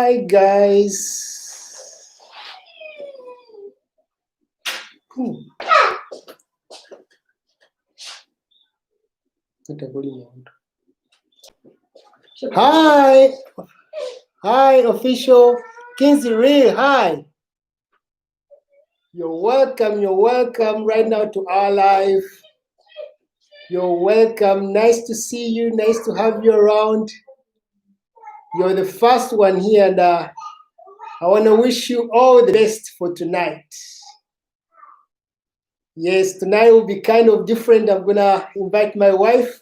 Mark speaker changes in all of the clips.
Speaker 1: Hi guys. Hi. Hi, official Kinsey Real. Hi. You're welcome right now to our live. You're welcome. Nice to see you. Nice to have you around. You're the first one here, and I want to wish you all the best for tonight. Yes, tonight will be kind of different. I'm going to invite my wife.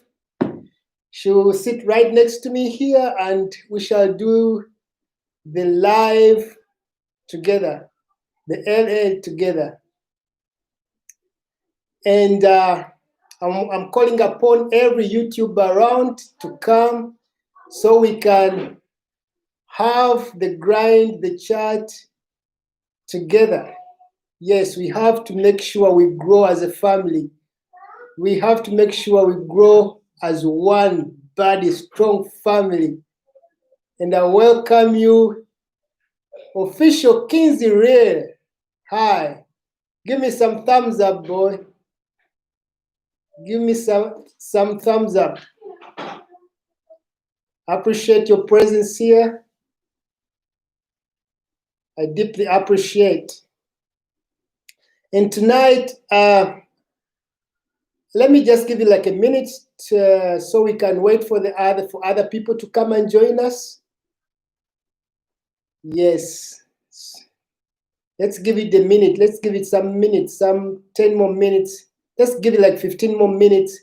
Speaker 1: She will sit right next to me here, and we shall do the live together, the LA together. And I'm calling upon every YouTuber around to come so we can have the grind, the chat together. Yes, we have to make sure we grow as a family. We have to make sure we grow as one body, strong family. And I welcome you, official Kinsey Real. Hi. Give me some thumbs up, boy. Give me some thumbs up. I appreciate your presence here. I deeply appreciate. And tonight, let me just give you like a minute so we can wait for other people to come and join us. Yes. Let's give it a minute. Let's give it some minutes, some 10 more minutes. Let's give it like 15 more minutes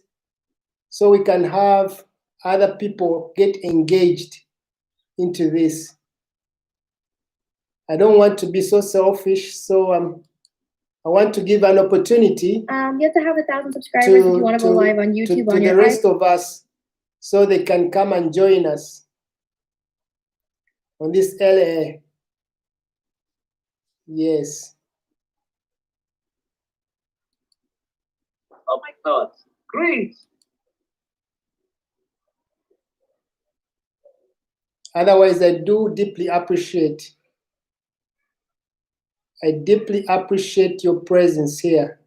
Speaker 1: so we can have other people get engaged into this. I don't want to be so selfish, so I want to give an opportunity.
Speaker 2: You have to have 1,000 subscribers if you want to go live on YouTube
Speaker 1: to the rest of us, so they can come and join us on this LA. Yes.
Speaker 3: Oh my God, great.
Speaker 1: Otherwise, I do deeply appreciate. I deeply appreciate your presence here.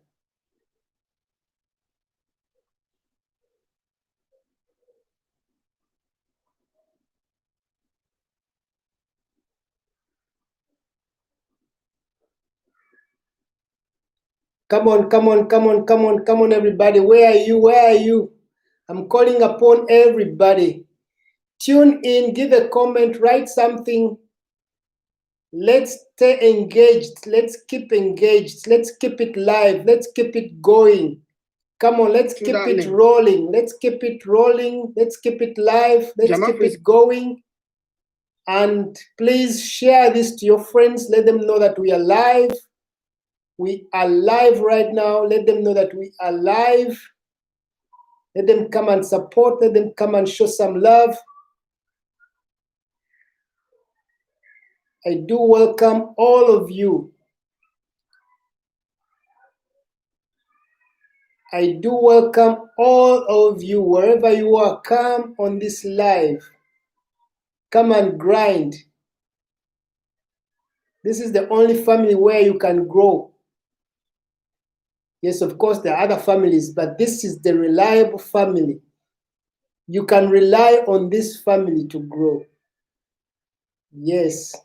Speaker 1: Come on, come on, come on, come on, come on, everybody. Where are you? Where are you? I'm calling upon everybody. Tune in, give a comment, write something. Let's stay engaged. Let's keep engaged. Let's keep it live. Let's keep it going. Come on, let's keep it rolling. Let's keep it rolling. Let's keep it live. Let's keep it going. And please share this to your friends. Let them know that we are live. We are live right now. Let them know that we are live. Let them come and support. Let them come and show some love. I do welcome all of you. I do welcome all of you, wherever you are. Come on this live. Come and grind. This is the only family where you can grow. Yes, of course, there are other families, but this is the reliable family. You can rely on this family to grow. Yes.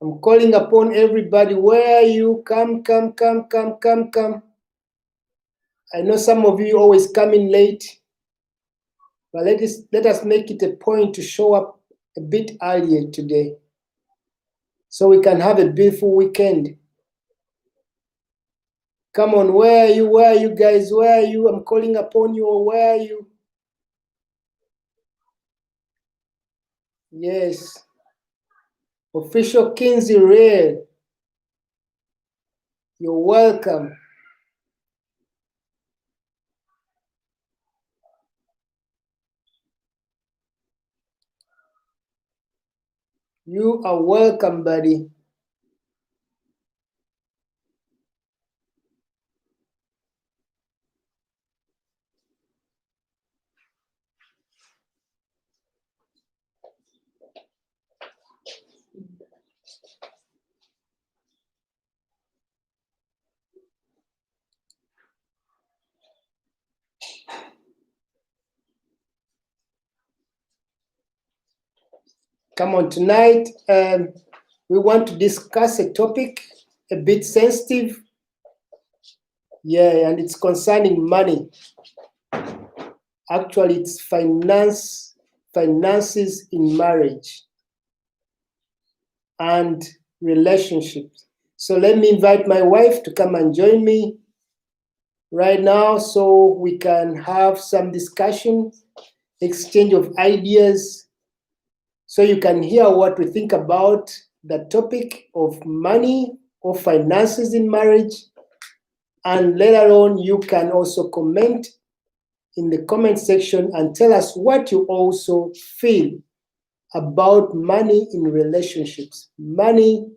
Speaker 1: I'm calling upon everybody. Where are you? Come, come, come, come, come, come. I know some of you always come in late, but let us make it a point to show up a bit earlier today so we can have a beautiful weekend. Come on, where are you? Where are you guys? Where are you? I'm calling upon you. Where are you? Yes. Official Kinsey Real. You're welcome. You are welcome, buddy. Come on, tonight we want to discuss a topic a bit sensitive. Yeah, and it's concerning money. Actually, it's finances in marriage and relationships. So let me invite my wife to come and join me right now so we can have some discussion, exchange of ideas, so you can hear what we think about the topic of money or finances in marriage. And later on, you can also comment in the comment section and tell us what you also feel about money in relationships, money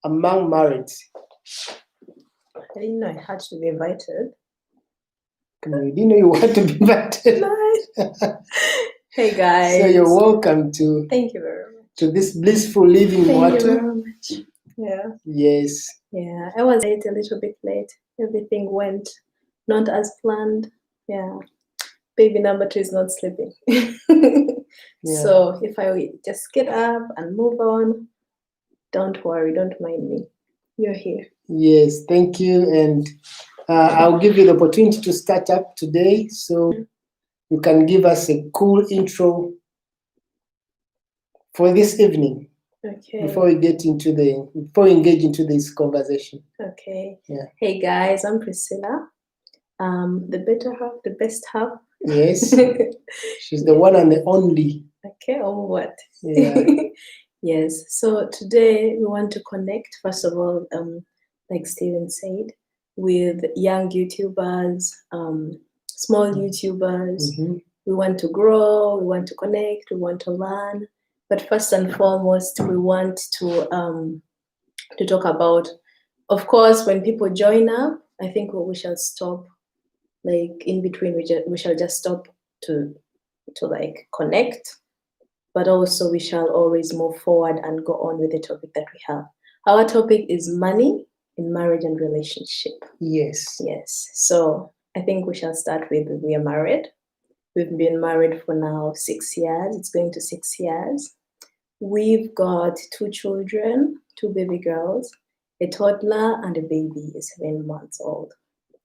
Speaker 1: among marrieds.
Speaker 4: I didn't know I had to be invited.
Speaker 1: You didn't know you had to be invited.
Speaker 4: Hey guys.
Speaker 1: So you're welcome to.
Speaker 4: Thank you very much.
Speaker 1: To this blissful living.
Speaker 4: Thank you very much. Yeah.
Speaker 1: Yes.
Speaker 4: Yeah, I was late, a little bit late. Everything went not as planned. Yeah. Baby number 2 is not sleeping.
Speaker 1: Yeah.
Speaker 4: So if I just get up and move on, don't worry, don't mind me. You're here.
Speaker 1: Yes, thank you. And I'll give you the opportunity to start up today. So you can give us a cool intro for this evening.
Speaker 4: Okay.
Speaker 1: Before we engage into this conversation.
Speaker 4: Okay.
Speaker 1: Yeah.
Speaker 4: Hey guys, I'm Priscilla. The better half, the best half.
Speaker 1: Yes. She's the one and the only.
Speaker 4: Okay, or what?
Speaker 1: Yeah.
Speaker 4: Yes. So today we want to connect, first of all, like Steven said, with young YouTubers, small YouTubers.
Speaker 1: Mm-hmm.
Speaker 4: We want to grow, we want to connect, we want to learn. But first and foremost, we want to talk about, of course, when people join up, I think we shall stop, like in between, we shall just stop to like connect, but also we shall always move forward and go on with the topic that we have. Our topic is money in marriage and relationship.
Speaker 1: Yes.
Speaker 4: Yes. So I think we shall start with, we are married. We've been married for now 6 years. It's going to 6 years. We've got 2 children, 2 baby girls, a toddler and a baby 7 months old.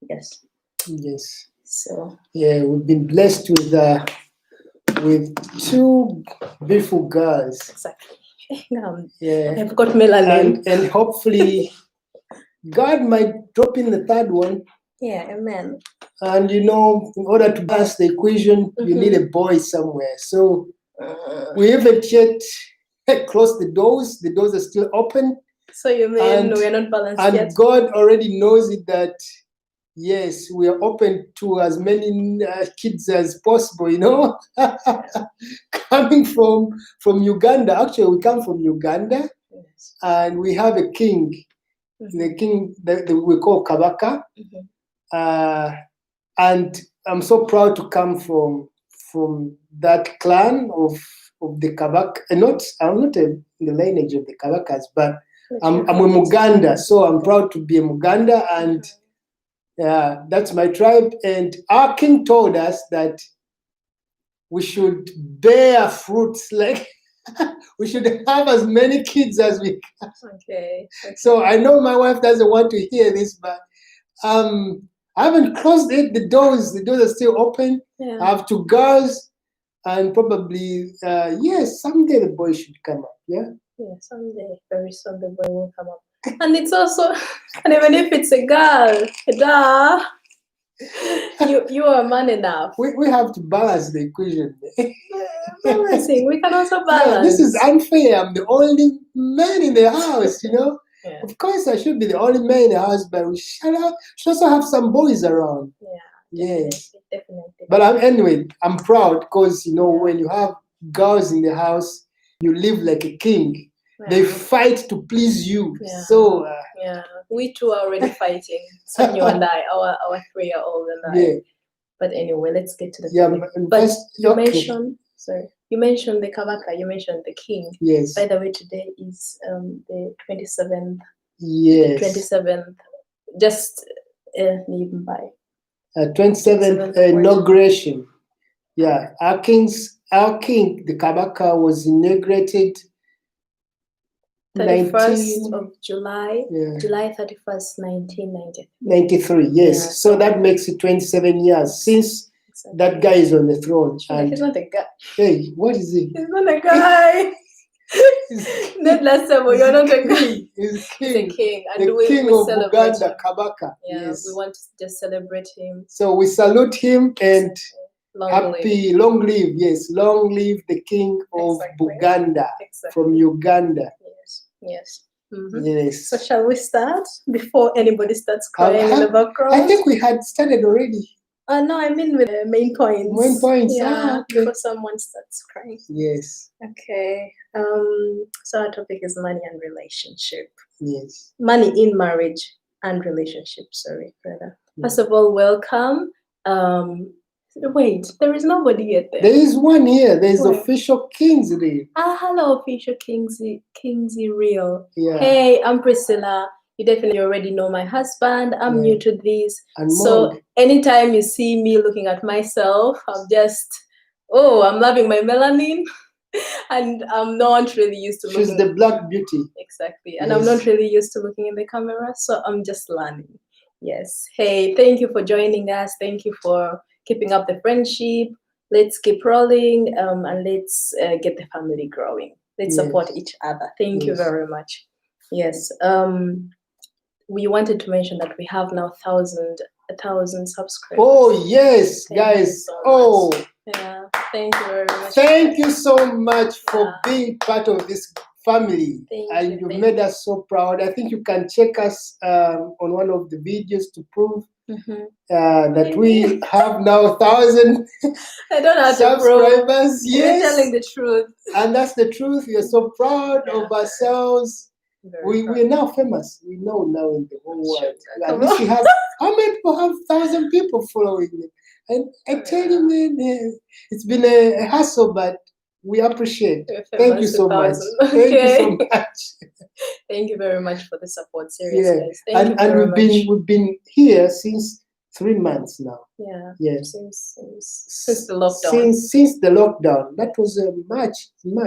Speaker 4: Yes.
Speaker 1: Yes.
Speaker 4: So
Speaker 1: yeah, we've been blessed with 2 beautiful girls.
Speaker 4: exactly.
Speaker 1: Yeah.
Speaker 4: I've got melanin.
Speaker 1: And hopefully God might drop in the 3rd one.
Speaker 4: Yeah, amen.
Speaker 1: And in order to balance the equation, you need a boy somewhere. So we haven't yet closed the doors. The doors are still open.
Speaker 4: So you mean we're not balanced yet?
Speaker 1: And God already knows it that, yes, we are open to as many kids as possible, Coming from Uganda. Actually, we come from Uganda.
Speaker 4: Yes.
Speaker 1: And we have a king. The king that we call Kabaka. And I'm so proud to come from that clan of the Kabaka. I'm not in the lineage of the Kabakas, but I'm a Muganda, so I'm proud to be a Muganda, and that's my tribe. And our king told us that we should bear fruits, like we should have as many kids as we can.
Speaker 4: Okay.
Speaker 1: So I know my wife doesn't want to hear this, but I haven't closed it. The doors are still open.
Speaker 4: Yeah.
Speaker 1: I have 2 girls, and probably yes, someday the boy should come up. Yeah.
Speaker 4: Yeah, someday, very soon, the boy will come up. And it's also, and even if it's a girl, you are man enough.
Speaker 1: We have to balance the equation.
Speaker 4: Balancing, we can also balance.
Speaker 1: Yeah, this is unfair. I'm the only man in the house,
Speaker 4: Yeah.
Speaker 1: Of course, I should be the only man in the house, but we should also have some boys around.
Speaker 4: Yeah,
Speaker 1: Yes.
Speaker 4: definitely.
Speaker 1: But anyway, I'm proud because, when you have girls in the house, you live like a king.
Speaker 4: Yeah.
Speaker 1: They fight to please you.
Speaker 4: Yeah.
Speaker 1: So
Speaker 4: yeah, we two are already fighting. Sonyo and I, our 3-year-old and I.
Speaker 1: yeah.
Speaker 4: But anyway, let's get to the
Speaker 1: Yeah,
Speaker 4: topic.
Speaker 1: but
Speaker 4: you mentioned the Kabaka, you mentioned the king.
Speaker 1: Yes.
Speaker 4: By the way, today is the 27th.
Speaker 1: Yes.
Speaker 4: The 27th. Just by
Speaker 1: 27th inauguration. Yeah, our king's our king, the Kabaka, was inaugurated
Speaker 4: 31st of July,
Speaker 1: yeah,
Speaker 4: July 31st, 1993.
Speaker 1: 93, yes.
Speaker 4: Yeah,
Speaker 1: so that makes it 27 years since
Speaker 4: exactly.
Speaker 1: that guy is on the throne. And
Speaker 4: He's not a guy.
Speaker 1: hey, what is he?
Speaker 4: He's not a guy. Not last time, you're not a guy.
Speaker 1: He's
Speaker 4: He's a king. And
Speaker 1: the
Speaker 4: we
Speaker 1: king of
Speaker 4: celebrate
Speaker 1: Buganda,
Speaker 4: him.
Speaker 1: Kabaka.
Speaker 4: Yeah,
Speaker 1: Yes.
Speaker 4: we want to just celebrate him.
Speaker 1: So we salute him and
Speaker 4: Long live.
Speaker 1: long live, yes, long live the king of Buganda from Uganda.
Speaker 4: Yes, yes.
Speaker 1: Yes.
Speaker 4: So shall we start before anybody starts crying in the background?
Speaker 1: I think we had started already.
Speaker 4: No, I mean with the main points.
Speaker 1: Main points.
Speaker 4: Yeah,
Speaker 1: okay.
Speaker 4: before someone starts crying.
Speaker 1: Yes.
Speaker 4: Okay. So our topic is money and relationship.
Speaker 1: Yes.
Speaker 4: Money in marriage and relationship. Sorry, brother. First of all, welcome. Wait, there is nobody yet there.
Speaker 1: There is one here. There is official Kingsley.
Speaker 4: Hello, official Kingsley Real.
Speaker 1: Yeah.
Speaker 4: Hey, I'm Priscilla. You definitely already know my husband. I'm new to this.
Speaker 1: And
Speaker 4: so anytime you see me looking at myself, I'm loving my melanin. And I'm not really used to looking.
Speaker 1: She's the black beauty.
Speaker 4: Exactly. And I'm not really used to looking in the camera. So I'm just learning. Yes. Hey, thank you for joining us. Thank you for keeping up the friendship. Let's keep rolling and let's get the family growing. Let's support each other. Thank you very much. Yes. We wanted to mention that we have now 1,000 subscribers.
Speaker 1: Oh yes, guys.
Speaker 4: So yeah, thank you very much.
Speaker 1: Thank you so much for being part of this family. And you made us so proud. I think you can check us on one of the videos to prove that we have now 1,000
Speaker 4: I don't have
Speaker 1: subscribers.
Speaker 4: To You're telling the truth.
Speaker 1: And that's the truth. We are so proud of ourselves. We're now famous. We know now in the whole world. At least we have, how many people have 1,000 people following me? And I tell you, man, it's been a hassle, but we appreciate. Thank you so much. Thank you so much.
Speaker 4: Thank you very much for the support. Seriously, guys. Thank you
Speaker 1: and
Speaker 4: very much.
Speaker 1: we've been here since 3 months now.
Speaker 4: Yeah. Since the lockdown.
Speaker 1: Since the lockdown. That was March.
Speaker 4: In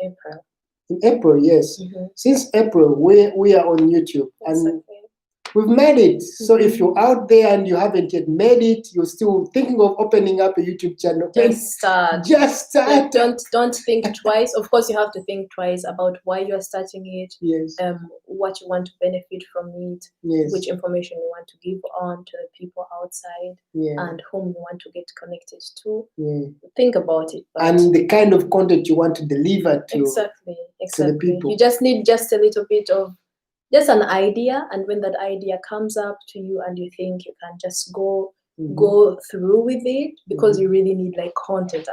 Speaker 4: April.
Speaker 1: In April, yes. Since April, we are on YouTube. And we've made it. So if you're out there and you haven't yet made it, you're still thinking of opening up a YouTube channel,
Speaker 4: just start. Like, don't think twice. Of course, you have to think twice about why you're starting it. What you want to benefit from it. Which information you want to give on to the people outside. And whom you want to get connected to. Think about it.
Speaker 1: And the kind of content you want to deliver to.
Speaker 4: Exactly.
Speaker 1: To the people.
Speaker 4: You just need just a little bit of just an idea, and when that idea comes up to you and you think you can just go through with it, because you really need like content.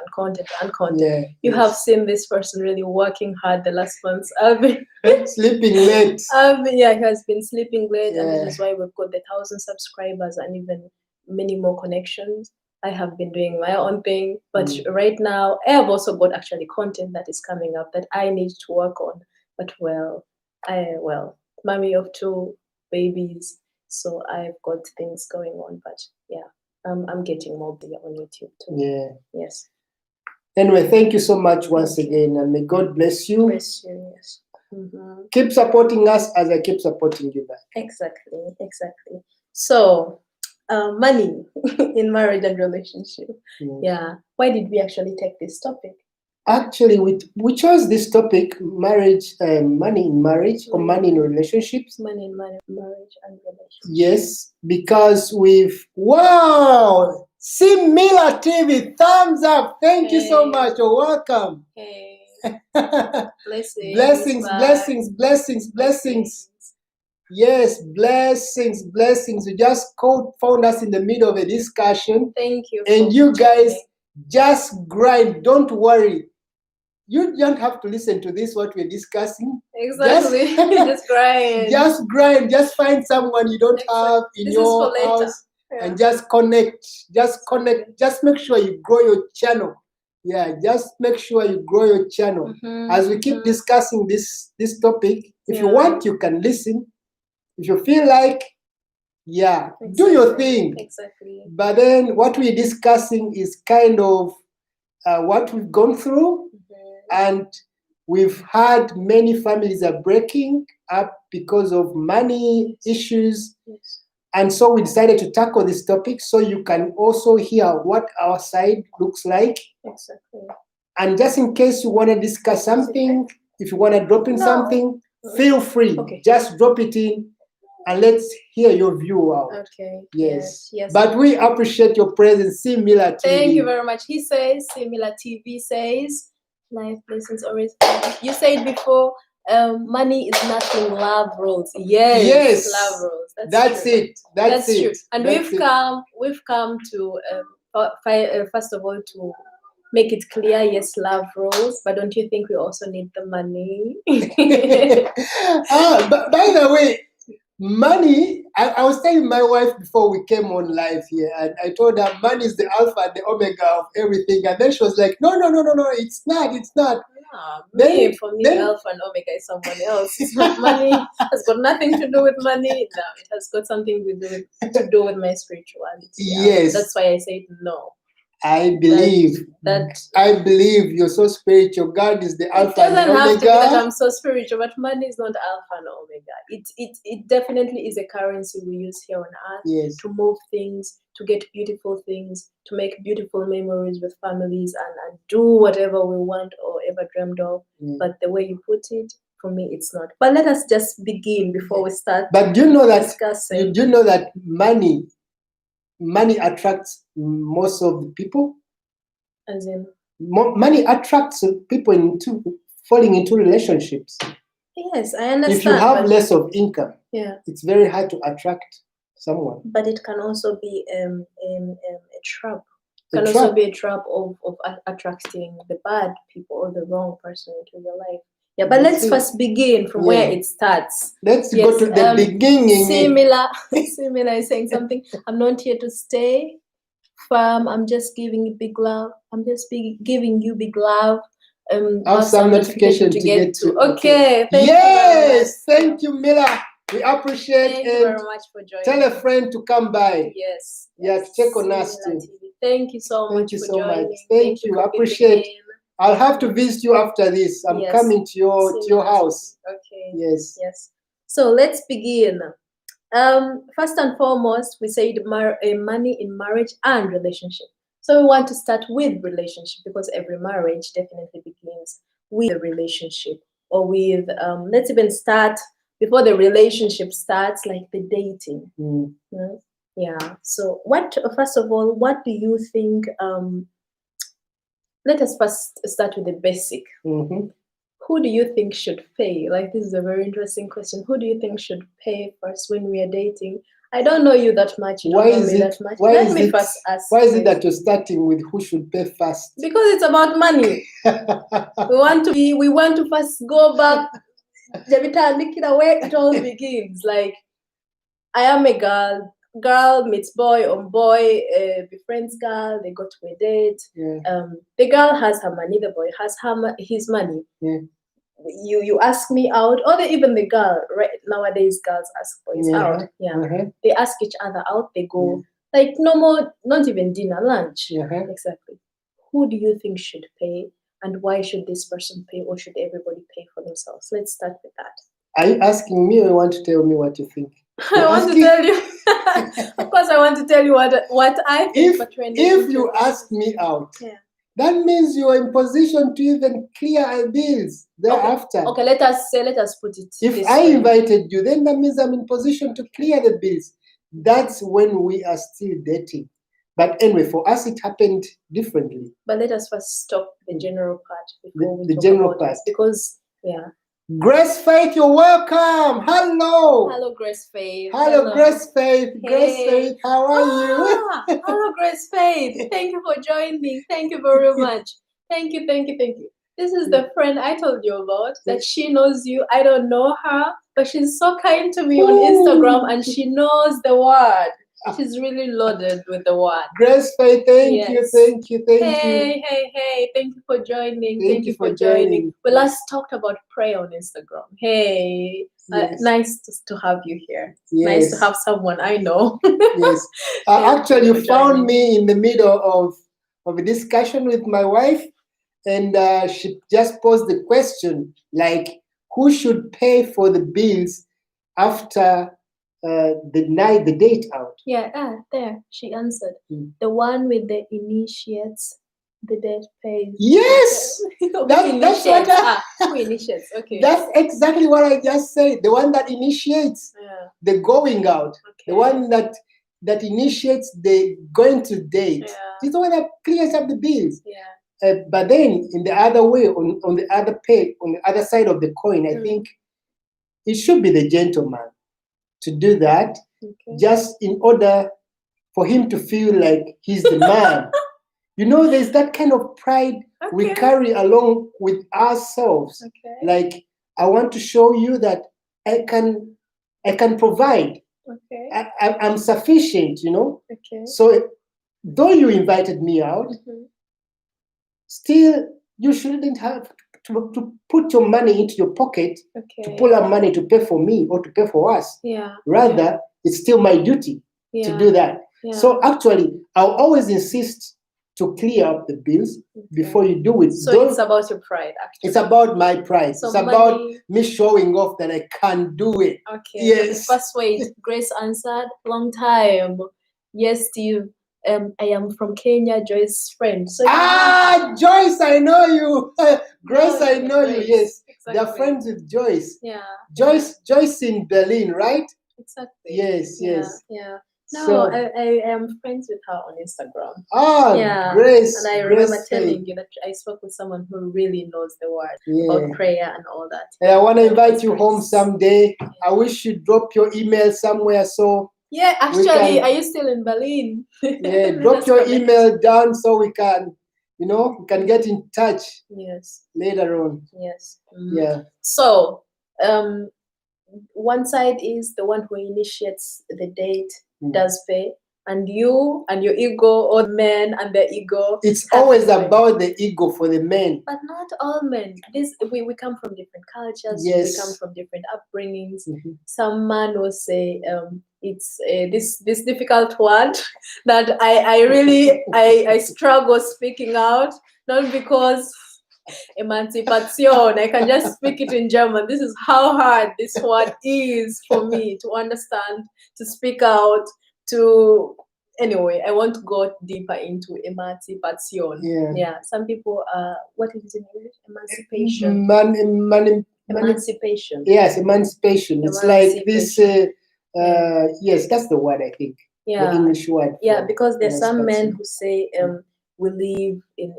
Speaker 4: You have seen this person really working hard the last months. I've been
Speaker 1: sleeping late.
Speaker 4: He has been sleeping late, and this is why we've got the 1,000 subscribers and even many more connections. I have been doing my own thing, but right now I have also got actually content that is coming up that I need to work on. But mommy of 2 babies, so I've got things going on. But I'm getting more there on YouTube too. Yes.
Speaker 1: Anyway, thank you so much once again, and may God bless you.
Speaker 4: Bless you. Yes.
Speaker 1: Keep supporting us as I keep supporting you back.
Speaker 4: Exactly. So, money in marriage and relationship. Why did we actually take this topic?
Speaker 1: Actually, we chose this topic, money in marriage or money in relationships.
Speaker 4: Money in marriage and relationships.
Speaker 1: Yes, because Simila TV, thumbs up. Thank you so much. You're welcome.
Speaker 4: Hey.
Speaker 1: Blessings. Yes, blessings. You just found us in the middle of a discussion.
Speaker 4: Thank you.
Speaker 1: And you guys just grind. Don't worry. You don't have to listen to this, what we're discussing.
Speaker 4: Exactly. Just grind.
Speaker 1: Just grind. Just find someone you don't have in your house and just connect. Just make sure you grow your channel. Just make sure you grow your channel. As we keep discussing this topic, if you want, you can listen. If you feel like, do your thing.
Speaker 4: Exactly.
Speaker 1: But then what we're discussing is kind of what we've gone through, and we've had many families are breaking up because of money issues.
Speaker 4: Yes.
Speaker 1: And so we decided to tackle this topic so you can also hear what our side looks like.
Speaker 4: Exactly.
Speaker 1: And just in case you want to discuss something, if you want to drop in something, feel free.
Speaker 4: Okay.
Speaker 1: Just drop it in and let's hear your view out.
Speaker 4: Okay.
Speaker 1: Yes.
Speaker 4: Yes.
Speaker 1: But we appreciate your presence, Similar TV.
Speaker 4: Thank you very much. He says, Similar TV says, life lessons always. You said before, money is nothing, love rules. Yes. Love rules.
Speaker 1: That's
Speaker 4: true.
Speaker 1: it. That's it.
Speaker 4: True. And
Speaker 1: That's
Speaker 4: we've come to first of all to make it clear. Yes, love rules. But don't you think we also need the money?
Speaker 1: But by the way, money, I was telling my wife before we came on live here, and I told her money is the alpha and the omega of everything. And then she was like, no, it's not.
Speaker 4: For me, alpha and omega is someone else. It's not money. Has got nothing to do with money. No, it has got something to do with my spirituality.
Speaker 1: Yes.
Speaker 4: That's why I said no.
Speaker 1: I believe you're so spiritual. God is the alpha and omega.
Speaker 4: It doesn't have to be that I'm so spiritual, but money is not alpha and omega. It definitely is a currency we use here on earth.
Speaker 1: Yes.
Speaker 4: To move things, to get beautiful things, to make beautiful memories with families, and do whatever we want or ever dreamed of. But the way you put it, for me, it's not. But let us just begin before we start.
Speaker 1: But do you know that
Speaker 4: discussing.
Speaker 1: Do you know that money attracts most of the people?
Speaker 4: As in?
Speaker 1: Money attracts people into falling into relationships.
Speaker 4: Yes, I understand.
Speaker 1: If you have less of income,
Speaker 4: it's
Speaker 1: very hard to attract someone.
Speaker 4: But it can also be a trap. It can also be a trap of attracting the bad people or the wrong person into your life. Yeah, but let's first begin from where it starts.
Speaker 1: Let's go to the beginning.
Speaker 4: Similar is saying something. I'm not here to stay firm. I'm just giving you big love. I'm just giving you big love.
Speaker 1: Have some notification to get to.
Speaker 4: Okay.
Speaker 1: Thank you, Mila. We appreciate
Speaker 4: Thank you very much for joining.
Speaker 1: Tell a friend to come by.
Speaker 4: Yes.
Speaker 1: To check on us too.
Speaker 4: Thank you so much for joining.
Speaker 1: Thank you. I appreciate. I'll have to visit you after this. I'm coming to your house.
Speaker 4: Okay.
Speaker 1: Yes.
Speaker 4: So let's begin. First and foremost, we said money in marriage and relationship. So we want to start with relationship because every marriage definitely begins with a relationship or with let's even start before the relationship starts, like the dating. Yeah. So first of all, what do you think? Let us first start with the basic. Who do you think should pay? Like, this is a very interesting question. Who do you think should pay first when we are dating? I don't know you that much. You don't know me that much. Let me first ask.
Speaker 1: Why is it that you're starting with who should pay first?
Speaker 4: Because it's about money. we want to first go back. Where it all begins. Like, I am a girl meets boy, or boy befriends girl, they go to a date. The girl has her money, the boy has his money. You ask me out, or even the girl, right? Nowadays girls ask boys out. They ask each other out, they go like no more, not even dinner, lunch. Exactly. Who do you think should pay, and why should this person pay, or should everybody pay for themselves? Let's start with that.
Speaker 1: Are you asking me, or you want to tell me what you think?
Speaker 4: I want to tell you. Of course, I want to tell you what I think.
Speaker 1: If you ask me out, that means you are in position to even clear bills thereafter.
Speaker 4: Okay, let us put it.
Speaker 1: If I invited you, then that means I'm in position to clear the bills. That's when we are still dating. But anyway, for us, it happened differently.
Speaker 4: But let us first stop the general part before we
Speaker 1: talk
Speaker 4: general
Speaker 1: about part.
Speaker 4: This, because
Speaker 1: Grace Faith, you're welcome.
Speaker 4: Hello, Grace Faith.
Speaker 1: Hello, Grace Faith. Hey. Grace Faith, how are you?
Speaker 4: Hello, Grace Faith. Thank you for joining. Thank you very much. Thank you. This is the friend I told you about, that she knows you. I don't know her, but she's so kind to me on Instagram, and she knows the word. She's really loaded with the word.
Speaker 1: Grace Faith, thank you.
Speaker 4: Hey, thank you for joining. Thank you for joining. We last talked about prayer on Instagram. Hey, nice to have you here. Nice to have someone I know.
Speaker 1: Actually, you found me in the middle of a discussion with my wife, and she just posed the question, like, who should pay for the bills after the date out?
Speaker 4: Yeah, there, she answered.
Speaker 1: Mm.
Speaker 4: The one with the initiates, the date pays.
Speaker 1: Yes!
Speaker 4: Who
Speaker 1: That's what
Speaker 4: who initiates? Okay.
Speaker 1: That's exactly what I just said. The one that initiates
Speaker 4: Yeah.
Speaker 1: the going out,
Speaker 4: Okay.
Speaker 1: the one that initiates the going to date.
Speaker 4: Yeah.
Speaker 1: He's the one that clears up the bills.
Speaker 4: Yeah.
Speaker 1: But then, in the other way, on the other pay, on the other side of the coin, I think it should be the gentleman to do that,
Speaker 4: Okay.
Speaker 1: just in order for him to feel like he's the man. You know, there's that kind of pride we
Speaker 4: Okay.
Speaker 1: carry along with ourselves.
Speaker 4: Okay.
Speaker 1: Like, I want to show you that I can provide.
Speaker 4: Okay.
Speaker 1: I'm sufficient, you know.
Speaker 4: Okay.
Speaker 1: So, though you invited me out, still you shouldn't have to put your money into your pocket to
Speaker 4: Okay.
Speaker 1: pull out money to pay for me or to pay for us.
Speaker 4: Yeah.
Speaker 1: Rather, it's still my duty to do that.
Speaker 4: Yeah.
Speaker 1: So actually, I'll always insist to clear up the bills before you do it.
Speaker 4: So it's about your pride, actually.
Speaker 1: It's about my pride.
Speaker 4: So
Speaker 1: it's about me showing off that I can do it.
Speaker 4: Okay.
Speaker 1: Yes.
Speaker 4: First, wait. Grace answered, long time. Yes, Steve. I am from Kenya, Joyce's friend. So
Speaker 1: Joyce, I know you. Grace,
Speaker 4: No,
Speaker 1: I know
Speaker 4: Grace.
Speaker 1: you. Yes,
Speaker 4: Exactly.
Speaker 1: they're friends with Joyce.
Speaker 4: Yeah.
Speaker 1: Joyce in Berlin, right?
Speaker 4: Exactly.
Speaker 1: Yes, yes.
Speaker 4: Yeah. No,
Speaker 1: So,
Speaker 4: I am friends with her on Instagram.
Speaker 1: Grace.
Speaker 4: And I
Speaker 1: Grace
Speaker 4: remember telling you that I spoke with someone who really knows the word
Speaker 1: Yeah.
Speaker 4: about prayer and all that.
Speaker 1: Hey, I want to
Speaker 4: That
Speaker 1: invite
Speaker 4: was
Speaker 1: you
Speaker 4: Grace.
Speaker 1: home someday. I wish you drop your email somewhere so
Speaker 4: Yeah, actually,
Speaker 1: can-
Speaker 4: are you still in Berlin?
Speaker 1: yeah,
Speaker 4: Let
Speaker 1: drop
Speaker 4: us
Speaker 1: your
Speaker 4: connect.
Speaker 1: email down so we can, we can get in touch
Speaker 4: Yes.
Speaker 1: later on.
Speaker 4: Yes.
Speaker 1: Yeah.
Speaker 4: So, one side is the one who initiates the date, does pay, and you and your ego, or men and their ego.
Speaker 1: It's
Speaker 4: have
Speaker 1: always
Speaker 4: to pay.
Speaker 1: about the ego for the men.
Speaker 4: But not all men. We come from different cultures.
Speaker 1: Yes.
Speaker 4: We come from different upbringings.
Speaker 1: Mhm.
Speaker 4: Some man will say it's this difficult word that I really I struggle speaking out, not because emancipation. I can just speak it in German. This is how hard this word is for me to understand, to speak out, to anyway. I want to go deeper into emancipation. Yeah. Some people what is it in English? Emancipation. Emancipation.
Speaker 1: Yes, emancipation. It's like this. Yes, that's the word, I think.
Speaker 4: Yeah.
Speaker 1: The English word.
Speaker 4: Yeah, because there's some men
Speaker 1: emancipation.
Speaker 4: who say we live in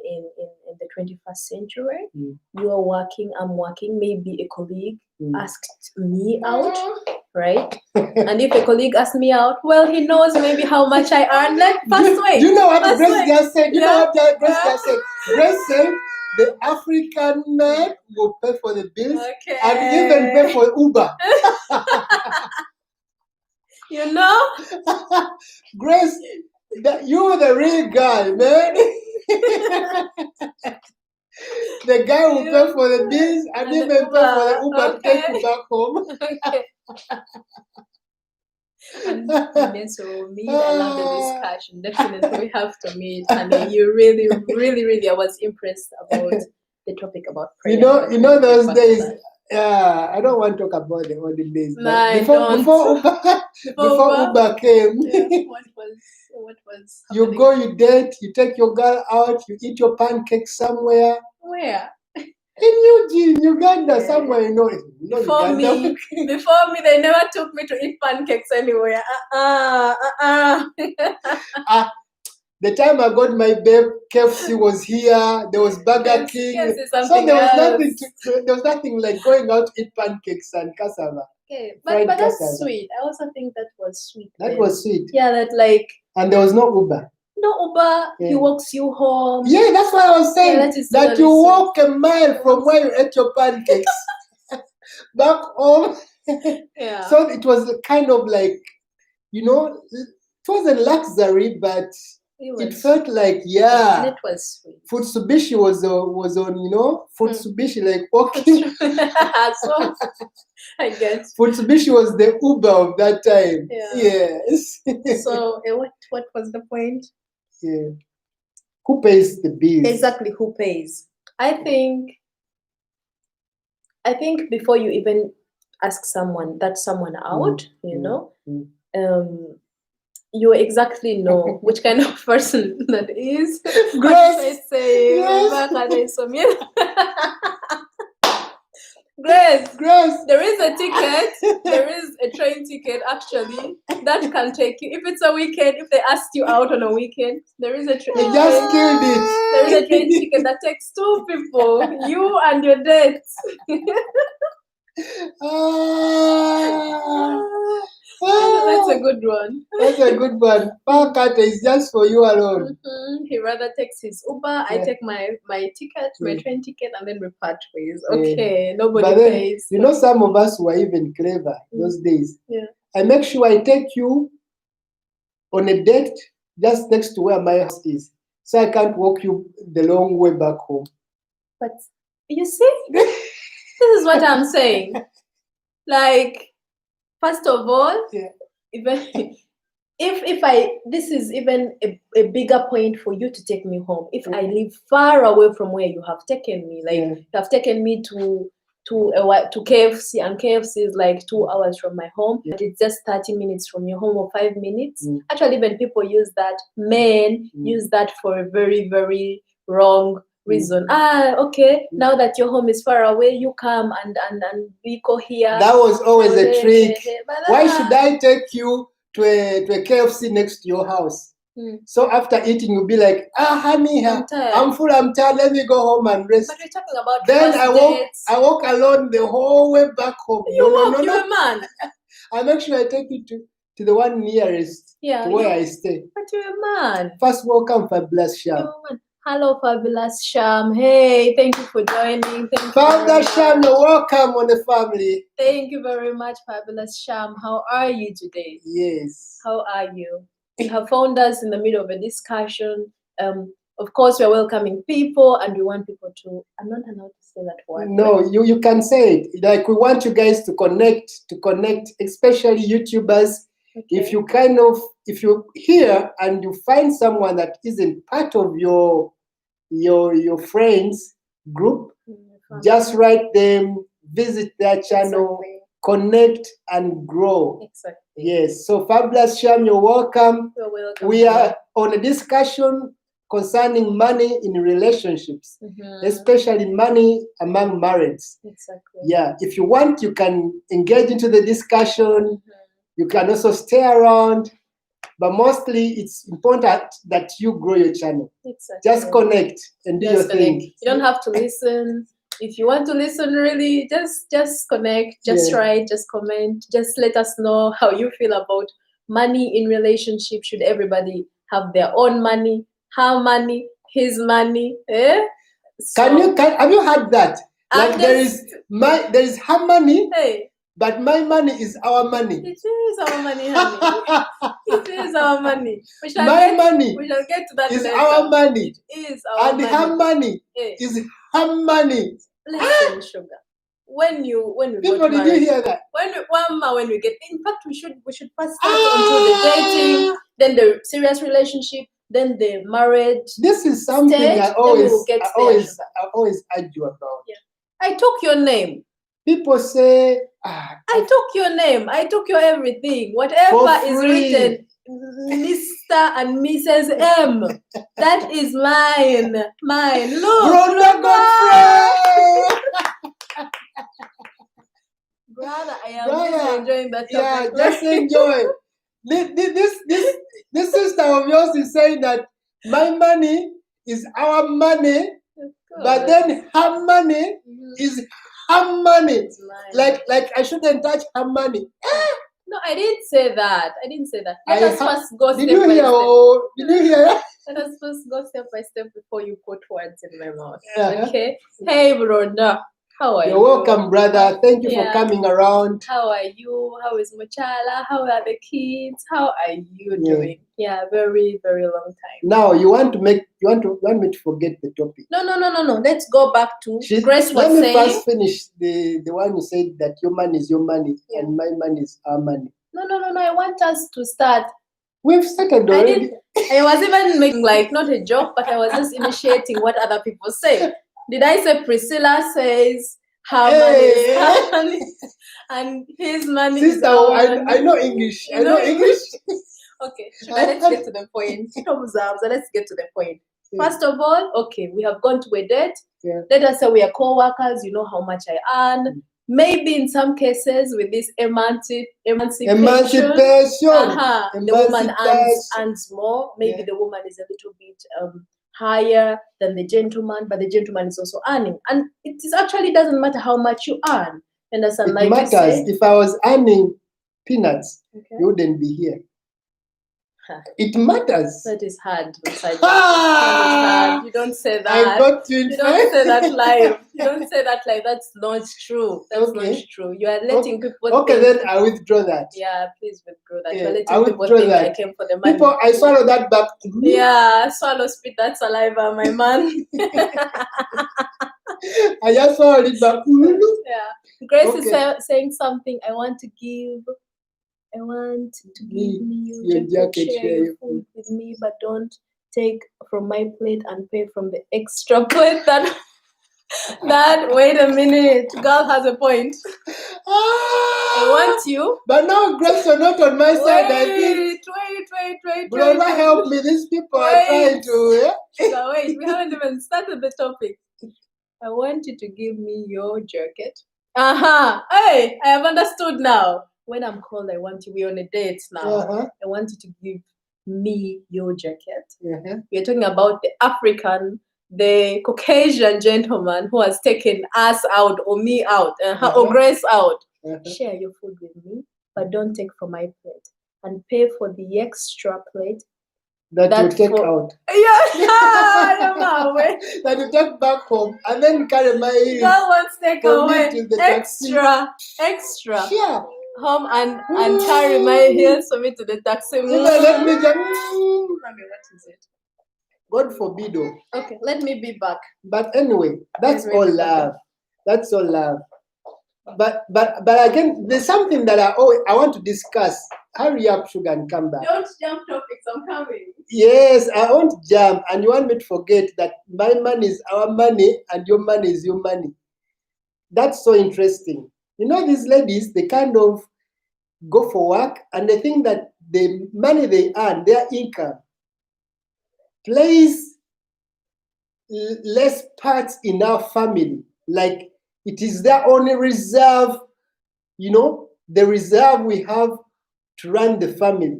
Speaker 4: the 21st century.
Speaker 1: Mm.
Speaker 4: You are working, I'm working. Maybe a colleague asked me out,
Speaker 1: Mm.
Speaker 4: right? And if a colleague asked me out, well, he knows maybe how much I earn.
Speaker 1: You know what Grace just said? You know
Speaker 4: Yeah.
Speaker 1: what Grace just said? Grace said the African man will pay for the bills
Speaker 4: Okay.
Speaker 1: and even pay for Uber.
Speaker 4: You know?
Speaker 1: Grace, you're the real guy, man. The guy will pay for the bills and even pay for the Uber to take you back home.
Speaker 4: Okay. And so meet. I love the discussion. Definitely we have to meet. I mean, you really, really, really, I was impressed about the topic about prayer.
Speaker 1: You know those days. I don't want to talk about the olden days.
Speaker 4: No,
Speaker 1: Before Uber came,
Speaker 4: what was
Speaker 1: you
Speaker 4: happening?
Speaker 1: go, you date, you take your girl out, you eat your pancakes somewhere.
Speaker 4: Where?
Speaker 1: In Eugene, Uganda, somewhere,
Speaker 4: Before
Speaker 1: Uganda.
Speaker 4: me, they never took me to eat pancakes anywhere.
Speaker 1: The time I got my babe, KFC was here. There was Burger King.
Speaker 4: KFC is
Speaker 1: So
Speaker 4: something
Speaker 1: there was
Speaker 4: else.
Speaker 1: there was nothing like going out to eat pancakes and cassava.
Speaker 4: Okay,
Speaker 1: Fried
Speaker 4: but that's
Speaker 1: cassava.
Speaker 4: sweet. I also think that was sweet.
Speaker 1: That
Speaker 4: then.
Speaker 1: was sweet.
Speaker 4: Yeah, that like.
Speaker 1: And there was no Uber.
Speaker 4: No Uber.
Speaker 1: Yeah.
Speaker 4: He walks you home.
Speaker 1: Yeah, that's what I was saying.
Speaker 4: Yeah,
Speaker 1: that you walk a mile from where you ate your pancakes back home.
Speaker 4: Yeah.
Speaker 1: So it was kind of like, it wasn't luxury, but it felt like,
Speaker 4: And it was sweet.
Speaker 1: Futsubishi was on, Futsubishi like walking.
Speaker 4: So I guess
Speaker 1: Futsubishi was the Uber of that time.
Speaker 4: Yeah.
Speaker 1: Yes.
Speaker 4: So what was the point?
Speaker 1: Yeah. Who pays the bills?
Speaker 4: Exactly, who pays? I think before you even ask someone out, you know, you exactly know which kind of person that is.
Speaker 1: Grace,
Speaker 4: Grace, there is a ticket. There is a train ticket actually that can take you. If it's a weekend, if they asked you out on a weekend, there is a train.
Speaker 1: You just killed it.
Speaker 4: There is a train ticket that takes 2 people, you and your date. That's a good one.
Speaker 1: That's a good one. Pakata is just for you alone.
Speaker 4: He rather takes his Uber. I take my ticket, my train ticket, and then we part ways. Okay, nobody
Speaker 1: but then,
Speaker 4: pays.
Speaker 1: You know, some of us were even clever those days.
Speaker 4: Yeah.
Speaker 1: I make sure I take you on a date just next to where my house is, so I can't walk you the long way back home.
Speaker 4: But you see, this is what I'm saying. Like, first of all, even this is even a bigger point for you to take me home. If I live far away from where you have taken me, like you have taken me to KFC, and KFC is like 2 hours from my home, but it's just 30 minutes from your home, or 5 minutes. Actually, when people use that, men use that for a very, very wrong reason. Okay, now that your home is far away, you come and we go here.
Speaker 1: That was always a trick. Why should I take you to a KFC next to your house? So after eating, you'll be like, honey, I'm full, I'm tired, let me go home and rest.
Speaker 4: But we're talking about
Speaker 1: then I walk alone the whole way back home.
Speaker 4: You're a man.
Speaker 1: I make sure I take you to the one nearest to where I stay.
Speaker 4: But you're a man.
Speaker 1: First, welcome, Fabulous Sham.
Speaker 4: You're a man. Hello, Fabulous Sham. Hey, thank you for joining.
Speaker 1: Fabulous Sham, you're welcome on the family.
Speaker 4: Thank you very much, Fabulous Sham. How are you today?
Speaker 1: Yes.
Speaker 4: How are you? You have found us in the middle of a discussion. Of course, we're welcoming people, and we want people to. I'm not allowed to say that word.
Speaker 1: No, you can say it. Like, we want you guys to connect, especially YouTubers. Okay. If you hear and you find someone that isn't part of your friends group, just write them, visit their channel, connect and grow.
Speaker 4: Exactly.
Speaker 1: Yes. So Fabulous Sham, you're welcome.
Speaker 4: You're welcome.
Speaker 1: We are on a discussion concerning money in relationships, especially money among marrieds.
Speaker 4: Exactly.
Speaker 1: Yeah. If you want, you can engage into the discussion. You can also stay around, but mostly it's important that you grow your channel.
Speaker 4: Exactly.
Speaker 1: Just connect and do your thing.
Speaker 4: You don't have to listen. If you want to listen, really, just connect, just write, just comment, just let us know how you feel about money in relationship. Should everybody have their own money? Her money, his money? So,
Speaker 1: have you heard that? Like, there is her money.
Speaker 4: Hey.
Speaker 1: But my money is our money.
Speaker 4: It is our money, honey. It is our money. We shall get to that
Speaker 1: is
Speaker 4: later.
Speaker 1: Our money.
Speaker 4: It is our money.
Speaker 1: And her money is her money.
Speaker 4: Listen, sugar. When we
Speaker 1: people, did you hear that?
Speaker 4: When we get, in fact, we should first start onto the dating, then the serious relationship, then the marriage.
Speaker 1: This is something
Speaker 4: stage,
Speaker 1: I always argue about.
Speaker 4: Yeah. I took your name.
Speaker 1: People say,
Speaker 4: I took your name. I took your everything. Whatever is written, Mr. and Mrs. M. That is mine. Look.
Speaker 1: Brother Godfrey.
Speaker 4: Brother, I am just enjoying that topic.
Speaker 1: Yeah, just enjoy. This sister of yours is saying that my money is our money, but then her money is her money. Like I shouldn't touch her money.
Speaker 4: No, I didn't say that. Let us first go step by step.
Speaker 1: Did you hear?
Speaker 4: Let us first go step by step before you put words in my mouth. Okay? Hey, brother. How are you?
Speaker 1: You're welcome, brother. Thank you for coming around.
Speaker 4: How are you? How is Muchala? How are the kids? How are you doing? Yeah, very, very long time.
Speaker 1: Now you want me to forget the topic.
Speaker 4: No. Let's go back to Grace was saying.
Speaker 1: Let me first finish the one who said that your money is your money and my money is our money.
Speaker 4: No. I want us to start
Speaker 1: We've started
Speaker 4: I
Speaker 1: already.
Speaker 4: didn't. I was even making like not a joke, but I was just initiating what other people say. Did I say Priscilla says her money is her money and his money is
Speaker 1: Sister,
Speaker 4: our
Speaker 1: I
Speaker 4: money?
Speaker 1: know English. I
Speaker 4: You
Speaker 1: know
Speaker 4: know
Speaker 1: English.
Speaker 4: Okay, let's get to the point. Let's get to the point. First of all, okay, we have gone to a date.
Speaker 1: Yeah.
Speaker 4: Let us say we are co-workers. You know how much I earn. Maybe in some cases with this emancipation.
Speaker 1: Emancipation.
Speaker 4: The woman earns more. Maybe
Speaker 1: Yeah.
Speaker 4: the woman is a little bit higher than the gentleman, but the gentleman is also earning. And it actually doesn't matter how much you earn. Understand?
Speaker 1: It
Speaker 4: Like
Speaker 1: matters.
Speaker 4: you said,
Speaker 1: If I was earning peanuts,
Speaker 4: okay.
Speaker 1: you wouldn't be here. It matters.
Speaker 4: That is hard. That is
Speaker 1: Ah!
Speaker 4: hard. You don't say that.
Speaker 1: I got you in
Speaker 4: You don't say that live. You don't say that live. That's not true. That's
Speaker 1: Okay.
Speaker 4: not true. You are letting people
Speaker 1: Okay,
Speaker 4: think.
Speaker 1: then I withdraw that.
Speaker 4: Yeah, please withdraw that.
Speaker 1: Yeah,
Speaker 4: You're
Speaker 1: I
Speaker 4: letting people
Speaker 1: withdraw
Speaker 4: think
Speaker 1: that.
Speaker 4: I came for the money.
Speaker 1: People, I swallow that back.
Speaker 4: Yeah, swallow, spit that saliva, my man.
Speaker 1: I just swallowed it back.
Speaker 4: Yeah. Grace
Speaker 1: Okay.
Speaker 4: is saying something. I want to give me your jacket, share your food with me, but don't take from my plate and pay from the extra plate that wait a minute. Girl has a point. I want you.
Speaker 1: But now Grace, you're not on my side. I think.
Speaker 4: Wait.
Speaker 1: Brother, help me. These people are trying to.
Speaker 4: Sugar, wait. We haven't even started the topic. I want you to give me your jacket. Hey, I have understood now. When I'm cold, I want you. We're on a date now. I want you to give me your jacket. We're talking about the African, the Caucasian gentleman who has taken us out or me out, or Grace out. Share your food with me, but don't take from my plate. And pay for the extra plate
Speaker 1: that you take out. That you take back home and then carry my
Speaker 4: girl wants to take away
Speaker 1: to the
Speaker 4: extra
Speaker 1: sure.
Speaker 4: home and carry my heels for me to the taxi.
Speaker 1: Let me just
Speaker 4: what is it?
Speaker 1: God forbid.
Speaker 4: Okay, let me be back.
Speaker 1: But anyway, that's all love. That's all love. But again, there's something that I want to discuss. Hurry up, sugar, and come back.
Speaker 4: Don't jump topics, I'm coming.
Speaker 1: Yes, I won't jump, and you want me to forget that my money is our money and your money is your money. That's so interesting. You know, these ladies, they kind of go for work and they think that the money they earn, their income, plays less parts in our family. Like it is their only reserve, you know, the reserve we have to run the family.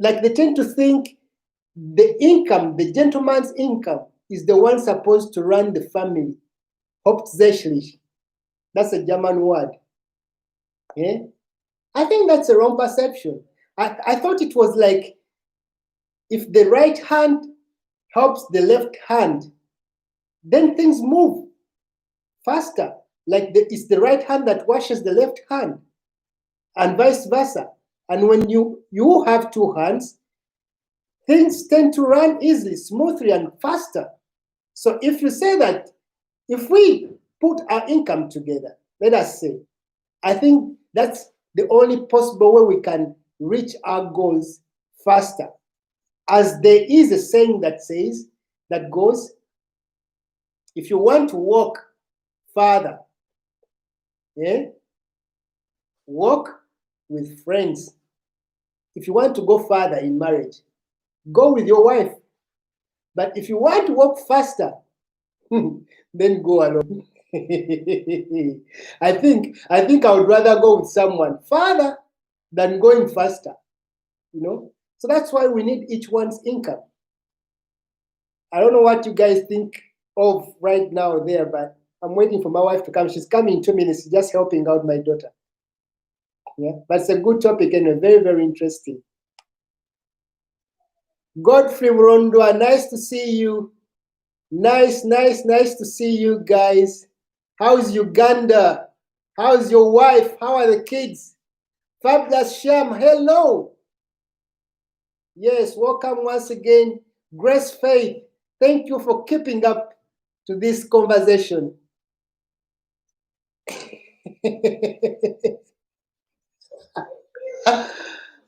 Speaker 1: Like they tend to think the income, the gentleman's income, is the one supposed to run the family. Hauptsächlich. That's a German word. Yeah? I think that's a wrong perception. I thought it was like if the right hand helps the left hand, then things move faster. Like it's the right hand that washes the left hand, and vice versa. And when you have two hands, things tend to run easily, smoothly, and faster. So if you say that, if we put our income together, let us say, I think that's the only possible way we can reach our goals faster. As there is a saying that goes, if you want to walk farther, walk with friends. If you want to go farther in marriage, go with your wife. But if you want to walk faster, then go alone. I think I would rather go with someone farther than going faster. You know? So that's why we need each one's income. I don't know what you guys think of right now there, but I'm waiting for my wife to come. She's coming in 2 minutes, just helping out my daughter. Yeah, but it's a good topic and very, very interesting. Godfrey Murondwa, nice to see you. Nice to see you guys. How's Uganda? How's your wife? How are the kids? Fabulous Sham, hello. Yes, welcome once again. Grace Faith, thank you for keeping up to this conversation.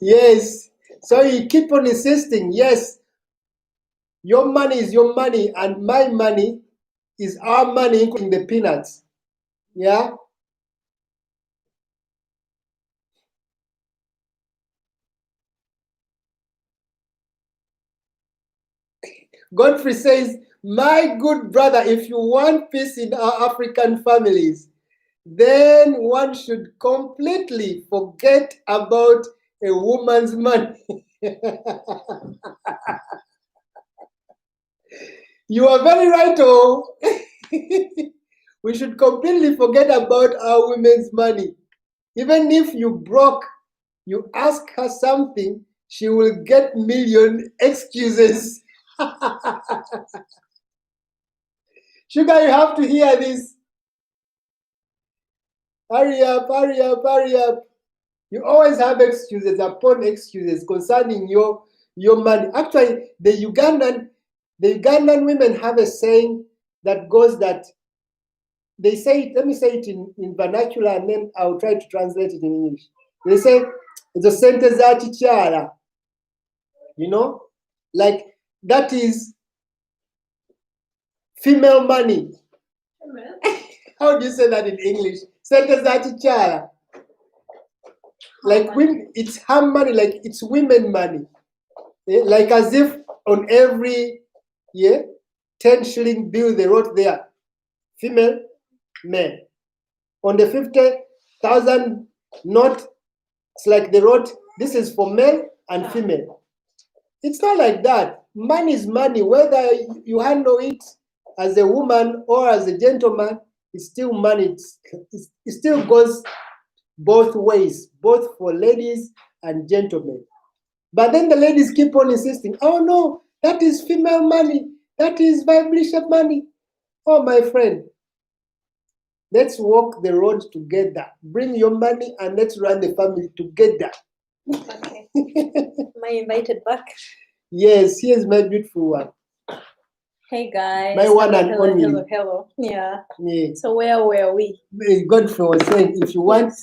Speaker 1: Yes, So you keep on insisting, yes, your money is your money and my money is our money, including the peanuts. Yeah? Godfrey says, my good brother, if you want peace in our African families, then one should completely forget about a woman's money. You are very right, oh. We should completely forget about our women's money. Even if you broke, you ask her something, she will get million excuses. Sugar, you have to hear this. Hurry up, hurry up, hurry up. You always have excuses upon excuses concerning your money. Actually, the Ugandan women have a saying that goes that they say it, let me say it in vernacular and then I'll try to translate it in English. They say, it's a sentence that you know, like that is female money. How do you say that in English? Sentence that like women, it's her money, like it's women money. Like as if on every 10 shilling bill they wrote there, female, male. On the 50,000 note, it's like they wrote, this is for male and female. It's not like that. Money is money. Whether you handle it as a woman or as a gentleman, it's still money. It still goes both ways, both for ladies and gentlemen. But then the ladies keep on insisting, oh no, that is female money. That is vibration money. Oh, my friend, let's walk the road together. Bring your money and let's run the family together.
Speaker 4: Okay. Am I invited back?
Speaker 1: Yes, here's my beautiful one.
Speaker 4: Hey guys.
Speaker 1: My one and
Speaker 4: hello,
Speaker 1: only.
Speaker 4: hello, hello. Yeah.
Speaker 1: Yeah.
Speaker 4: So where were we?
Speaker 1: Godfrey was saying, if you want,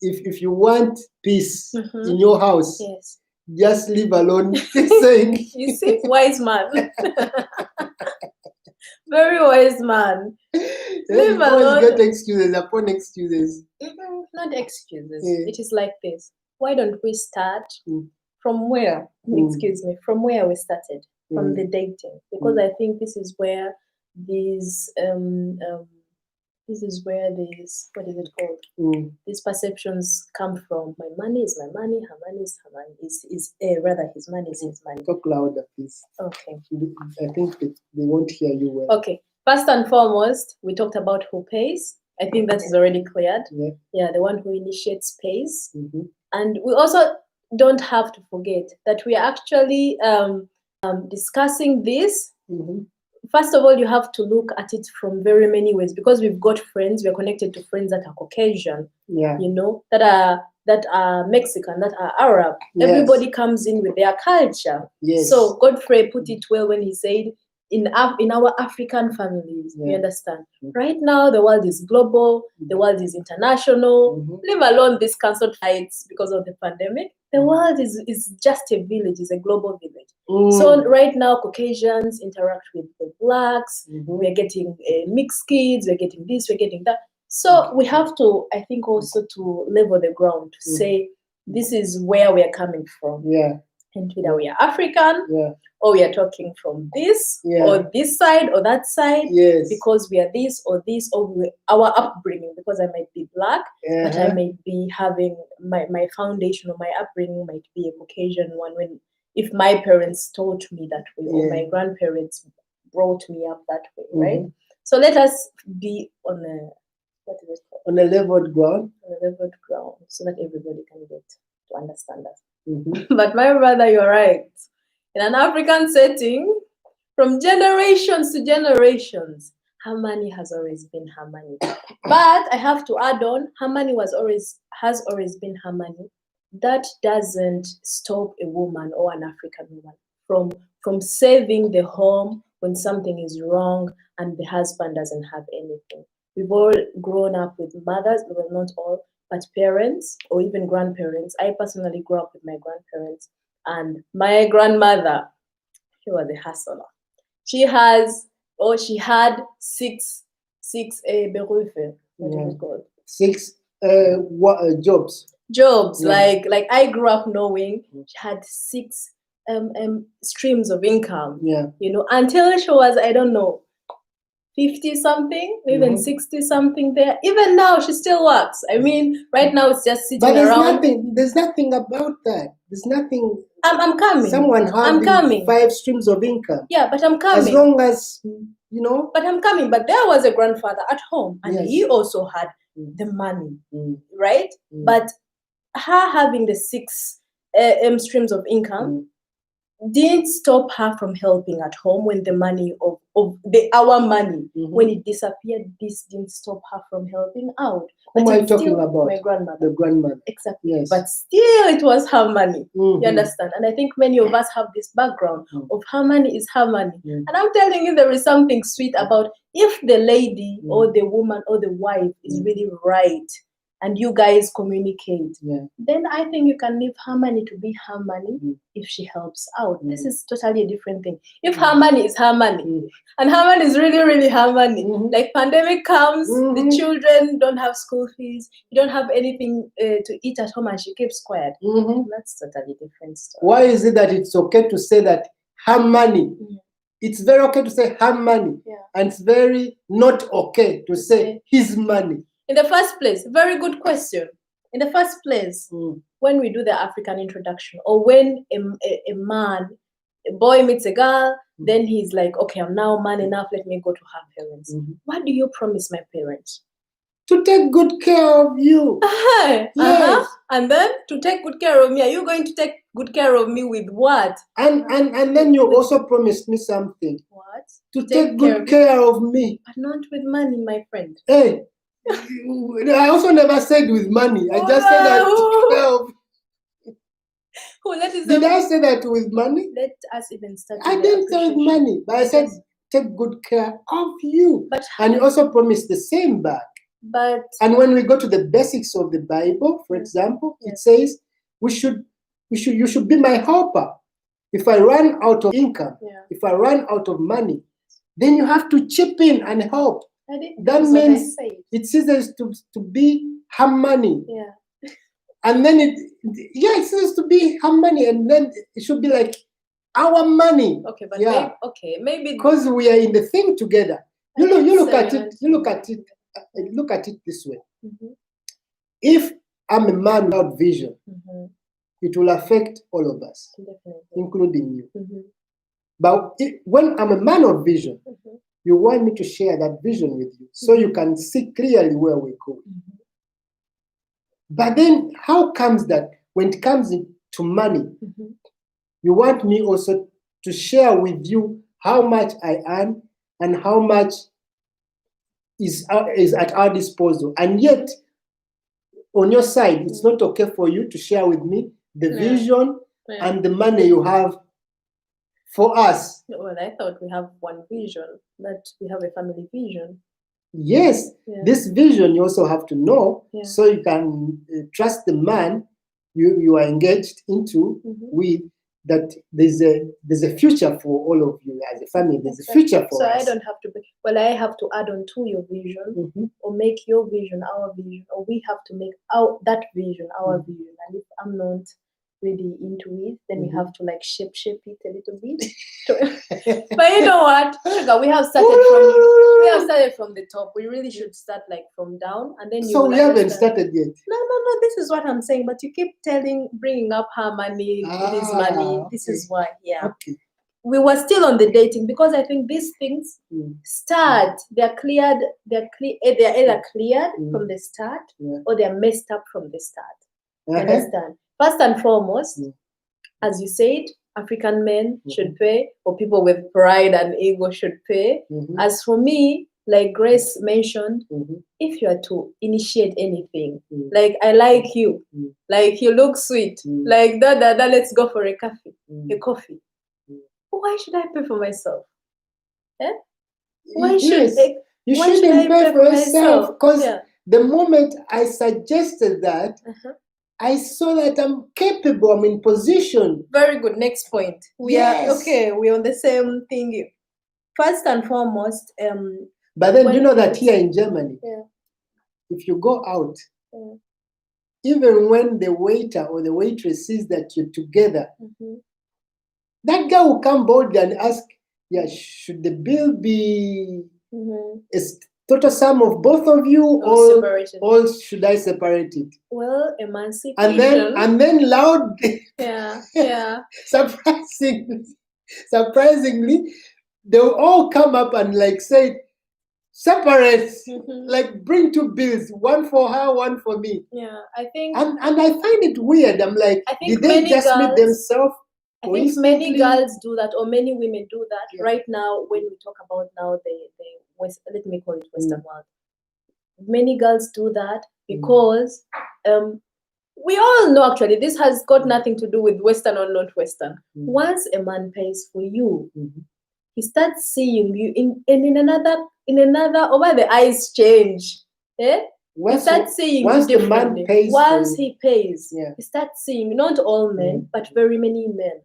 Speaker 1: if you want peace in your house,
Speaker 4: Yes.
Speaker 1: just leave alone. Saying,
Speaker 4: You see, wise man. Very wise man. Leave
Speaker 1: you always
Speaker 4: alone.
Speaker 1: get excuses upon excuses.
Speaker 4: Not excuses.
Speaker 1: Yeah.
Speaker 4: It is like this. Why don't we start from where?
Speaker 1: Mm.
Speaker 4: Excuse me. From where we started, from the dating, because I think this is where these what is it called? These perceptions come from. My money is my money. Her money is her money. Rather his money is his money.
Speaker 1: Talk louder, please.
Speaker 4: Okay.
Speaker 1: I think they won't hear you well.
Speaker 4: Okay. First and foremost, we talked about who pays. I think that is already cleared. Yeah, the one who initiates pays. And we also don't have to forget that we are actually discussing this. First of all, you have to look at it from very many ways, because we've got friends, we're connected to friends that are Caucasian, you know, that are Mexican, that are Arab.
Speaker 1: Yes.
Speaker 4: Everybody comes in with their culture.
Speaker 1: Yes.
Speaker 4: So Godfrey put it well when he said, in our African families, you understand? Right now, the world is global, the world is international, leave alone these cancelled flights because of the pandemic. The world is just a village, is a global village. So right now, Caucasians interact with the blacks, we're getting mixed kids, we're getting this, we're getting that. So we have to, I think, also to level the ground to say, this is where we are coming from. And whether we are African, or we are talking from this, or this side, or that side, because we are this, or our upbringing, because I might be black, but I might be having, my foundation or my upbringing might be a Caucasian one, if my parents taught me that way, or my grandparents brought me up that way, right? So let us be on a
Speaker 1: leveled ground.
Speaker 4: On a leveled ground, so that everybody can get to understand us. But my brother, you're right. In an African setting, from generations to generations, her money has always been her money. But I have to add on, her money has always been her money. That doesn't stop a woman or an African woman from saving the home when something is wrong and the husband doesn't have anything. We've all grown up with mothers, well, not all, but parents or even grandparents. I personally grew up with my grandparents. And my grandmother, she was a hustler. She had 6 Berufe. What is it called?
Speaker 1: 6 jobs.
Speaker 4: Jobs.
Speaker 1: Yeah.
Speaker 4: Like I grew up knowing she had 6 streams of income.
Speaker 1: Yeah.
Speaker 4: You know, until she was, I don't know, 50 something, even 60 something there. Even now, she still works. I mean, right now it's just sitting
Speaker 1: But
Speaker 4: around.
Speaker 1: There's nothing about that. There's nothing.
Speaker 4: I'm coming.
Speaker 1: Someone having
Speaker 4: coming.
Speaker 1: 5 streams of income.
Speaker 4: Yeah, but I'm coming.
Speaker 1: As long as, you know.
Speaker 4: But I'm coming. But there was a grandfather at home, and
Speaker 1: Yes.
Speaker 4: he also had the money, right?
Speaker 1: Mm.
Speaker 4: But her having the 6 streams of income didn't stop her from helping at home when the money our money, when it disappeared. This didn't stop her from helping out.
Speaker 1: Who am I talking about?
Speaker 4: My grandmother.
Speaker 1: The grandmother.
Speaker 4: Exactly.
Speaker 1: Yes.
Speaker 4: But still, it was her money. You understand? And I think many of us have this background of her money is her money. And I'm telling you, there is something sweet about if the lady or the woman or the wife is really right, and you guys communicate, then I think you can leave her money to be her money if she helps out. This is totally a different thing. If her money is her money, and her money is really, really her money, like pandemic comes, the children don't have school fees, you don't have anything to eat at home, and she keeps quiet. That's totally different story.
Speaker 1: Why is it that it's okay to say that her money? It's very okay to say her money, and it's very not okay to say his money.
Speaker 4: In the first place, very good question. In the first place, when we do the African introduction, or when a boy meets a girl, then he's like, okay, I'm now man enough, let me go to her parents. What do you promise my parents?
Speaker 1: To take good care of you.
Speaker 4: Yes. And then to take good care of me. Are you going to take good care of me with what?
Speaker 1: And then you also promised me something.
Speaker 4: What?
Speaker 1: To take good care of me.
Speaker 4: But not with money, my friend.
Speaker 1: Hey, I also never said with money. I just said that to care of. Did I say that with money?
Speaker 4: Let us even start.
Speaker 1: I didn't say with money, but I said take good care of you. And you also promised the same back. And when we go to the basics of the Bible, for example, it says you should be my helper. If I run out of income, if I run out of money, then you have to chip in and help. That means it says to be her money. And then it says to be her money, and then it should be like our money.
Speaker 4: Okay, but maybe
Speaker 1: because we are in the thing together. You look at it this way. If I'm a man without vision, it will affect all of us, including you. But when I'm a man of vision, you want me to share that vision with you so you can see clearly where we're going. But then how comes that when it comes to money, you want me also to share with you how much I earn and how much is at our disposal, and yet on your side it's not okay for you to share with me the vision and the money you have for us?
Speaker 4: Well, I thought we have one vision, that we have a family vision.
Speaker 1: Yes, this vision you also have to know, so you can trust the man you are engaged into with, that there's a future for all of you as a family. There's a future for us.
Speaker 4: So I don't have to I have to add on to your vision, or make your vision our vision, or we have to make that vision our vision. And if I'm not really into it, then we have to like shape it a little bit. But you know what, Sugar, we have started from the top. We really should start like from down, and then
Speaker 1: we haven't started yet.
Speaker 4: No. This is what I'm saying. But you keep bringing up her money, his money. This is why. Okay. We were still on the dating, because I think these things start. They're cleared. They're either cleared from the start, or they're messed up from the start. You understand? First and foremost, as you said, African men should pay, or people with pride and ego should pay. As for me, like Grace mentioned, if you are to initiate anything, like I like you, like you look sweet, like that, let's go for a coffee. Why should I pay for myself?
Speaker 1: Why should you shouldn't pay for yourself? Because the moment I suggested that, I saw that I'm capable, I'm in position.
Speaker 4: Very good. Next point.
Speaker 1: Yes.
Speaker 4: We're on the same thing. First and foremost,
Speaker 1: But then
Speaker 4: when
Speaker 1: you know that
Speaker 4: it's-
Speaker 1: here in Germany,
Speaker 4: yeah.
Speaker 1: if you go out,
Speaker 4: Yeah.
Speaker 1: even when the waiter or the waitress sees that you're together,
Speaker 4: Mhm.
Speaker 1: that guy will come boldly and ask, yeah, should the bill be
Speaker 4: Mhm.
Speaker 1: a total sum of both of you,
Speaker 4: Or separated.
Speaker 1: or should I separate it?
Speaker 4: Well, emancipation.
Speaker 1: And then loudly,
Speaker 4: yeah.
Speaker 1: surprisingly, they'll all come up and like say, separate,
Speaker 4: Mhm.
Speaker 1: like bring two bills, one for her, one for me.
Speaker 4: Yeah. I think
Speaker 1: And I find it weird. I'm like,
Speaker 4: I think
Speaker 1: did they
Speaker 4: many
Speaker 1: just meet
Speaker 4: girls-
Speaker 1: themselves?
Speaker 4: I think many girls do that, or many women do that.
Speaker 1: Yeah.
Speaker 4: Right now, when we talk about now the West, let me call it Western world. Many girls do that because we all know actually this has got nothing to do with Western or not Western. Once a man pays for you, he starts seeing you in another over the eyes change. Eh? He starts seeing you
Speaker 1: once the man
Speaker 4: differently.
Speaker 1: pays
Speaker 4: Once
Speaker 1: for you.
Speaker 4: he pays,
Speaker 1: Yeah.
Speaker 4: he starts seeing not all men, but very many men.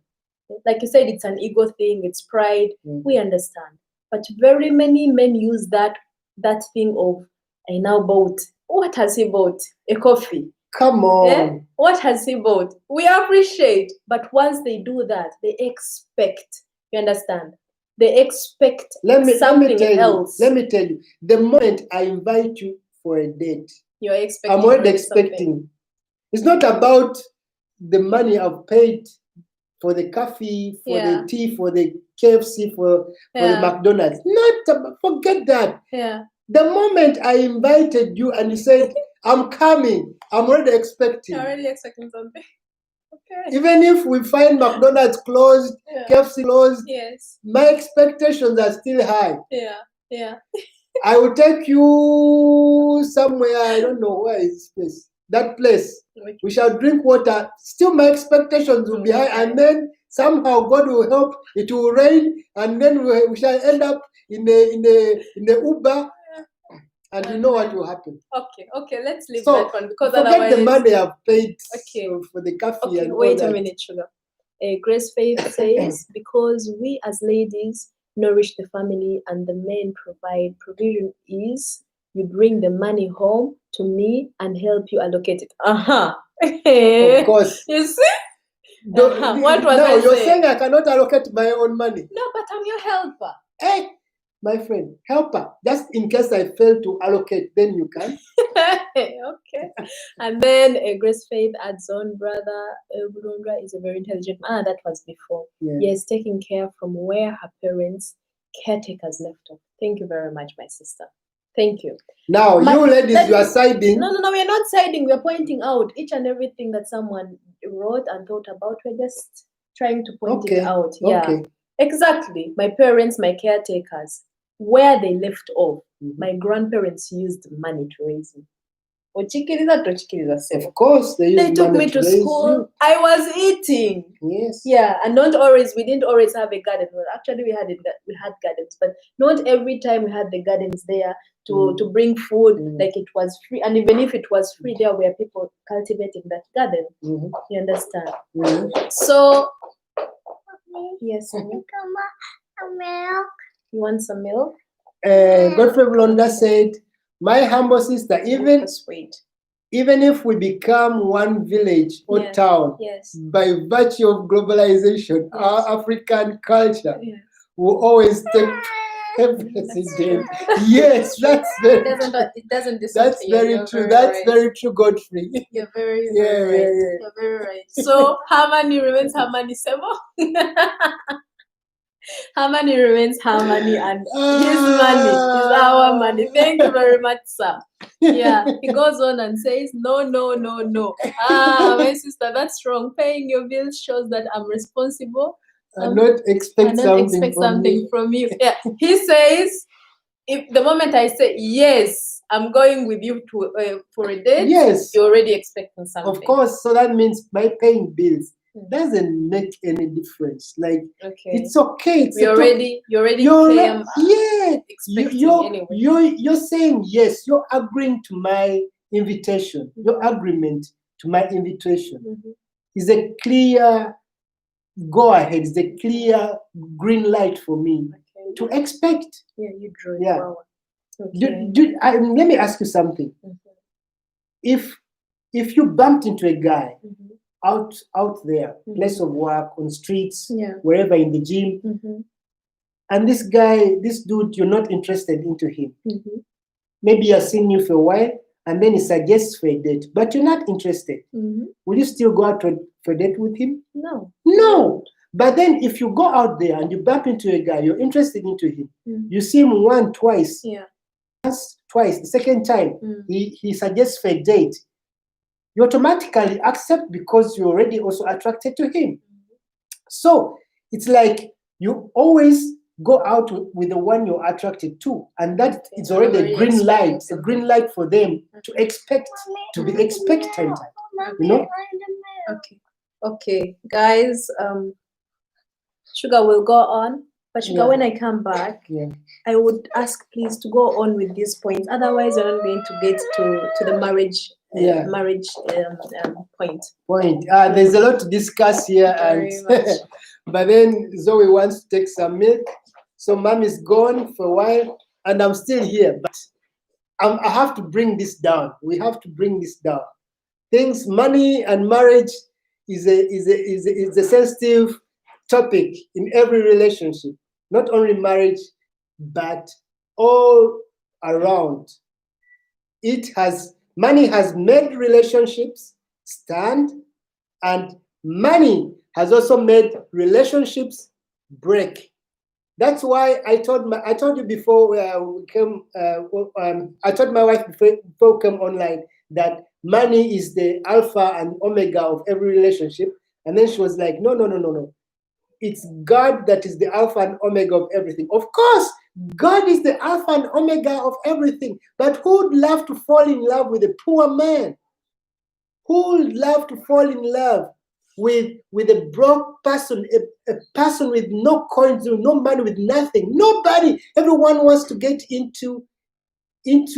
Speaker 4: Like you said, it's an ego thing, it's pride. We understand. But very many men use that thing of, I now bought. What has he bought? A coffee.
Speaker 1: Come on.
Speaker 4: Eh? What has he bought? We appreciate. But once they do that, they expect. You understand? They expect something else.
Speaker 1: Let me tell you. The moment I invite you for a date,
Speaker 4: You're expecting.
Speaker 1: I'm already expecting. It's not about the money I've paid for the coffee, for the tea, for the KFC, for the McDonald's. Forget that.
Speaker 4: Yeah.
Speaker 1: The moment I invited you and you said, I'm coming, I'm already expecting.
Speaker 4: You're already expecting something. Okay.
Speaker 1: Even if we find McDonald's closed, KFC closed,
Speaker 4: yes,
Speaker 1: my expectations are still high.
Speaker 4: Yeah.
Speaker 1: I will take you somewhere, I don't know where is this place. That place. We shall drink water. Still my expectations will be high, and then somehow God will help, it will rain, and then we shall end up in the Uber, and you know what will happen.
Speaker 4: Okay, let's leave that one, because
Speaker 1: forget
Speaker 4: otherwise
Speaker 1: the money I've paid
Speaker 4: Okay.
Speaker 1: for the coffee
Speaker 4: Okay,
Speaker 1: and all
Speaker 4: wait
Speaker 1: that.
Speaker 4: a minute, Sugar. Grace Faith says, because we as ladies nourish the family and the men provide, provision is you bring the money home to me and help you allocate it.
Speaker 1: Of course.
Speaker 4: You see? What was
Speaker 1: no,
Speaker 4: I
Speaker 1: you're
Speaker 4: saying?
Speaker 1: saying I cannot allocate my own money.
Speaker 4: No, but I'm your helper.
Speaker 1: Hey, my friend, helper. Just in case I fail to allocate, then you can.
Speaker 4: Okay. And then Grace Faith adds on, brother Burundra is a very intelligent man. That was before.
Speaker 1: Yeah.
Speaker 4: Yes, taking care from where her parents, caretakers left off. Thank you very much, my sister. Thank you.
Speaker 1: Now, you ladies, you are siding.
Speaker 4: No, we're not siding. We're pointing out each and everything that someone wrote and thought about. We're just trying to point it out. Yeah,
Speaker 1: okay.
Speaker 4: Exactly. My parents, my caretakers, where they left off. My grandparents used money to raise me.
Speaker 1: Of course,
Speaker 4: they took me to school.
Speaker 1: You.
Speaker 4: I was eating.
Speaker 1: Yes.
Speaker 4: Yeah, and we didn't always have a garden. Well, actually, we had gardens, but not every time we had the gardens there to bring food. Like it was free, and even if it was free, there were people cultivating that garden. You understand? So, yes, milk. You want some milk?
Speaker 1: Godfrey Blonda said, my humble sister, even if we become one village or town, by virtue of globalization, our African culture will always take precedence. Yes, that's very true.
Speaker 4: It doesn't
Speaker 1: That's very true. That's very true, Godfrey.
Speaker 4: You're very right. You're very right. So harmony remains harmony, Sebo. Harmony remains harmony, and his money is our money. Thank you very much, sir. Yeah, he goes on and says, no. My sister, that's wrong. Paying your bills shows that I'm responsible.
Speaker 1: And not expect something
Speaker 4: from you. Yeah, he says, if the moment I say yes, I'm going with you to for a date.
Speaker 1: Yes,
Speaker 4: you're already expecting something.
Speaker 1: Of course. So that means my paying bills doesn't make any difference. Like it's okay. It's
Speaker 4: you're already expecting
Speaker 1: you're saying yes. You're agreeing to my invitation. Your agreement to my invitation is a clear go ahead, is a clear green light for me to expect.
Speaker 4: Yeah, you drew it.
Speaker 1: Yeah.
Speaker 4: Wow. Okay.
Speaker 1: Let me ask you something. If you bumped into a guy out there, place of work, on streets, wherever, in the gym, and this dude, you're not interested into him. Maybe he has seen you for a while, and then he suggests for a date, but you're not interested. Will you still go out for a date with him?
Speaker 4: No.
Speaker 1: No. But then if you go out there and you bump into a guy, you're interested into him, you see him once, twice, twice, the second time, he suggests for a date, you automatically accept because you're already also attracted to him. So it's like you always go out with the one you're attracted to, and that is already a green light for them to expect, to be expectant, you know.
Speaker 4: Okay, guys, Sugar will go on, but Sugar, when I come back, I would ask please to go on with these points, otherwise we're not going to get to the marriage point.
Speaker 1: There's a lot to discuss here, but then Zoe wants to take some milk, so Mom is gone for a while, and I'm still here. But I have to bring this down. We have to bring this down. Money and marriage is a sensitive topic in every relationship, not only marriage, but all around. Money has made relationships stand, and money has also made relationships break. That's why I told you before we came. I told my wife before we came online that money is the alpha and omega of every relationship, and then she was like, no. It's God that is the alpha and omega of everything. Of course, God is the alpha and omega of everything. But who would love to fall in love with a poor man? Who would love to fall in love with a broke person, a person with no coins, no money, with nothing? Nobody. Everyone wants to get into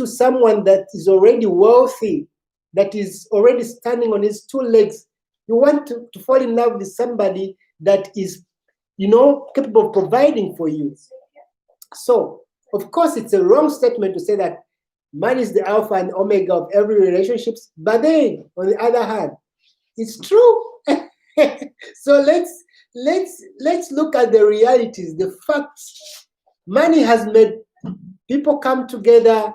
Speaker 1: someone that is already wealthy, that is already standing on his two legs. You want to fall in love with somebody that is, capable of providing for you. So, of course, it's a wrong statement to say that money is the alpha and omega of every relationship. But then, on the other hand, it's true. So let's look at the realities, the facts. Money has made people come together.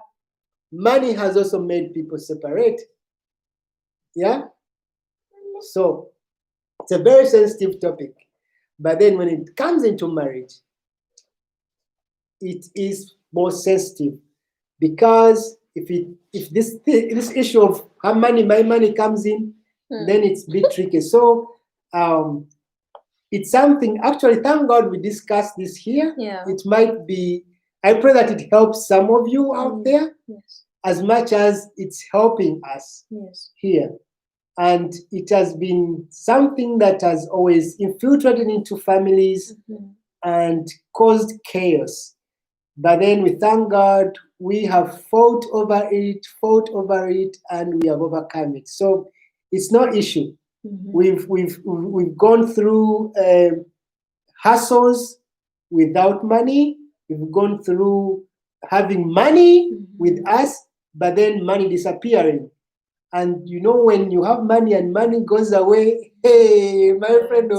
Speaker 1: Money has also made people separate. Yeah. So it's a very sensitive topic. But then when it comes into marriage, it is more sensitive, because if this issue of how my money comes in, then it's a bit tricky. So it's something, actually, thank God we discussed this here. It might be, I pray that it helps some of you out there as much as it's helping us here. And it has been something that has always infiltrated into families and caused chaos. But then we thank God we have fought over it, and we have overcome it. So it's no issue. We've gone through hassles without money. We've gone through having money with us, but then money disappearing. And when you have money and money goes away, hey, my friend,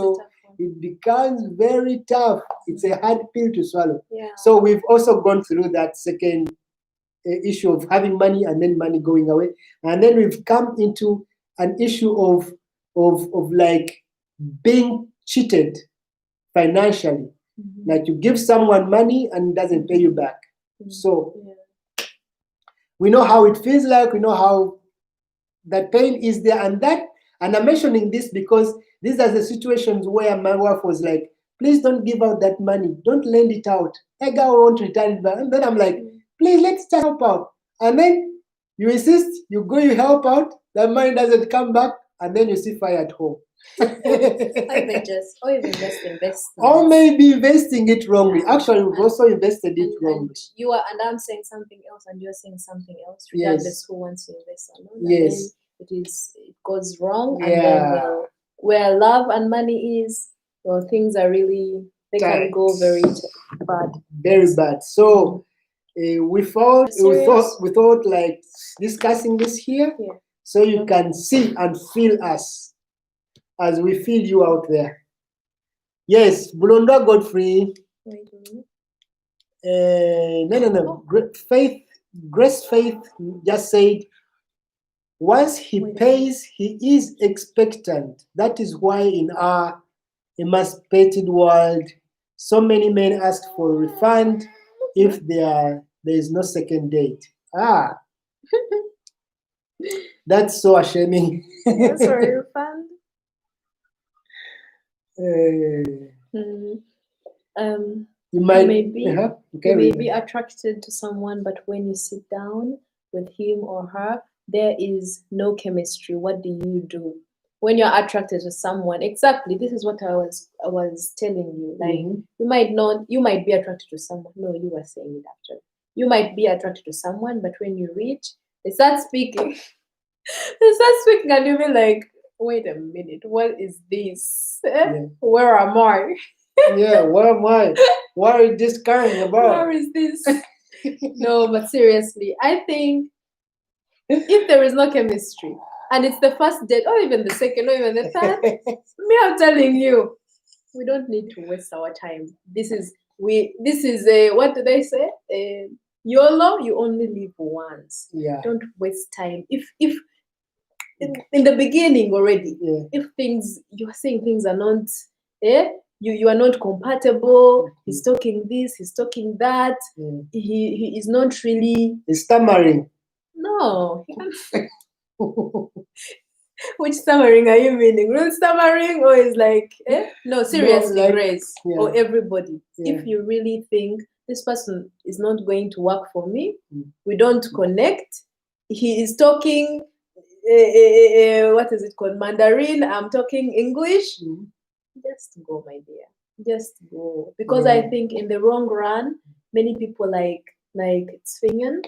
Speaker 1: it becomes very tough. It's a hard pill to swallow. So we've also gone through that second issue of having money and then money going away. And then we've come into an issue of like being cheated financially. Like you give someone money and it doesn't pay you back. So we know how it feels like, we know how that pain is there, and I'm mentioning this because these are the situations where my wife was like, please don't give out that money, don't lend it out, I want to return it back. And then I'm like, please, let's just help out. And then you insist, you go, you help out, that money doesn't come back, and then you see fire at home.
Speaker 4: Or even just invest.
Speaker 1: Or maybe investing it wrongly. Actually, we've also invested it wrongly.
Speaker 4: And I'm saying something else, and you're saying something else, regardless who wants to invest or not.
Speaker 1: Yes.
Speaker 4: it goes wrong, and then where love and money is, well, things are really, they can go very bad.
Speaker 1: Very bad. So we thought like discussing this here, so you can see and feel us as we feel you out there. Yes, Bulonda Godfrey.
Speaker 4: Wait a minute.
Speaker 1: No. Grace Faith just said, once he pays, he is expectant. That is why in our emancipated world, so many men ask for a refund if there is no second date. That's so ashaming.
Speaker 4: That's a refund.
Speaker 1: You might
Speaker 4: be attracted to someone, but when you sit down with him or her, there is no chemistry. What do you do when you're attracted to someone? Exactly, this is what I was telling you. Like you might be attracted to someone. No, you were saying it after. You might be attracted to someone, but when you reach, they start speaking. And you'll be like, wait a minute, what is this? Where am I?
Speaker 1: Where am I? What is this carrying about?
Speaker 4: Where is this? No, but seriously, I think if there is no chemistry and it's the first date, or even the second, or even the third, I'm telling you, we don't need to waste our time. This is a, what do they say? YOLO, you only live once. Don't waste time. If in the beginning already, if you are saying things are not, you are not compatible, he's talking this, he's talking that, he is not really...
Speaker 1: He's stammering.
Speaker 4: No. Which stammering are you meaning? Real stammering, or is like, No, seriously, no, like, Grace, or everybody. If you really think this person is not going to work for me, we don't connect, he is talking, what is it called, Mandarin, I'm talking English, just go, my dear. Just go. Because I think in the long run, many people like Svingen,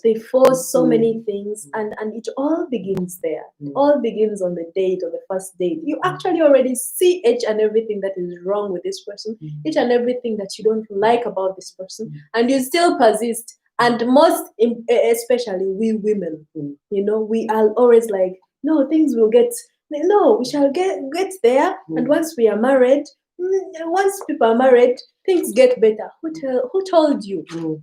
Speaker 4: they force so many things, and it all begins there. All begins on the date, or the first date. You actually already see each and everything that is wrong with this person, each and everything that you don't like about this person, and you still persist. And most, especially we women, we are always like, no, things will get, no, we shall get there. And once we are married, once people are married, things get better. Who told you? No.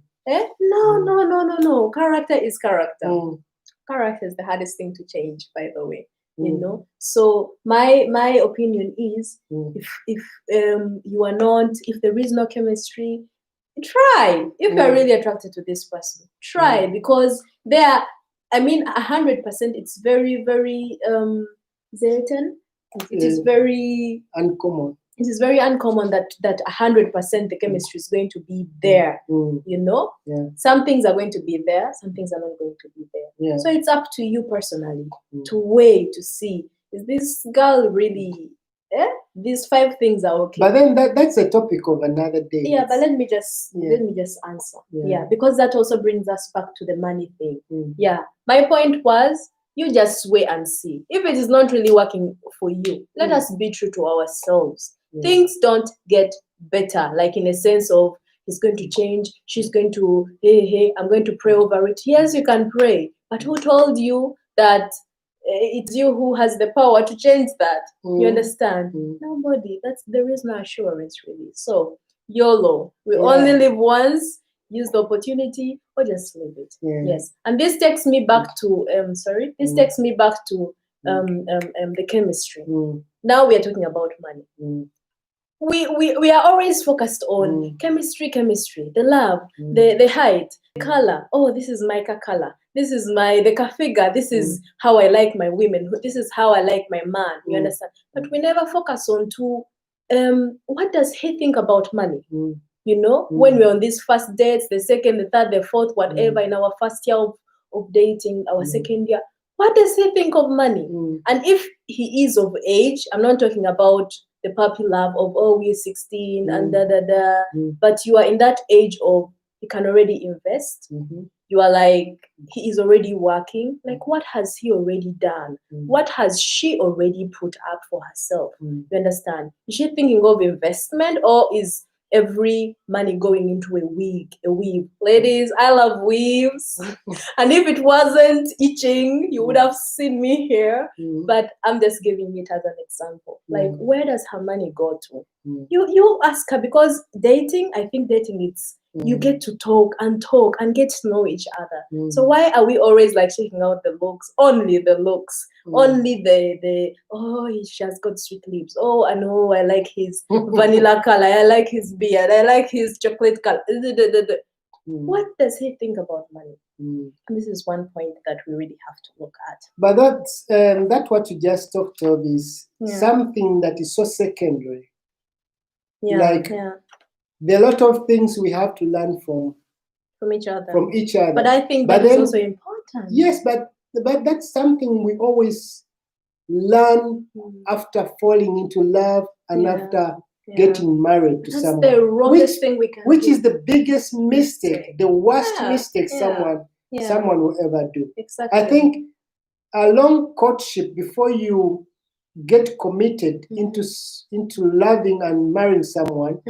Speaker 4: Character is character. Character is the hardest thing to change, by the way. So my opinion is, if you are not, if there is no chemistry, try. If you're really attracted to this person, try, because there, 100%, it's very, very certain. It is very
Speaker 1: uncommon.
Speaker 4: It is very uncommon that 100% the chemistry is going to be there. Some things are going to be there, some things are not going to be there. So it's up to you personally to weigh, to see, is this girl really, these 5 things are okay.
Speaker 1: But then that's a topic of another day.
Speaker 4: But let me just answer. Because that also brings us back to the money thing. My point was, you just wait and see. If it is not really working for you, let us be true to ourselves. Things don't get better, like in a sense of he's going to change, she's going to, hey, I'm going to pray over it. Yes, you can pray, but who told you that it's you who has the power to change that? You understand? Nobody. There is no assurance, really. So YOLO, we only live once. Use the opportunity, or just leave it. Yes. And this takes me back to the chemistry. Now we are talking about money. We are always focused on chemistry, the love, the height, the color. Oh, this is my color. This is the figure. This is how I like my women. This is how I like my man. You understand? But we never focus on what does he think about money? When we're on these first dates, the second, the third, the fourth, whatever, in our first year of dating, our second year, what does he think of money? And if he is of age, I'm not talking about the puppy love of, we're 16 and but you are in that age of, you can already invest, you are like, he is already working. Like, what has he already done? What has she already put up for herself? You understand? Is she thinking of investment, or is every money going into a weave? Ladies, I love weaves. And if it wasn't itching, you would have seen me here. But I'm just giving it as an example. Like, where does her money go to? You ask her, because dating, I think dating, it's you get to talk and get to know each other. So why are we always like checking out the looks, only the looks, only the she has got sweet lips. Oh, I know, I like his vanilla color, I like his beard, I like his chocolate color. What does he think about money? And this is one point that we really have to look at.
Speaker 1: But that's what you just talked of is something that is so secondary. There are a lot of things we have to learn from
Speaker 4: each other.
Speaker 1: But
Speaker 4: I think that is also important.
Speaker 1: Yes, but that's something we always learn after falling into love and after getting married to someone.
Speaker 4: That's the wrongest thing we can do.
Speaker 1: Which is the biggest mistake, the worst mistake someone will ever do.
Speaker 4: Exactly.
Speaker 1: I think a long courtship before you get committed into loving and marrying someone,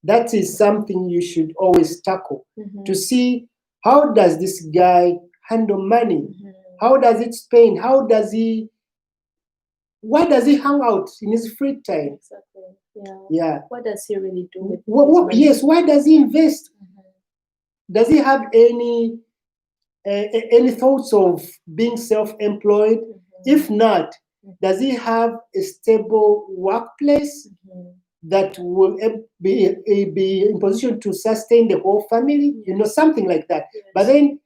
Speaker 1: that is something you should always tackle to see, how does this guy handle money? How does it spend? Why does he hang out in his free time?
Speaker 4: Exactly.
Speaker 1: Yeah.
Speaker 4: What does he really do with his money?
Speaker 1: Yes, why does he invest? Does he have any thoughts of being self-employed? If not, does he have a stable workplace that will be in position to sustain the whole family? Something like that.
Speaker 4: Yes.
Speaker 1: But then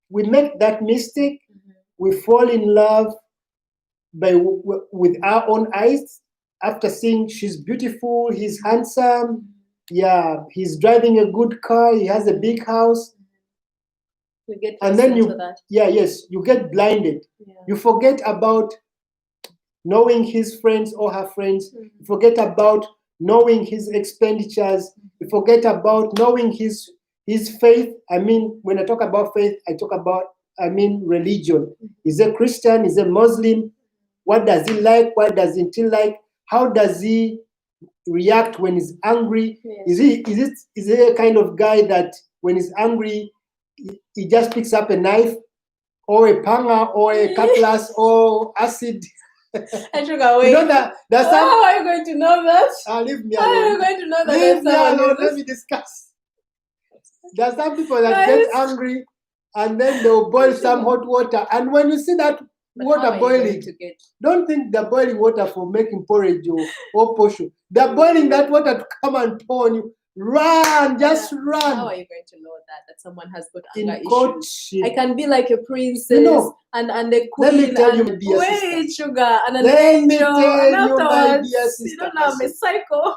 Speaker 1: we make that mistake. We fall in love with our own eyes after seeing she's beautiful, he's handsome, he's driving a good car, he has a big house.
Speaker 4: We get
Speaker 1: and then you
Speaker 4: that.
Speaker 1: You get blinded. You forget about knowing his friends or her friends. You forget about knowing his expenditures. You forget about knowing his faith. I mean, when I talk about faith, I mean religion. Is he Christian? Is he Muslim? What does he like? What doesn't he like? How does he react when he's angry? Is he a kind of guy that when he's angry, he just picks up a knife or a panga or a cutlass or acid?
Speaker 4: I took away.
Speaker 1: That's
Speaker 4: how are you going to know that?
Speaker 1: Leave me
Speaker 4: How are
Speaker 1: alone.
Speaker 4: you going to know that?
Speaker 1: Leave me alone. Let me discuss. There are some people that get angry and then they'll boil some hot water. And when you see that water boiling, don't think they're boiling water for making porridge or posho. They're boiling that water to come and pour on you. Run, just run.
Speaker 4: How are you going to know that someone has got anger
Speaker 1: courtship.
Speaker 4: issues? I can be like a princess and a queen.
Speaker 1: Let me tell you, my dear
Speaker 4: wait,
Speaker 1: sister.
Speaker 4: sugar, and an
Speaker 1: Let me
Speaker 4: angel,
Speaker 1: tell
Speaker 4: and
Speaker 1: you, my
Speaker 4: afterwards,
Speaker 1: dear sister,
Speaker 4: you don't know, I'm a psycho.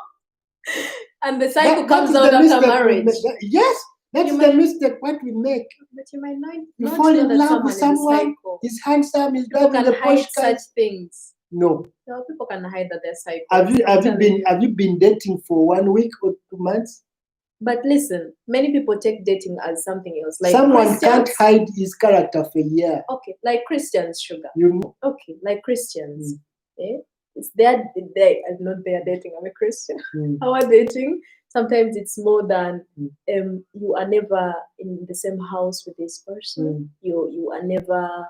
Speaker 4: And the cycle comes
Speaker 1: is
Speaker 4: out
Speaker 1: the
Speaker 4: after
Speaker 1: mistake
Speaker 4: marriage.
Speaker 1: Yes, that's the mistake what we make.
Speaker 4: But you might not
Speaker 1: You
Speaker 4: not
Speaker 1: fall
Speaker 4: know
Speaker 1: in
Speaker 4: that
Speaker 1: love with
Speaker 4: someone
Speaker 1: someone,
Speaker 4: is a psycho.
Speaker 1: he's handsome, he's
Speaker 4: People
Speaker 1: driving
Speaker 4: can
Speaker 1: the
Speaker 4: hide
Speaker 1: Porsche car.
Speaker 4: such things.
Speaker 1: No.
Speaker 4: No, people can hide that they're psycho.
Speaker 1: Have you been dating for 1 week or 2 months?
Speaker 4: But listen, many people take dating as something else. Like
Speaker 1: someone
Speaker 4: Christians,
Speaker 1: can't hide his character for a year.
Speaker 4: Okay, like Christians, sugar.
Speaker 1: You know.
Speaker 4: Okay, like Christians. It's their not their dating. I'm a Christian. Our dating, sometimes it's more than you are never in the same house with this person. You are never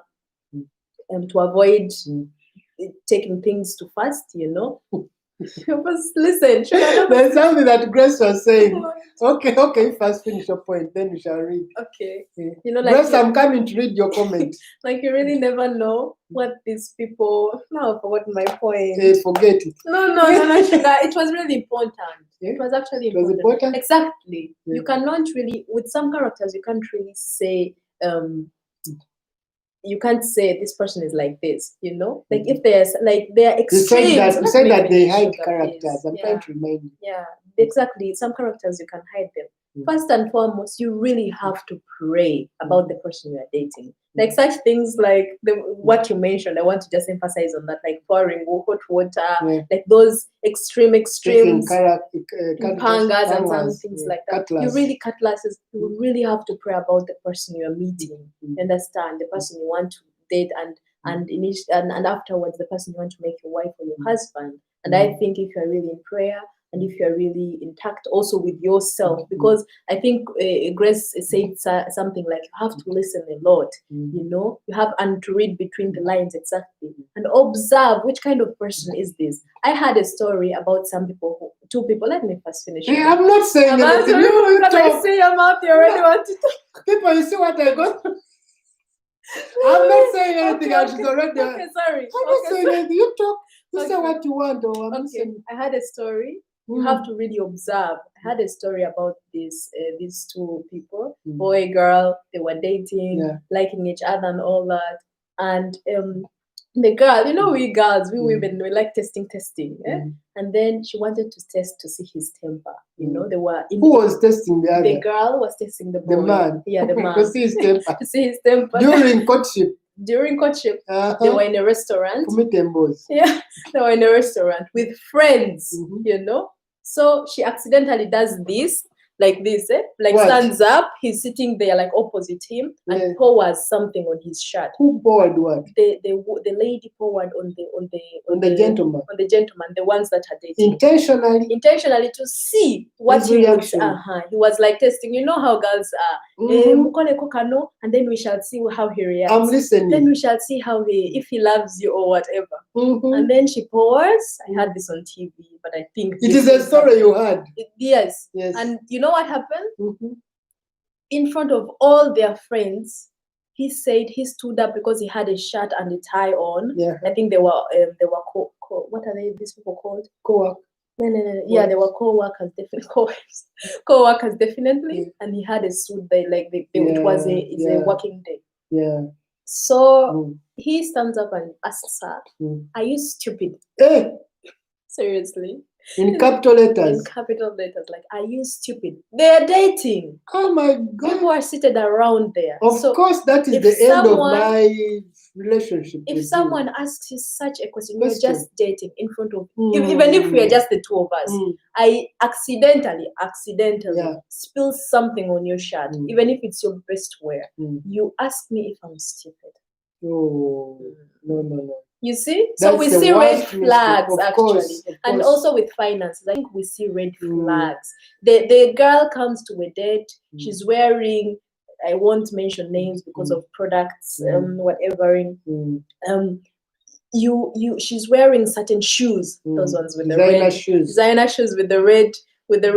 Speaker 4: to avoid taking things too fast, Listen,
Speaker 1: there's something that Grace was saying. Okay, first finish your point, then we shall read.
Speaker 4: Okay.
Speaker 1: Grace, I'm coming to read your comment.
Speaker 4: Like you really never know what these people. No, I forgot my point.
Speaker 1: Forget it.
Speaker 4: No, sugar. It was really important. It was actually important. Exactly. You cannot really, with some characters, you can't really say you can't say this person is like this, like if there's like they're extremes.
Speaker 1: You said that they hide characters. I'm trying to remind you.
Speaker 4: Yeah, exactly. Some characters you can hide them. first and foremost, you really have to pray about the person you are dating. Like such things like what you mentioned, I want to just emphasize on that, like pouring hot water, like those extremes, pangas and some things like that.
Speaker 1: Cutlass.
Speaker 4: You really cutlasses. You really have to pray about the person you are meeting. You understand the person you want to date, and afterwards the person you want to make your wife or your husband. And I think if you're really in prayer, and if you're really intact also with yourself, because I think Grace said something like you have to listen a lot, you know, you have and to read between the lines exactly and observe which kind of person is this. I had a story about two people. Let me first finish.
Speaker 1: Hey, I'm not saying anything.
Speaker 4: I say your mouth, you already want to talk.
Speaker 1: People, you see what I got? I'm not saying anything.
Speaker 4: Okay,
Speaker 1: She's already.
Speaker 4: Okay, sorry.
Speaker 1: I'm not saying anything. You talk. You say
Speaker 4: Okay.
Speaker 1: what you want. Or I'm saying.
Speaker 4: I had a story. You have to really observe. I had a story about these two people, boy, girl. They were dating, liking each other, and all that. And the girl, you know, we girls, we women, we like testing. And then she wanted to test to see his temper. You know, they were.
Speaker 1: Who was testing the other?
Speaker 4: The girl was testing the boy.
Speaker 1: The man.
Speaker 4: Yeah, the man.
Speaker 1: To see his temper.
Speaker 4: To see his temper.
Speaker 1: During courtship.
Speaker 4: During courtship, they were in a restaurant. Yeah, they were in a restaurant with friends, you know. So she accidentally does this, like this, like what? Stands up. He's sitting there like opposite him and pours something on his shirt.
Speaker 1: Who poured what?
Speaker 4: The lady poured on the
Speaker 1: gentleman.
Speaker 4: On the gentleman, the ones that are dating.
Speaker 1: Intentionally
Speaker 4: to see what he was. He was like testing. You know how girls are. And then we shall see how he reacts.
Speaker 1: I'm listening.
Speaker 4: Then we shall see if he loves you or whatever. And then she pours. I had this on TV, but I think
Speaker 1: it is a story you had.
Speaker 4: Yes. And you know what happened? In front of all their friends, he said he stood up because he had a shirt and a tie on. I think they were what are these people called?
Speaker 1: Co-work.
Speaker 4: No. Yeah, they were co-workers, definitely. Co-workers, definitely. And he had a suit there, like it was a working day.
Speaker 1: Yeah.
Speaker 4: So he stands up and asks her, "Are you stupid?" Seriously.
Speaker 1: In capital letters.
Speaker 4: In capital letters, like, "Are you stupid?" They're dating.
Speaker 1: Oh my God.
Speaker 4: People are seated around there.
Speaker 1: Of course, that is the end of my relationship.
Speaker 4: If someone asks you such a question, you're just dating in front of, even if we are just the two of us, I accidentally spill something on your shirt, even if it's your best wear. You ask me if I'm stupid.
Speaker 1: Oh, no.
Speaker 4: You see? So we see red flags, actually. And also with finances, I think we see red flags. The girl comes to a date, she's wearing, I won't mention names because of products, whatever. She's wearing certain shoes, those ones with designer shoes with the red
Speaker 1: ribbons,
Speaker 4: with the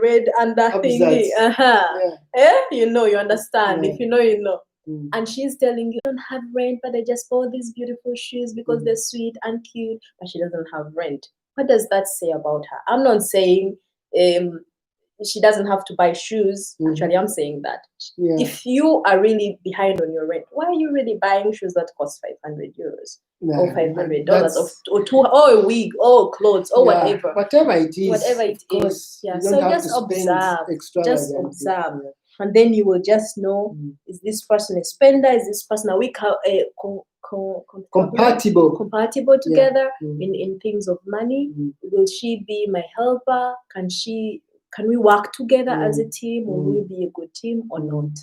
Speaker 4: red under thingy. You understand. If you know, you know. And she's telling you, "I don't have rent, but I just bought these beautiful shoes because they're sweet and cute," but she doesn't have rent. What does that say about her? I'm not saying she doesn't have to buy shoes. Actually, I'm saying that if you are really behind on your rent, why are you really buying shoes that cost €500 or $500 or a wig or clothes or whatever?
Speaker 1: Whatever it is.
Speaker 4: Yeah. So just observe. And then you will just know, is this person a spender? Is this person compatible together in things of money? Will she be my helper? Can we work together as a team? Will we be a good team or not?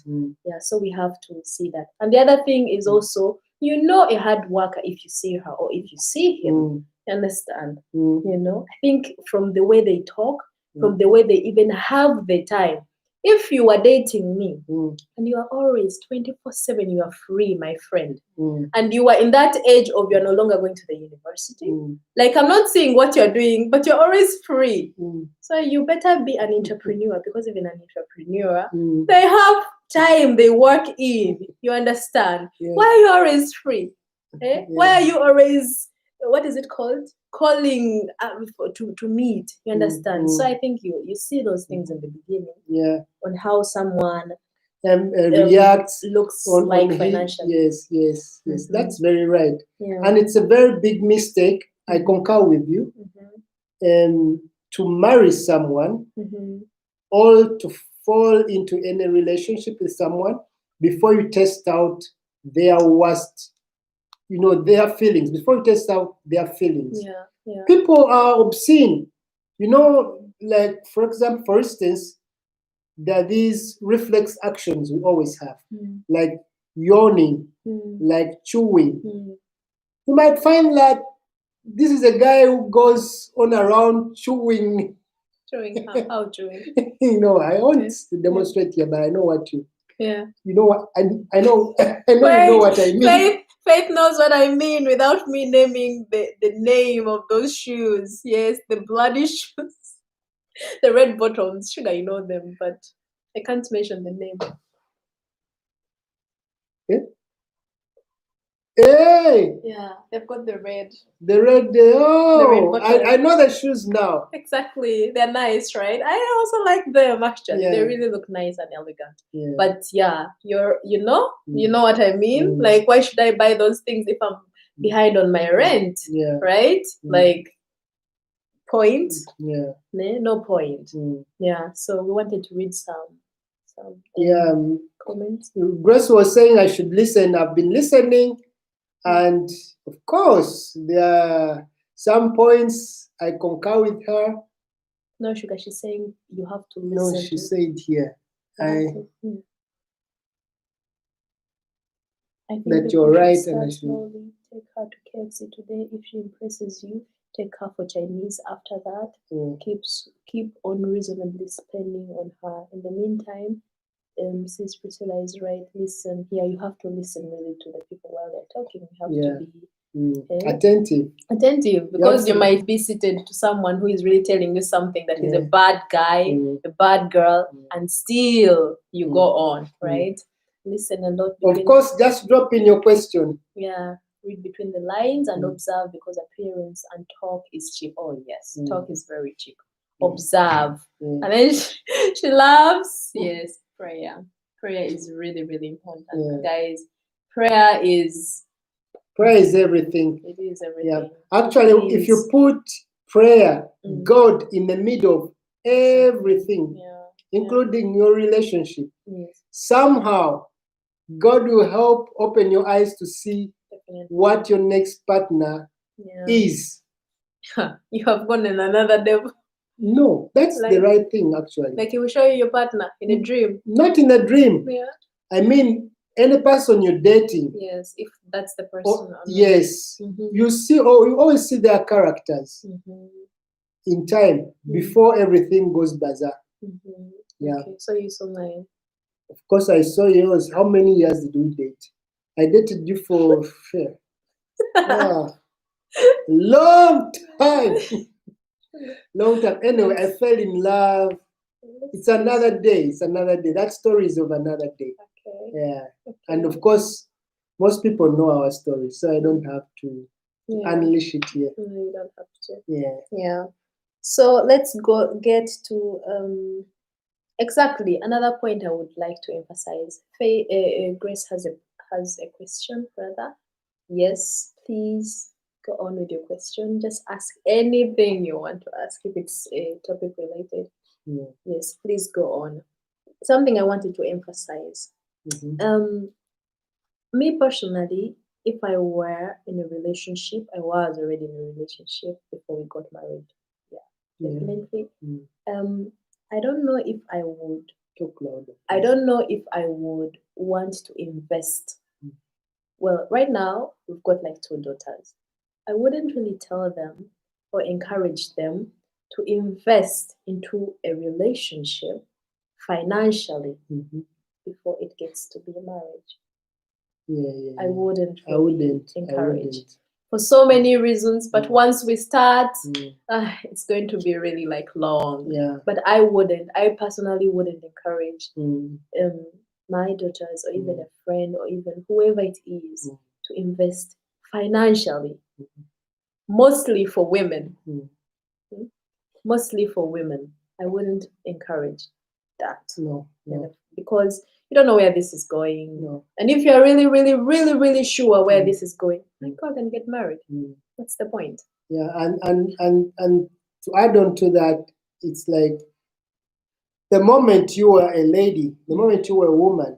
Speaker 4: Yeah, so we have to see that. And the other thing is also, a hard worker if you see her or if you see him. You understand? I think from the way they talk, from the way they even have the time. If you are dating me and you are always 24/7, you are free, my friend, and you are in that age of you're no longer going to the university, like I'm not saying what you're doing, but you're always free. So you better be an entrepreneur, because even an entrepreneur, they have time they work in. You understand? Why are you always free? Why are you always, what is it called? Calling to meet, you understand? So I think you see those things in the beginning, on how someone
Speaker 1: reacts,
Speaker 4: looks financially.
Speaker 1: Yes. That's very right. And it's a very big mistake. I concur with you. to marry someone or to fall into any relationship with someone before you test out their worst, their feelings, before you test out their feelings.
Speaker 4: Yeah.
Speaker 1: People are obscene. Like, for instance, there are these reflex actions we always have, like yawning, like chewing. You might find that this is a guy who goes on around chewing.
Speaker 4: Chewing, how chewing?
Speaker 1: I won't demonstrate here, but I know what you.
Speaker 4: Yeah.
Speaker 1: You know what I know. I know you know what I mean.
Speaker 4: Faith knows what I mean without me naming the name of those shoes. Yes, the bloody shoes, the red bottoms. Should I know them? But I can't mention the name.
Speaker 1: Hey!
Speaker 4: Yeah, they've got the red.
Speaker 1: The red. Oh,
Speaker 4: bottoms.
Speaker 1: I know the shoes now.
Speaker 4: Exactly, they're nice, right? I also like them actually.
Speaker 1: Yeah.
Speaker 4: They really look nice and elegant.
Speaker 1: Yeah.
Speaker 4: But yeah, you know what I mean. Like, why should I buy those things if I'm behind on my rent?
Speaker 1: Yeah.
Speaker 4: Right? Like, point?
Speaker 1: Yeah.
Speaker 4: No point. Yeah. So we wanted to read some comments.
Speaker 1: Grace was saying I should listen. I've been listening, and of course there are some points I concur with her.
Speaker 4: No, Sugar, she's saying you have to listen.
Speaker 1: No, she said here.
Speaker 4: I think
Speaker 1: that you're right,
Speaker 4: and
Speaker 1: and I
Speaker 4: slowly take her to KFC today. If she impresses you, take her for Chinese. After that, keep on reasonably spending on her. In the meantime, Sis Priscilla is right. Listen, you have to listen really to the people while they're talking. You have to be attentive, because you might be seated to someone who is really telling you something that is a bad guy, a bad girl, and still you go on, right? Listen a lot.
Speaker 1: Of course, just drop in your question.
Speaker 4: Yeah, read between the lines and observe, because appearance and talk is cheap. Oh yes, talk is very cheap. Observe, and then she laughs. Yes, prayer is really, really important, guys. Prayer is
Speaker 1: everything.
Speaker 4: It is everything.
Speaker 1: Actually, if you put prayer, God, in the middle of everything, including your relationship, somehow God will help open your eyes to see what your next partner is.
Speaker 4: You have gone in another level.
Speaker 1: No, that's the right thing, actually.
Speaker 4: Like, he will show you your partner in a dream.
Speaker 1: Not in a dream.
Speaker 4: Yeah.
Speaker 1: I mean, any person you're dating.
Speaker 4: Yes, if that's the person.
Speaker 1: Yes. You see, you always see their characters in time before everything goes bizarre. Yeah.
Speaker 4: Okay, so you saw mine.
Speaker 1: Of course, I saw yours. How many years did we date? I dated you for long time. Long time. Anyway, I fell in love. It's another day. That story is of another day.
Speaker 4: Okay.
Speaker 1: Yeah. Okay. And of course, most people know our story, so I don't have to unleash it here.
Speaker 4: No, you don't have to.
Speaker 1: Yeah.
Speaker 4: Yeah. So let's get to exactly another point I would like to emphasize. Grace has a question, brother. Yes, please go on with your question. Just ask anything you want to ask if it's topic related. Yes, please go on. Something I wanted to emphasize. Me personally, if I were in a relationship, I was already in a relationship before we got married. Definitely. I don't know if I would. I don't know if I would want to invest. Well, right now we've got like 2 daughters. I wouldn't really tell them or encourage them to invest into a relationship financially before it gets to be a marriage. I wouldn't encourage. For so many reasons, but once we start, it's going to be really like long. But I personally wouldn't encourage my daughters or even a friend or even whoever it is to invest financially. Mostly for women. Mostly for women. I wouldn't encourage that.
Speaker 1: No.
Speaker 4: Because you don't know where this is going. And if you're really, really, really, really sure where this is going, go and get married. What's the point?
Speaker 1: Yeah, and to add on to that, it's like the moment you are a lady, the moment you are a woman,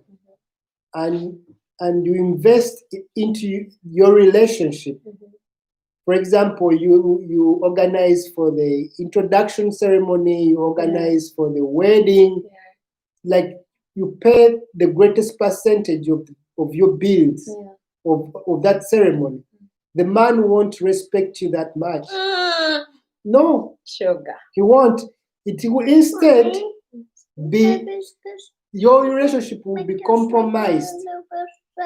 Speaker 1: and you invest into your relationship. For example, you organize for the introduction ceremony, you organize for the wedding, like you pay the greatest percentage of your bills of that ceremony. The man won't respect you that much. No,
Speaker 4: Sugar.
Speaker 1: he won't. It will instead be, your relationship will be compromised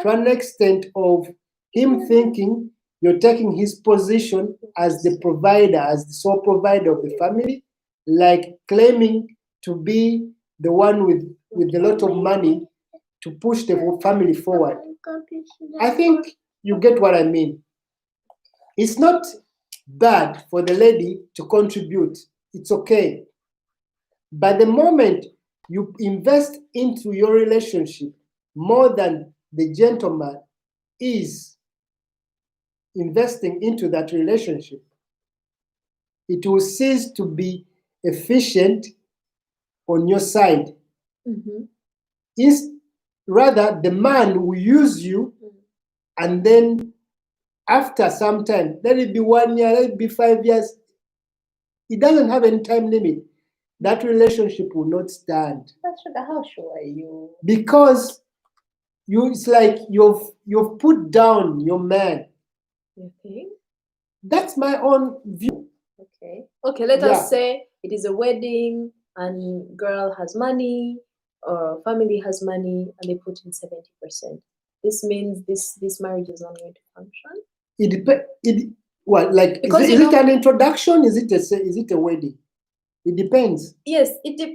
Speaker 1: to an extent of him thinking you're taking his position as the provider, as the sole provider of the family, like claiming to be the one with a lot of money to push the family forward. I think you get what I mean. It's not bad for the lady to contribute. It's okay. But the moment you invest into your relationship more than the gentleman is investing into that relationship, it will cease to be efficient on your side. Rather, the man will use you, and then after some time, let it be 1 year, let it be 5 years, it doesn't have any time limit. That relationship will not stand.
Speaker 4: But Sugar, how sure are you?
Speaker 1: Because it's like you've put down your man.
Speaker 4: You think?
Speaker 1: That's my own view.
Speaker 4: Okay, let us say it is a wedding and girl has money or family has money and they put in 70%. This means this marriage is not going to function?
Speaker 1: It depends. What, like,
Speaker 4: Because
Speaker 1: is it an introduction? Is it a wedding? It depends.
Speaker 4: Yes,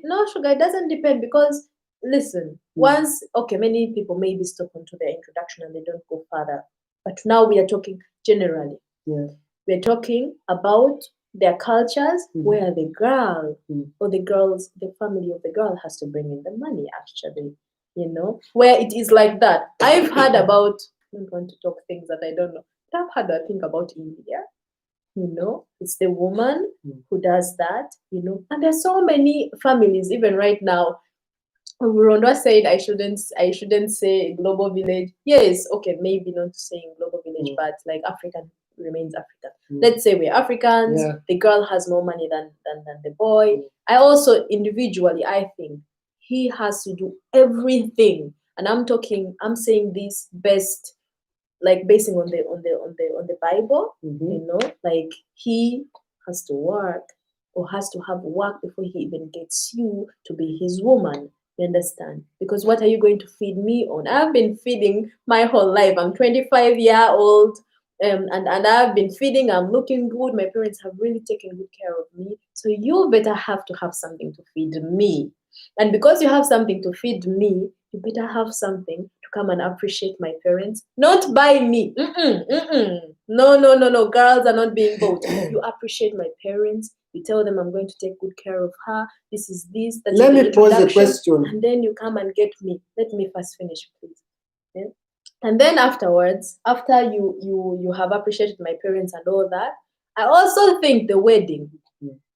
Speaker 4: no, Sugar, it doesn't depend, because listen, once, okay, many people maybe stop onto their introduction and they don't go further. But now we are talking generally.
Speaker 1: Yeah.
Speaker 4: We're talking about their cultures where the girl or the family of the girl has to bring in the money, actually, where it is like that. I've heard about, I don't want to talk things that I don't know, but I've heard a thing about India. It's the woman who does that, and there's so many families, even right now. Rondwa said I shouldn't say global village. Yes, okay, maybe not saying global village, but like African remains African. Let's say we're Africans, the girl has more money than the boy. I also individually, I think he has to do everything. And I'm saying this best, like basing on the Bible, like he has to work or has to have work before he even gets you to be his woman. You understand? Because what are you going to feed me on? I've been feeding my whole life. I'm 25-year-old, and I've been feeding. I'm looking good. My parents have really taken good care of me. So you better have to have something to feed me. And because you have something to feed me, you better have something to come and appreciate my parents, not buy me. No. Girls are not being bought. You appreciate my parents. You tell them I'm going to take good care of her. This is this. That's
Speaker 1: Let me pose a question.
Speaker 4: And then you come and get me. Let me first finish, please. Okay? And then afterwards, after you have appreciated my parents and all that, I also think the wedding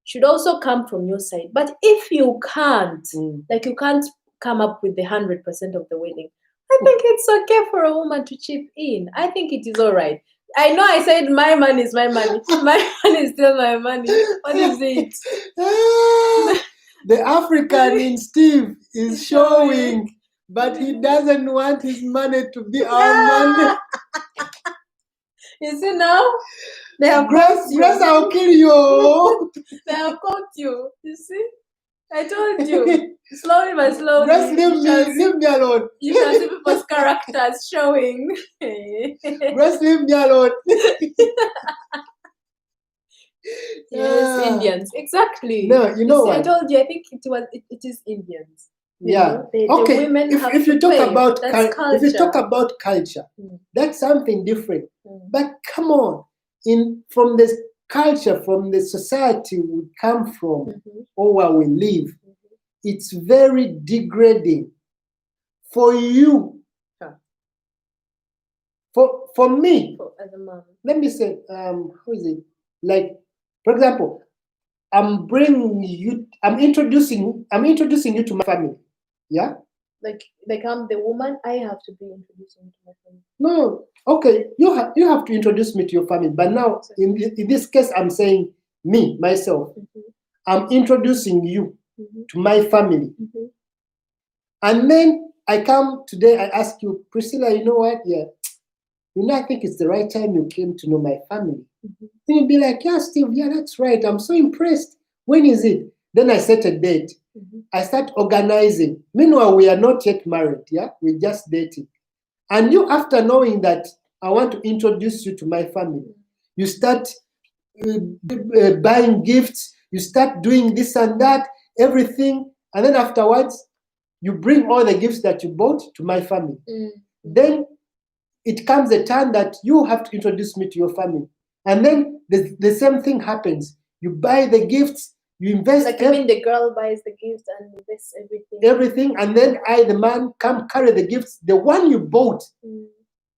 Speaker 4: should also come from your side. But if you can't, like you can't come up with the 100% of the wedding, I think it's okay for a woman to chip in. I think it is all right. I know I said my money is my money. My money is still my money. What is it?
Speaker 1: The African in Steve is showing, but he doesn't want his money to be our money.
Speaker 4: You see now? They have
Speaker 1: Grace, I'll kill you.
Speaker 4: They have caught you. You see? I told you. Slowly but slowly.
Speaker 1: Grace, leave me alone.
Speaker 4: You shall see people's characters showing.
Speaker 1: Grace, leave me alone.
Speaker 4: Yes, Indians. Exactly.
Speaker 1: No, you know what?
Speaker 4: I told you, I think it is Indians.
Speaker 1: Yeah.
Speaker 4: The women
Speaker 1: if you talk about
Speaker 4: if
Speaker 1: you talk about culture, that's something different. But come on, from the culture, from the society we come from, or where we live, it's very degrading for you. For me,
Speaker 4: as a mom.
Speaker 1: let me say, how is it? Like, for example, I'm bringing you. I'm introducing you to my family. Yeah.
Speaker 4: Like I'm the woman, I have to be introducing to my family.
Speaker 1: No. Okay. You have to introduce me to your family. But now, in this case, I'm saying me myself. I'm introducing you to my family. And then I come today, I ask you, Priscilla, you know what? Yeah. I think it's the right time you came to know my family. Then you'll be like, yeah, Steve, yeah, that's right. I'm so impressed. When is it? Then I set a date. I start organizing. Meanwhile, we are not yet married. Yeah, we're just dating. And you, after knowing that I want to introduce you to my family, you start buying gifts. You start doing this and that, everything. And then afterwards, you bring all the gifts that you bought to my family. Then it comes a turn that you have to introduce me to your family. And then the same thing happens. You buy the gifts, you invest.
Speaker 4: Like, you mean the girl buys the gifts and invests everything?
Speaker 1: Everything. And then I, the man, come carry the gifts, the one you bought.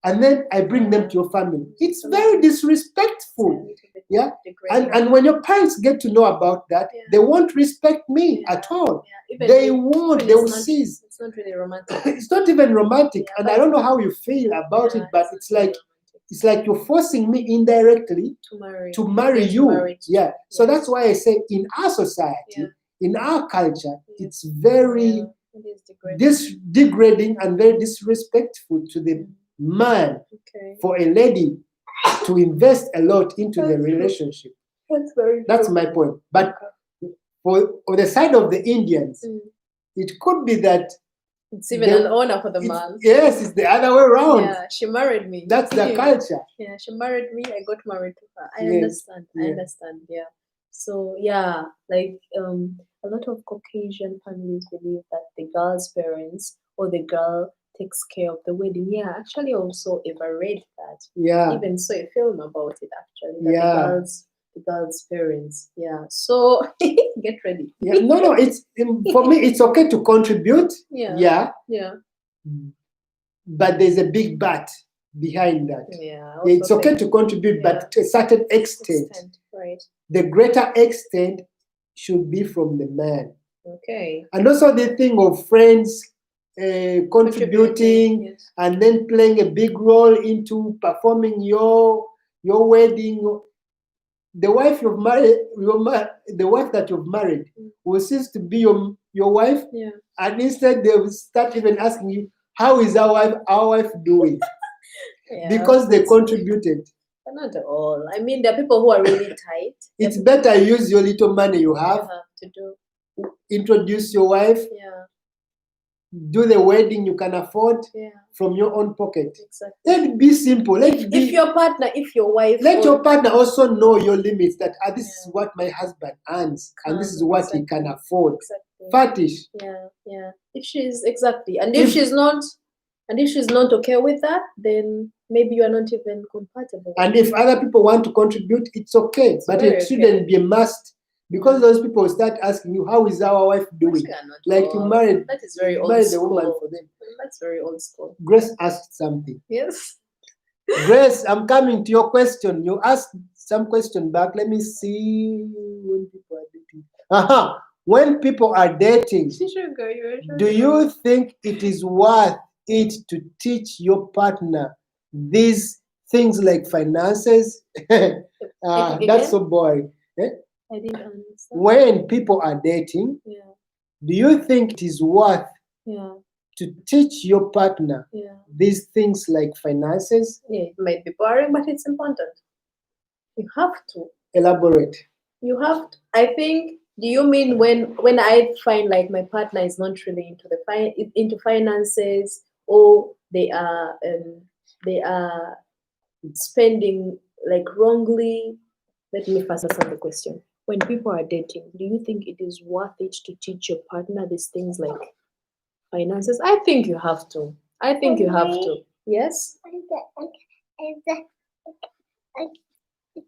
Speaker 1: And then I bring them to your family. It's very disrespectful. Yeah. And when your parents get to know about that, they won't respect me at all. They won't. They will cease.
Speaker 4: It's not really romantic.
Speaker 1: It's not even romantic. And I don't know how you feel about it, but it's like you're forcing me indirectly to marry you. Yeah. So that's why I say in our society, in our culture, it's very degrading and very disrespectful to the man for a lady to invest a lot into the relationship. That's my point. But for on the side of the Indians, it could be that
Speaker 4: it's even an honor for the man.
Speaker 1: Yes, it's the other way around.
Speaker 4: Yeah, she married me.
Speaker 1: That's the culture.
Speaker 4: Yeah, she married me. I got married to her. I understand. I understand. Yeah. So yeah, like a lot of Caucasian families believe that the girl's parents or the girl takes care of the wedding. Yeah, actually, also ever read that.
Speaker 1: Yeah.
Speaker 4: Even saw a film about it. Actually, that the girl's parents. Yeah. So get ready.
Speaker 1: Yeah. No. It's for me. It's okay to contribute.
Speaker 4: Yeah.
Speaker 1: But there's a big but behind that.
Speaker 4: Yeah.
Speaker 1: It's okay to contribute, but to a certain extent.
Speaker 4: Right.
Speaker 1: The greater extent should be from the man.
Speaker 4: Okay.
Speaker 1: And also the thing of friends contributing and then playing a big role into performing your wedding. The wife you've married, the wife that you've married will cease to be your wife, and instead they will start even asking you, how is our wife doing? Because they contributed.
Speaker 4: But not at all. I mean, there are people who are really tight.
Speaker 1: It's better use your little money you have
Speaker 4: to do.
Speaker 1: Introduce your wife. Do the wedding you can afford from your own pocket.
Speaker 4: Exactly.
Speaker 1: Let it be simple.
Speaker 4: If your wife,
Speaker 1: let your partner also know your limits. That this is what my husband earns, and this is what he can afford.
Speaker 4: Exactly.
Speaker 1: Fetish.
Speaker 4: Yeah. If she's if she's not okay with that, then maybe you are not even compatible.
Speaker 1: And if other people want to contribute, it's okay, but it shouldn't be a must. Because those people start asking you, how is our wife doing? Like you married,
Speaker 4: that is very old
Speaker 1: the woman for them.
Speaker 4: That's very old school.
Speaker 1: Grace asked something.
Speaker 4: Yes.
Speaker 1: Grace, I'm coming to your question. You asked some question back. Let me see when people are dating. When people are dating, do you think it is worth it to teach your partner these things like finances? That's so boring.
Speaker 4: I didn't understand.
Speaker 1: When people are dating, do you think it is worth to teach your partner these things like finances?
Speaker 4: Yeah, it might be boring, but it's important. You have to
Speaker 1: elaborate.
Speaker 4: You have to. I think. Do you mean when I find like my partner is not really into finances, or they are spending like wrongly? Let me first answer the question. When people are dating, do you think it is worth it to teach your partner these things like finances? I think you have to. You have to. Yes?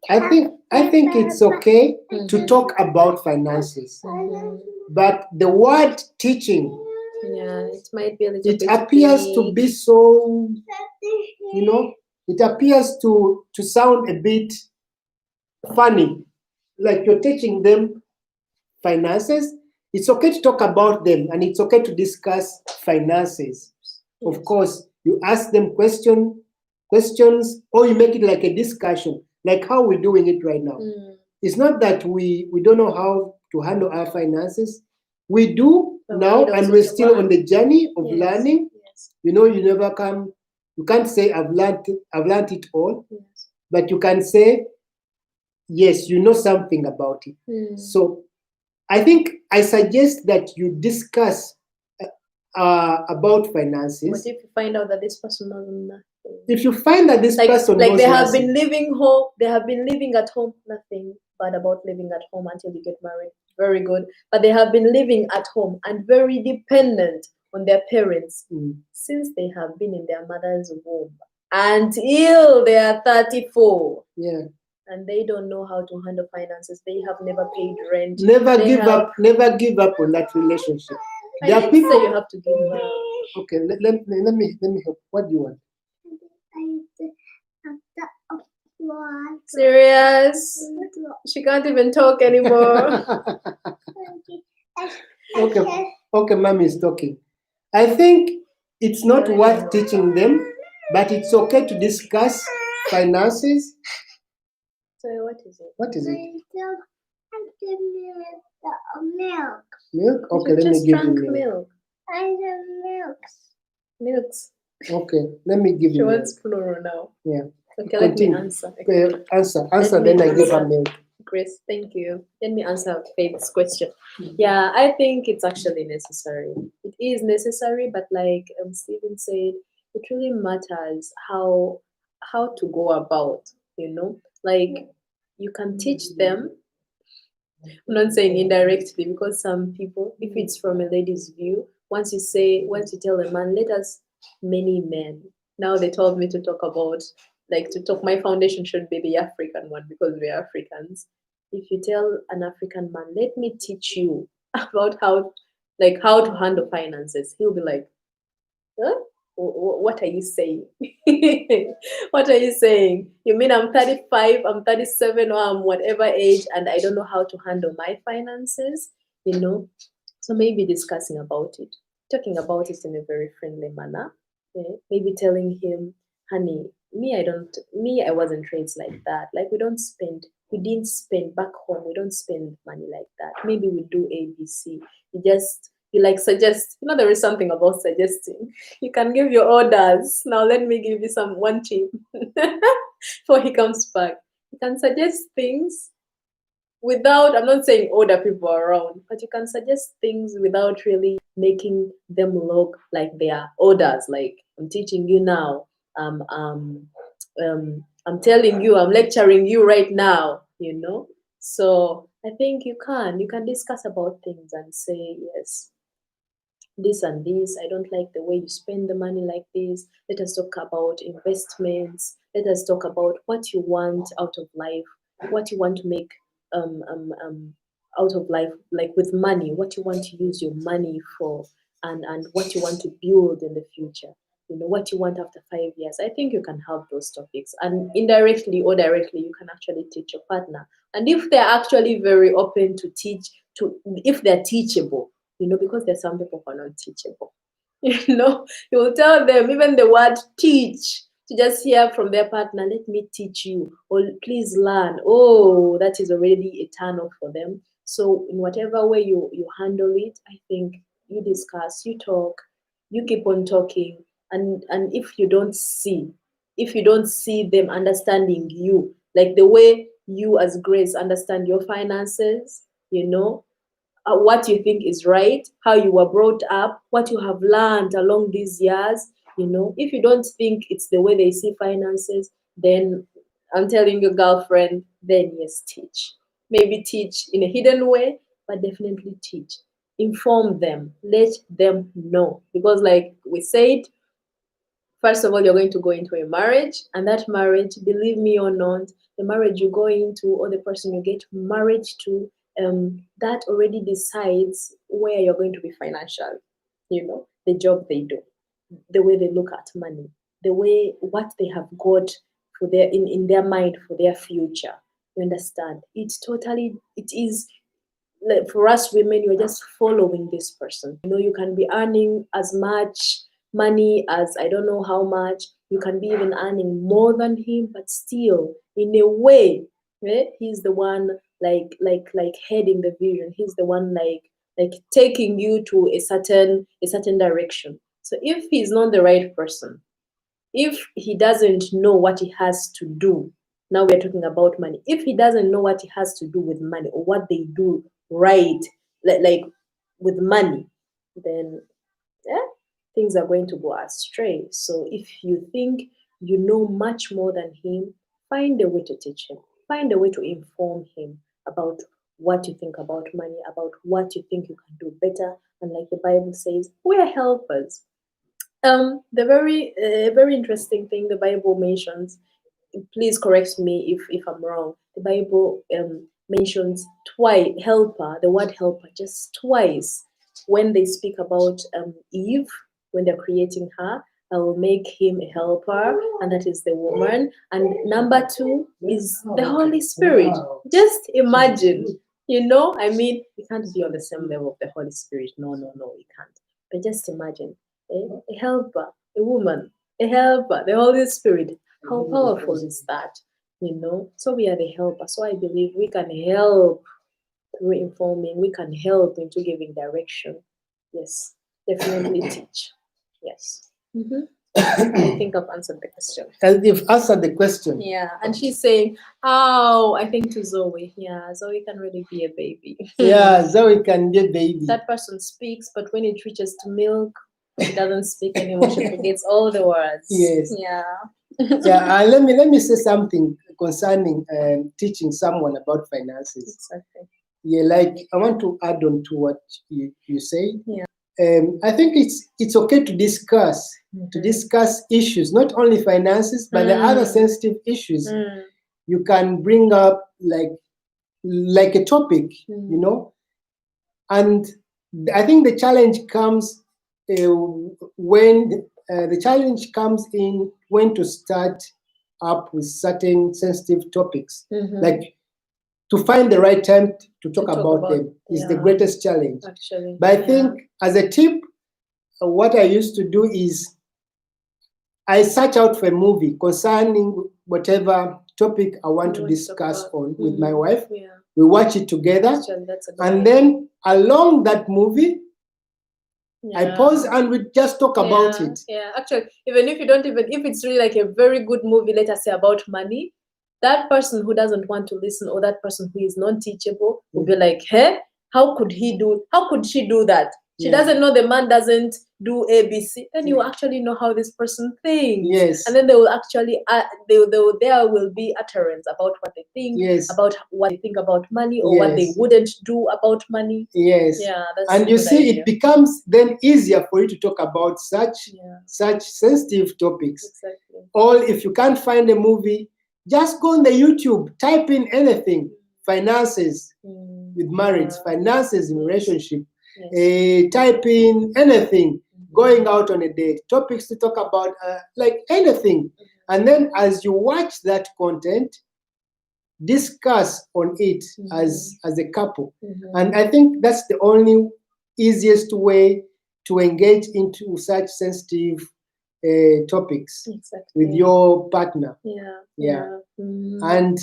Speaker 1: I think it's okay to talk about finances. But the word teaching,
Speaker 4: it might be a little
Speaker 1: it
Speaker 4: bit
Speaker 1: appears
Speaker 4: big.
Speaker 1: to be so, it appears to sound a bit funny. Like you're teaching them finances, it's okay to talk about them and it's okay to discuss finances. Of course, you ask them questions, or you make it like a discussion, like how we're doing it right now. It's not that we don't know how to handle our finances. We do now, and we're still on the journey of learning. You know, you can't say I've learned it all, but you can say, yes, you know something about it. So I think I suggest that you discuss about finances.
Speaker 4: What if you find out that this person doesn't nothing?
Speaker 1: If you find that this person
Speaker 4: like
Speaker 1: knows
Speaker 4: they have
Speaker 1: nothing,
Speaker 4: been living home, they have been living at home, nothing bad about living at home until you get married. Very good. But they have been living at home and very dependent on their parents since they have been in their mother's womb until they are 34.
Speaker 1: yeah.
Speaker 4: And they don't know how to handle finances. They have never paid rent.
Speaker 1: Never give up on that relationship. There are people
Speaker 4: you have to give up.
Speaker 1: Okay, let me help. What do you want?
Speaker 4: Serious? She can't even talk anymore.
Speaker 1: Okay, mommy is talking. I think it's not worth teaching them, but it's okay to discuss finances.
Speaker 4: So what is it?
Speaker 1: What is it?
Speaker 2: Milk.
Speaker 1: Milk? Okay, let me
Speaker 4: just
Speaker 1: give you
Speaker 4: drank
Speaker 1: milk.
Speaker 4: milk.
Speaker 2: I have
Speaker 4: Milks.
Speaker 1: Okay, let me give
Speaker 4: She
Speaker 1: you milk.
Speaker 4: wants plural now.
Speaker 1: Yeah.
Speaker 4: Okay, let me
Speaker 1: Continue.
Speaker 4: answer.
Speaker 1: Answer, then I give her milk.
Speaker 4: Grace, thank you. Let me answer Faith's question. Yeah, I think it's actually necessary. It is necessary, but like Stephen said, it really matters how to go about, you know? Like you can teach them. I'm not saying indirectly, because some people, if it's from a lady's view, once you tell a man, let us many men. Now they told me to talk about, my foundation should be the African one because we're Africans. If you tell an African man, let me teach you about how to handle finances, he'll be like, huh? What are you saying? What are you saying? You mean I'm 35, I'm 37, or I'm whatever age, and I don't know how to handle my finances? You know? So maybe discussing about it, talking about it in a very friendly manner. Maybe telling him, honey, I wasn't raised like that. Like we didn't spend back home. We don't spend money like that. Maybe we do ABC. You like suggest, there is something about suggesting. You can give your orders. Now let me give you one tip before he comes back. You can suggest things without, I'm not saying order people around, but you can suggest things without really making them look like they are orders. Like, I'm teaching you now. I'm telling you, I'm lecturing you right now, So I think you can discuss about things and say, yes, this and this, I don't like the way you spend the money like this. Let us talk about investments. Let us talk about what you want out of life, what you want to make out of life, like with money, what you want to use your money for, and what you want to build in the future. What you want after 5 years. I think you can have those topics, and indirectly or directly, you can actually teach your partner. And if they're actually very open to teach, if they're teachable, because there's some people who are not teachable. You will tell them even the word teach, to just hear from their partner, let me teach you, or please learn. Oh, that is already a turn off for them. So in whatever way you handle it, I think you discuss, you talk, you keep on talking. And if you don't see them understanding you, like the way you as Grace understand your finances, what you think is right, how you were brought up, what you have learned along these years. If you don't think it's the way they see finances, then I'm telling your girlfriend, then yes, teach. Maybe teach in a hidden way, but definitely teach. Inform them, let them know. Because like we said, first of all, you're going to go into a marriage, and that marriage, believe me or not, the marriage you go into or the person you get married to, that already decides where you're going to be financially. The job they do, the way they look at money, the way what they have got for in their mind for their future. You understand? It is like, for us women, you're just following this person. You know, you can be earning as much money as I don't know how much. You can be even earning more than him, but still, in a way, he's the one like heading the vision. He's the one like taking you to a certain direction. So if he's not the right person, if he doesn't know what he has to do, now we're talking about money. If he doesn't know what he has to do with money or what they do right, like with money, then things are going to go astray. So if you think you know much more than him, find a way to teach him, find a way to inform him about what you think about money, about what you think you can do better. And like the Bible says, we are helpers. The very interesting thing the Bible mentions, please correct me if I'm wrong. The Bible mentions twice helper, the word helper, just twice when they speak about Eve, when they're creating her. I will make him a helper, and that is the woman. And number two is the Holy Spirit. Just imagine, I mean, we can't be on the same level of the Holy Spirit. No, we can't. But just imagine a helper, a woman, a helper, the Holy Spirit. How powerful is that? So we are the helper. So I believe we can help through informing, we can help into giving direction. Yes, definitely teach. Yes. I think I've answered the question.
Speaker 1: You've answered the question.
Speaker 4: Yeah, and she's saying, "Oh, I think to Zoe. Yeah, Zoe can really be a baby.
Speaker 1: Yeah, Zoe can be a baby.
Speaker 4: That person speaks, but when it reaches to milk, she doesn't speak anymore. She forgets all the words.
Speaker 1: Yes.
Speaker 4: Yeah.
Speaker 1: Yeah, and let me say something concerning teaching someone about finances.
Speaker 4: Exactly.
Speaker 1: Yeah, like I want to add on to what you say.
Speaker 4: Yeah.
Speaker 1: I think it's okay to discuss issues, not only finances, but the other sensitive issues. You can bring up like a topic, and I think the challenge comes when when to start up with certain sensitive topics, like to find the right time to talk about them is the greatest challenge.
Speaker 4: Actually,
Speaker 1: but I think as a tip, what I used to do is I search out for a movie concerning whatever topic I want to discuss on with my wife.
Speaker 4: Yeah.
Speaker 1: We watch it together.
Speaker 4: Actually, that's a good
Speaker 1: And
Speaker 4: idea.
Speaker 1: then along that movie, I pause and we just talk about it.
Speaker 4: Yeah, actually, even if it's really like a very good movie, let us say about money, that person who doesn't want to listen or that person who is non-teachable will be like, hey, how could she do that? She doesn't know the man doesn't do ABC. Then you actually know how this person thinks.
Speaker 1: Yes.
Speaker 4: And then they will actually, there will be utterance about what they think, about what they think about money or what they wouldn't do about money.
Speaker 1: Yes.
Speaker 4: Yeah, that's
Speaker 1: and
Speaker 4: a
Speaker 1: you
Speaker 4: good
Speaker 1: see,
Speaker 4: idea.
Speaker 1: it becomes then easier for you to talk about such sensitive topics.
Speaker 4: Exactly.
Speaker 1: Or if you can't find a movie, just go on the YouTube, type in anything, finances with marriage, finances in relationship, type in anything, going out on a date, topics to talk about, like anything. And then as you watch that content, discuss on it as a couple. And I think that's the only easiest way to engage into such sensitive topics with your partner. And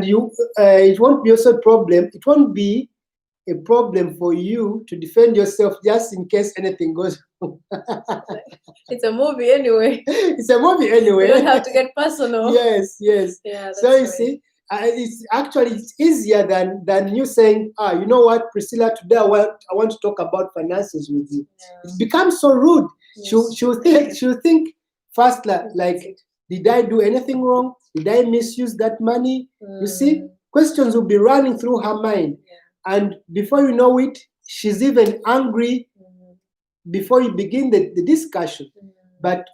Speaker 1: you it won't be also a problem. It won't be a problem for you to defend yourself just in case anything goes wrong.
Speaker 4: It's a movie anyway.
Speaker 1: It's a movie anyway.
Speaker 4: You don't have to get personal.
Speaker 1: Yes.
Speaker 4: Yeah, that's
Speaker 1: so you
Speaker 4: right.
Speaker 1: see, it's easier than you saying, you know what, Priscilla, today I want to talk about finances with you. It becomes so rude.
Speaker 4: Yes.
Speaker 1: She'll think first like, did I do anything wrong? Did I misuse that money? You see, questions will be running through her mind. And before you know it, she's even angry before you begin the discussion. But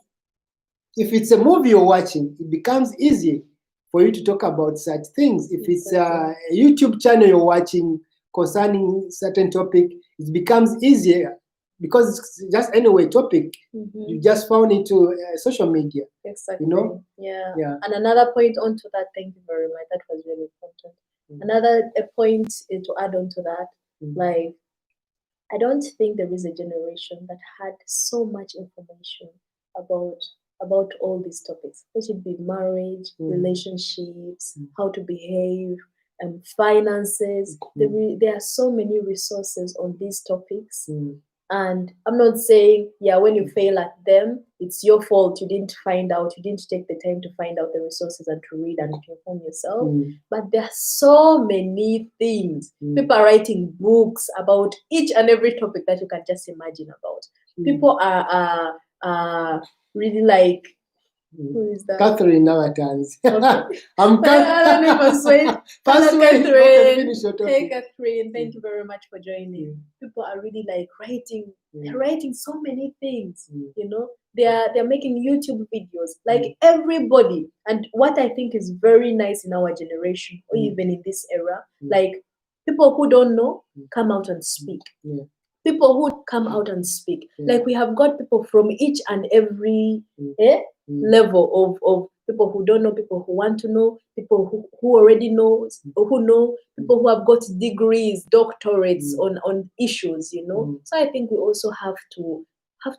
Speaker 1: if it's a movie you're watching, it becomes easy for you to talk about such things. If it's a YouTube channel you're watching concerning certain topic, it becomes easier because it's just anyway topic. You just found into social media.
Speaker 4: Exactly.
Speaker 1: You know?
Speaker 4: Yeah.
Speaker 1: Yeah.
Speaker 4: And another point onto that, thank you very much. That was really important. Another a point to add on to that, like, I don't think there is a generation that had so much information about all these topics. It should be marriage, relationships, how to behave, finances. There are so many resources on these topics. And I'm not saying, when you fail at them, it's your fault. You didn't find out, you didn't take the time to find out the resources and to read and to inform yourself. But there are so many things. People are writing books about each and every topic that you can just imagine about. People are really like, who is that?
Speaker 1: Catherine nowadays.
Speaker 4: Okay.
Speaker 1: I'm
Speaker 4: I don't even say
Speaker 1: First way,
Speaker 4: Catherine.
Speaker 1: finish your topic.
Speaker 4: Hey Catherine, thank you very much for joining. People are really like writing. They're writing so many things. You know, they're making YouTube videos. Like everybody. And what I think is very nice in our generation, or even in this era, like people who don't know come out and speak. People who come out and speak. Like we have got people from each and every level of people who don't know, people who want to know, people who already know, who know, people who have got degrees, doctorates on issues, you know. So I think we also have to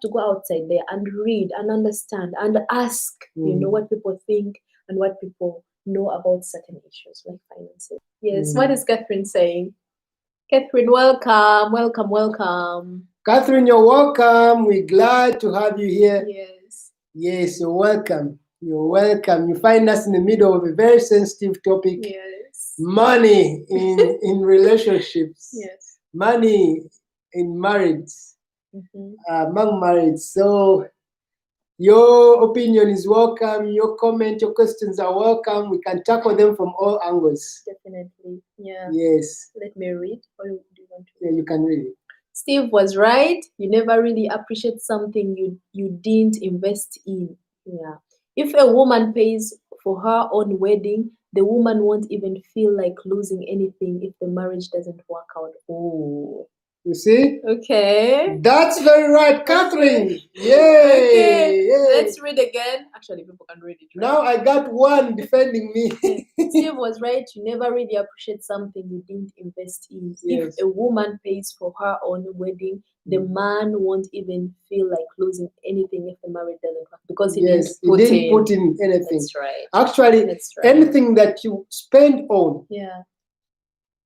Speaker 4: go outside there and read and understand and ask, you know, what people think and what people know about certain issues like finances. Yes, what is Catherine saying? Catherine, welcome, welcome, welcome.
Speaker 1: Catherine, you're welcome. We're glad to have you here.
Speaker 4: Yes.
Speaker 1: Yes, you're welcome. You're welcome. You find us in the middle of a very sensitive topic.
Speaker 4: Yes.
Speaker 1: Money in relationships.
Speaker 4: Yes.
Speaker 1: Money in marriage. Among marriage. So your opinion is welcome. Your comment, your questions are welcome. We can tackle them from all angles.
Speaker 4: Definitely. Yeah.
Speaker 1: Yes.
Speaker 4: Let me read. Or do you want to?
Speaker 1: Yeah, you can read it.
Speaker 4: Steve was right. You never really appreciate something you didn't invest in. Yeah. If a woman pays for her own wedding, the woman won't even feel like losing anything if the marriage doesn't work out. Oh.
Speaker 1: You see?
Speaker 4: Okay.
Speaker 1: That's very right, Catherine. Yay!
Speaker 4: Okay.
Speaker 1: Yay.
Speaker 4: Let's read again. Actually, people can read it. Right?
Speaker 1: Now I got one defending me.
Speaker 4: Steve was right. You never really appreciate something you didn't invest in.
Speaker 1: Yes.
Speaker 4: If a woman pays for her own wedding, the man won't even feel like losing anything if the marriage doesn't work because he didn't
Speaker 1: put in anything.
Speaker 4: That's right.
Speaker 1: Actually,
Speaker 4: That's right.
Speaker 1: anything that you spend on
Speaker 4: Yeah.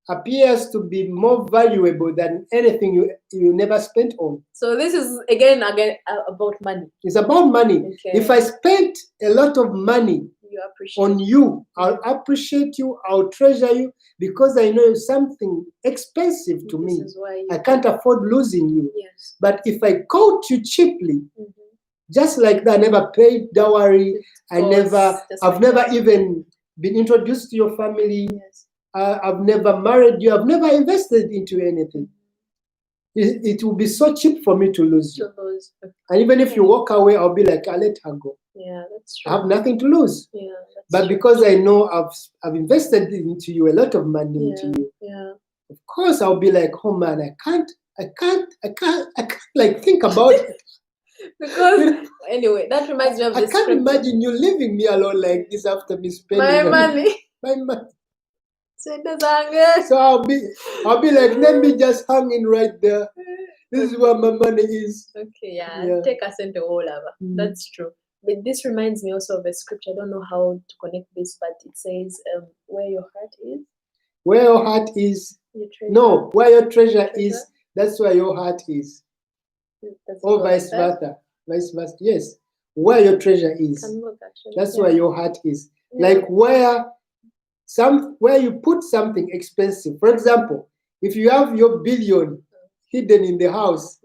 Speaker 1: appears to be more valuable than anything you never spent on.
Speaker 4: So this is again about money.
Speaker 1: It's about money.
Speaker 4: Okay.
Speaker 1: If I spent a lot of money
Speaker 4: You appreciate
Speaker 1: on you, I'll appreciate you, I'll treasure you because I know you're something expensive to me.
Speaker 4: This is why
Speaker 1: I can't afford losing you.
Speaker 4: Yes.
Speaker 1: But if I caught you cheaply, just like that, I never paid dowry, I've never even been introduced to your family.
Speaker 4: Yes.
Speaker 1: I've never married you. I've never invested into anything. It will be so cheap for me to lose you. And even if you walk away, I'll be like, I'll let her go.
Speaker 4: Yeah, that's true.
Speaker 1: I have nothing to lose.
Speaker 4: Yeah,
Speaker 1: but because I know I've invested into you a lot of money into you.
Speaker 4: Yeah.
Speaker 1: Of course, I'll be like, oh man, I can't like think about it.
Speaker 4: Because anyway, that reminds me of this.
Speaker 1: I can't imagine you leaving me alone like this after me spending
Speaker 4: my money.
Speaker 1: My money.
Speaker 4: So
Speaker 1: I'll be like, let me just hang in right there. This is where my money is.
Speaker 4: Okay, yeah. Take us into all over. That's true. But this reminds me also of a scripture. I don't know how to connect this, but it says, where your heart is.
Speaker 1: Where your heart is. Where your treasure is, that's where your heart is. Or vice versa. Vice versa. Yes. Where your treasure is. That's where your heart is. Yeah. Like where you put something expensive. For example, if you have your billion hidden in the house,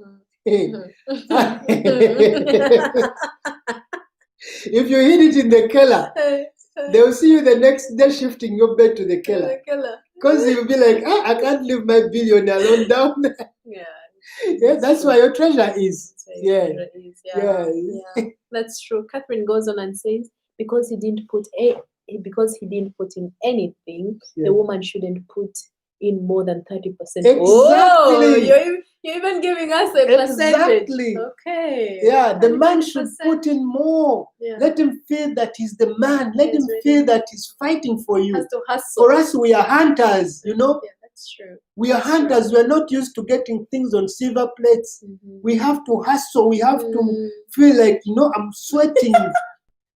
Speaker 1: if you hid it in the keller, they will see you the next day shifting your bed to the keller. Because you'll be like, I can't leave my billion alone down there. Yeah, that's where your treasure is. Yeah.
Speaker 4: That's true. Catherine goes on and says, because he didn't put in anything, the woman shouldn't put in more than 30%.
Speaker 1: Exactly.
Speaker 4: Oh, you're even giving us a percentage.
Speaker 1: Exactly.
Speaker 4: Okay.
Speaker 1: Yeah, the man should
Speaker 4: 30%.
Speaker 1: put in more.
Speaker 4: Yeah.
Speaker 1: Let him feel that he's the man. Let
Speaker 4: Yes,
Speaker 1: him
Speaker 4: really.
Speaker 1: feel that he's fighting for you.
Speaker 4: Has to hustle.
Speaker 1: For us, we are hunters, you know.
Speaker 4: Yeah, that's true.
Speaker 1: We are
Speaker 4: That's
Speaker 1: hunters.
Speaker 4: true.
Speaker 1: We are not used to getting things on silver plates. We have to hustle. We have to feel like, you know, I'm sweating.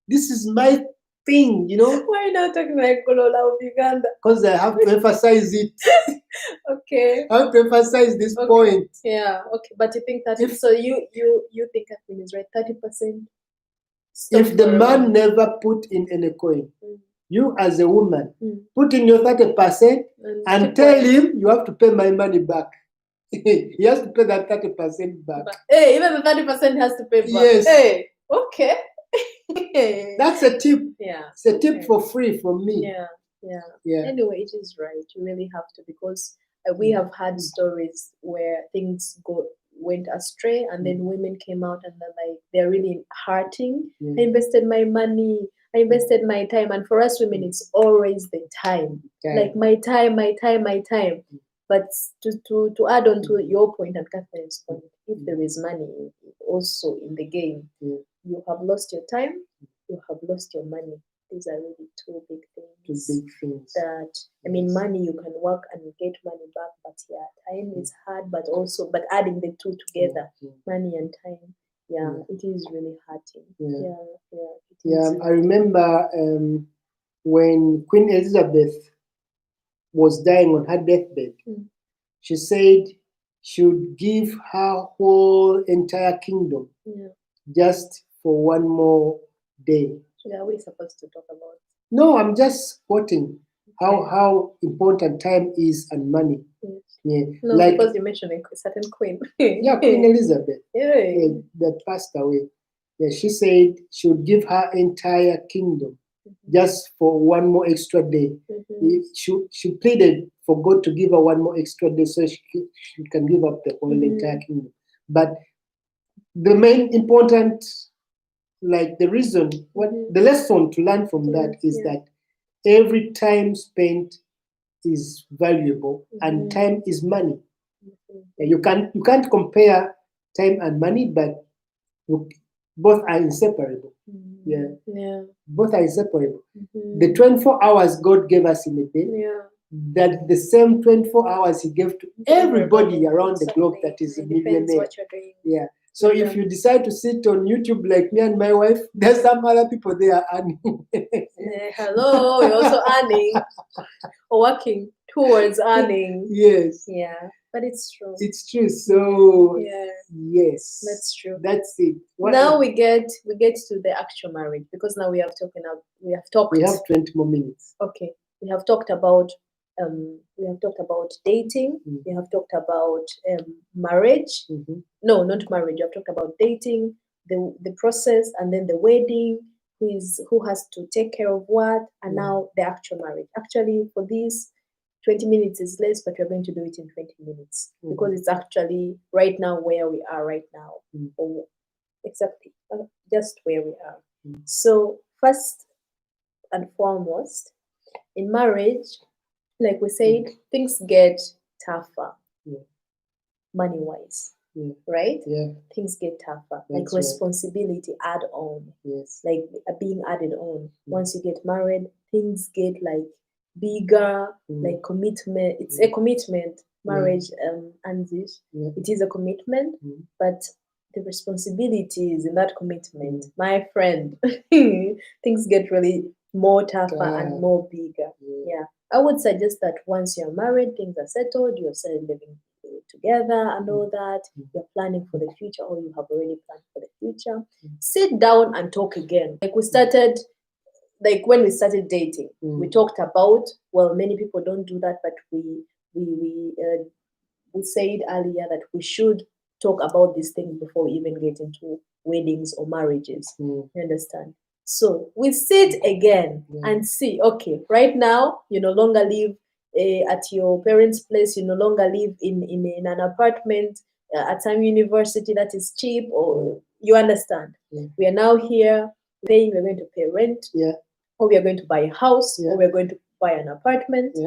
Speaker 1: This is my thing, you know.
Speaker 4: Why not talking like Kolola of Uganda?
Speaker 1: Because I have to emphasize it.
Speaker 4: Okay.
Speaker 1: I have to emphasize this
Speaker 4: Okay.
Speaker 1: point.
Speaker 4: Yeah. Okay. But you think that so you think Kathleen is right? 30%.
Speaker 1: If the man never put in any coin, you as a woman, put in your 30% and tell him you have to pay my money back. He has to pay that 30% back.
Speaker 4: Hey, even the 30% has to pay back.
Speaker 1: Yes.
Speaker 4: Hey, okay.
Speaker 1: That's a tip.
Speaker 4: Yeah.
Speaker 1: It's a tip for free from me.
Speaker 4: Yeah. Yeah.
Speaker 1: Yeah.
Speaker 4: Anyway, it is right. You really have to, because we have had stories where things went astray, and then women came out and they're really hurting. I invested my money, I invested my time, and for us women, it's always the time. Like my time. But to add on to your point and Catherine's point, if there is money also in the game, you have lost your time, you have lost your money. These are really two big things. That, I mean, money, you can work and get money back, but time is hard, but adding the two together, money and time, it is really hurting.
Speaker 1: I remember when Queen Elizabeth was dying on her deathbed, she said she would give her whole entire kingdom just for one more day.
Speaker 4: Yeah, we're supposed to talk about.
Speaker 1: No, I'm just quoting how important time is and money.
Speaker 4: Yes.
Speaker 1: Yeah,
Speaker 4: no,
Speaker 1: like,
Speaker 4: because you mentioned a certain queen.
Speaker 1: Yeah, Queen Elizabeth.
Speaker 4: Yeah.
Speaker 1: That passed away. Yeah, she said she would give her entire kingdom just for one more extra day. She pleaded for God to give her one more extra day so she can give up the whole entire kingdom. But the main important, like the reason, the lesson to learn from that is that every time spent is valuable and time is money. You can't compare time and money, but both are inseparable. Both are inseparable. The 24 hours God gave us in a day, that the same 24 hours He gave to everybody around the globe that is a millionaire. Yeah. So if you decide to sit on YouTube like me and my wife, there's some other people there earning.
Speaker 4: Hello, you're also earning or working towards earning.
Speaker 1: Yes.
Speaker 4: Yeah, but it's true.
Speaker 1: It's true. So yes,
Speaker 4: that's true.
Speaker 1: That's it.
Speaker 4: Now we get to the actual marriage, because now we have talked.
Speaker 1: We have 20 more minutes.
Speaker 4: Okay, we have talked about dating. We have talked about marriage. No, not marriage. We have talked about dating, the process, and then the wedding. Who has to take care of what, and now the actual marriage. Actually, for this, 20 minutes is less, but we're going to do it in 20 minutes because it's actually right now where we are right now. Or exactly, just where we are. So first and foremost, in marriage, like we said, things get tougher, money-wise. Right?
Speaker 1: Yeah.
Speaker 4: Things get tougher.
Speaker 1: That's
Speaker 4: like responsibility add on.
Speaker 1: Yes.
Speaker 4: Like being added on. Once you get married, things get like bigger, like commitment. It's a commitment. Marriage, and this. It is a commitment, but the responsibilities in that commitment, my friend, things get really more tougher and more bigger. Yeah. I would suggest that once you're married, things are settled, you're living together and all that, you're planning for the future, or you have already planned for the future. Sit down and talk again. Like when we started dating, we talked about, well, many people don't do that, but we said earlier that we should talk about these things before we even get into weddings or marriages. You understand? So we sit again and see, okay, right now you no longer live at your parents' place, you no longer live in an apartment at some university that is cheap, or you understand. We are now here paying, we're going to pay rent, or we are going to buy a house, or we're going to buy an apartment.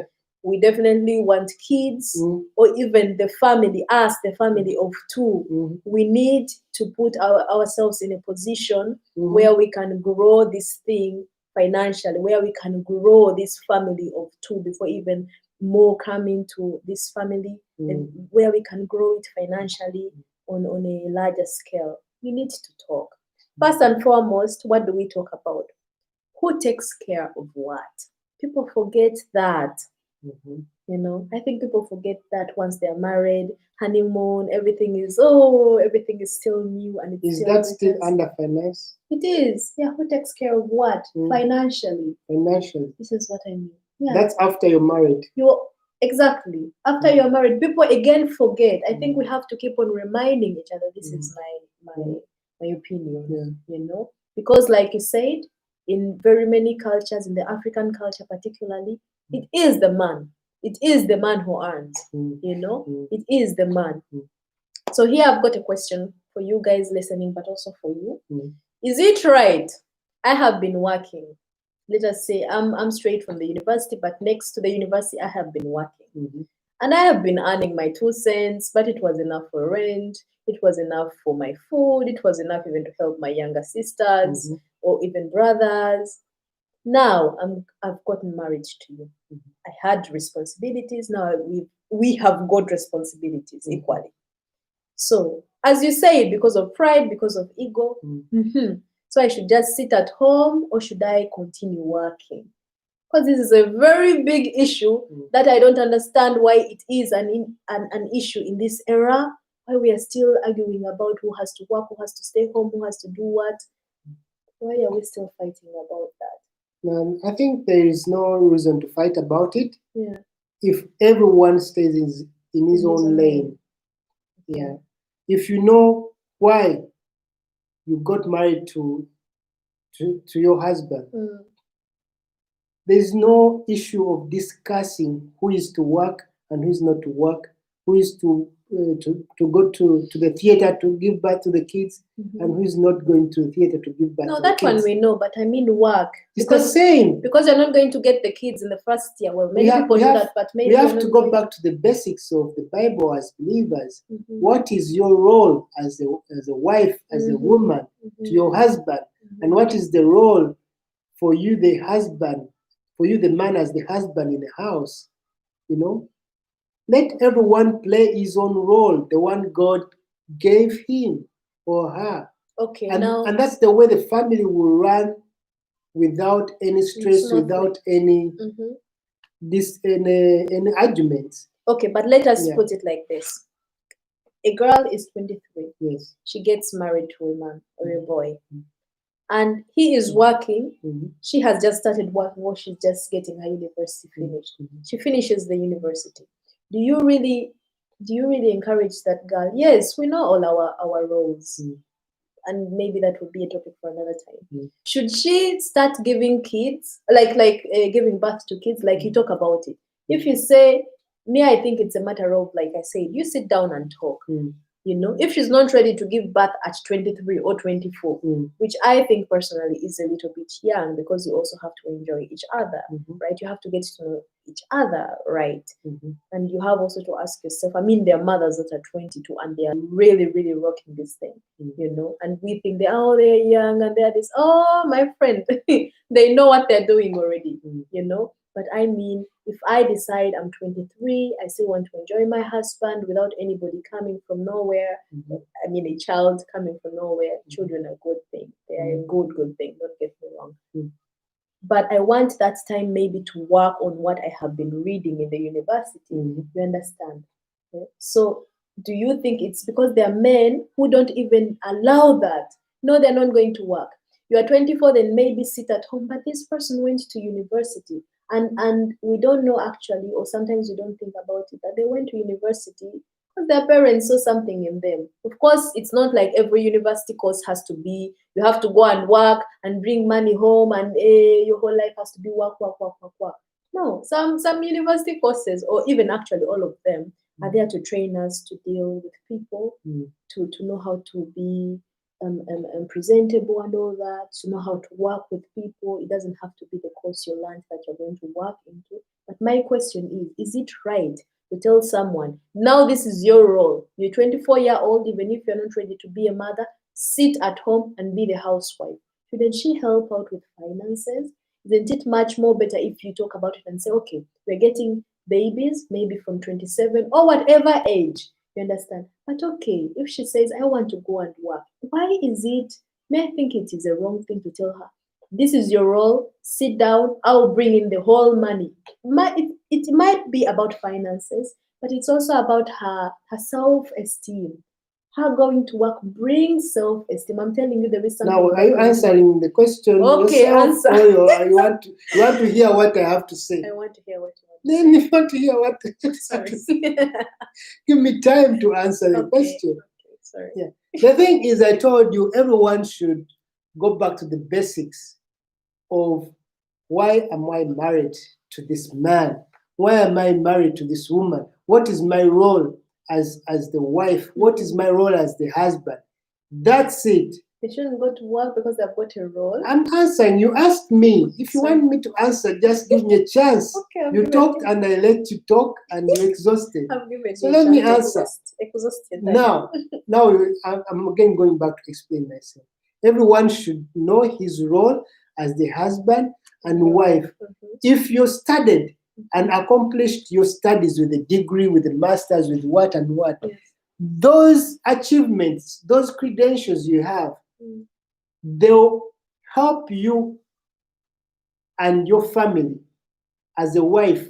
Speaker 4: we definitely want kids, or even the family, us, the family of two. We need to put ourselves in a position where we can grow this thing financially, where we can grow this family of two before even more coming to this family, and where we can grow it financially on a larger scale. We need to talk. First and foremost, what do we talk about? Who takes care of what? People forget that. You know, I think people forget that once they're married, honeymoon, everything is still new, and it's
Speaker 1: Is that still
Speaker 4: latest.
Speaker 1: under finance?
Speaker 4: It is. Yeah, who takes care of what? Financially.
Speaker 1: Financially.
Speaker 4: This is what I mean. Yeah.
Speaker 1: That's after you're married.
Speaker 4: Exactly. After you're married, people again forget. I think we have to keep on reminding each other. This is my opinion. You know, because like you said, in very many cultures, in the African culture particularly, it is the man. It is the man who earns. You know, it is the man. So here I've got a question for you guys listening, but also for you. Is it right? I have been working. Let us say I'm straight from the university, but next to the university, I have been working. And I have been earning my 2 cents, but it was enough for rent. It was enough for my food. It was enough even to help my younger sisters or even brothers. Now I've gotten married to you. I had responsibilities. Now we have got responsibilities equally. So, as you say, because of pride, because of ego, so I should just sit at home, or should I continue working? Because this is a very big issue that I don't understand why it is an issue in this era, why we are still arguing about who has to work, who has to stay home, who has to do what. Why are we still fighting about that?
Speaker 1: I think there is no reason to fight about it.
Speaker 4: Yeah.
Speaker 1: If everyone stays in his own lane. Yeah. If you know why you got married to your husband, there's no issue of discussing who is to work and who is not to work, who is to go to the theater to give birth to the kids, and who is not going to the theater to give birth to the kids.
Speaker 4: No, that one we know, but I mean work.
Speaker 1: It's the same.
Speaker 4: Because you're not going to get the kids in the first year. Well, many people do that, but maybe
Speaker 1: we have to go back to the basics of the Bible as believers. What is your role as a wife, as a woman, to your husband? And what is the role for you, the husband, for you, the man, as the husband in the house? You know? Let everyone play his own role, the one God gave him or her.
Speaker 4: Okay,
Speaker 1: and that's the way the family will run, without any stress, without any any arguments.
Speaker 4: Okay, but let us put it like this. A girl is 23.
Speaker 1: Yes.
Speaker 4: She gets married to a man or a boy. And he is working. She has just started working, or she's just getting her university finished. She finishes the university. Do you really encourage that girl? Yes, we know all our roles. And maybe that would be a topic for another time. Should she start giving kids, giving birth to kids, like you talk about it? If you say, me, I think it's a matter of, like I said, you sit down and talk. You know, if she's not ready to give birth at 23 or 24, which I think personally is a little bit young, because you also have to enjoy each other, right? You have to get to know each other, right? And you have also to ask yourself, I mean, there are mothers that are 22 and they are really, really rocking this thing, you know, and we think they're young and they're this, my friend, they know what they're doing already, you know? But I mean, if I decide I'm 23, I still want to enjoy my husband without anybody coming from nowhere. I mean, a child coming from nowhere. Children are a good thing. They are a good thing. Don't get me wrong. But I want that time maybe to work on what I have been reading in the university. You understand? Okay? So do you think it's because there are men who don't even allow that? No, they're not going to work. You are 24, then maybe sit at home. But this person went to university. And we don't know actually, or sometimes we don't think about it, that they went to university because their parents saw something in them. Of course, it's not like every university course has to be, you have to go and work and bring money home and your whole life has to be work. No, some university courses, or even actually all of them, are there to train us to deal with people, to know how to be presentable and all that, to know how to work with people. It doesn't have to be the course you learned that you're going to work into, But my question is it right to tell someone, now this is your role? You're 24-year-old, even if you're not ready to be a mother, sit at home and be the housewife. Shouldn't she help out with finances? Isn't it much more better if you talk about it and say, okay, we're getting babies maybe from 27 or whatever age, you understand? But okay, if she says, I want to go and work, why is it, may I think it is a wrong thing to tell her, this is your role, sit down, I'll bring in the whole money. It might be about finances, but it's also about her self-esteem. Her going to work brings self-esteem. I'm telling you, there is something.
Speaker 1: Now, are you answering the question
Speaker 4: Okay,
Speaker 1: yourself,
Speaker 4: answer.
Speaker 1: or you want to hear what I have to say?
Speaker 4: I want to hear what you want.
Speaker 1: Then you want to hear what I have
Speaker 4: Sorry.
Speaker 1: to say. Give me time to answer the question.
Speaker 4: Okay, sorry.
Speaker 1: Yeah. The thing is, I told you, everyone should go back to the basics of why am I married to this man? Why am I married to this woman? What is my role as the wife? What is my role as the husband? That's it.
Speaker 4: They shouldn't go to work because they've got a role.
Speaker 1: I'm answering. You asked me. If you
Speaker 4: Sorry.
Speaker 1: want me to answer, just give me a chance.
Speaker 4: Okay, I've
Speaker 1: You
Speaker 4: given
Speaker 1: talked
Speaker 4: you.
Speaker 1: and I let you talk and you're exhausted.
Speaker 4: I've given
Speaker 1: So
Speaker 4: you
Speaker 1: let
Speaker 4: a
Speaker 1: me
Speaker 4: chance to
Speaker 1: answer.
Speaker 4: exhaust your time.
Speaker 1: Now I'm again going back to explain myself. Everyone should know his role as the husband and wife.
Speaker 4: Mhm.
Speaker 1: If you studied and accomplished your studies with a degree, with a master's, with what and what,
Speaker 4: Yes.
Speaker 1: those achievements, those credentials you have,
Speaker 4: Mm.
Speaker 1: they'll help you and your family as a wife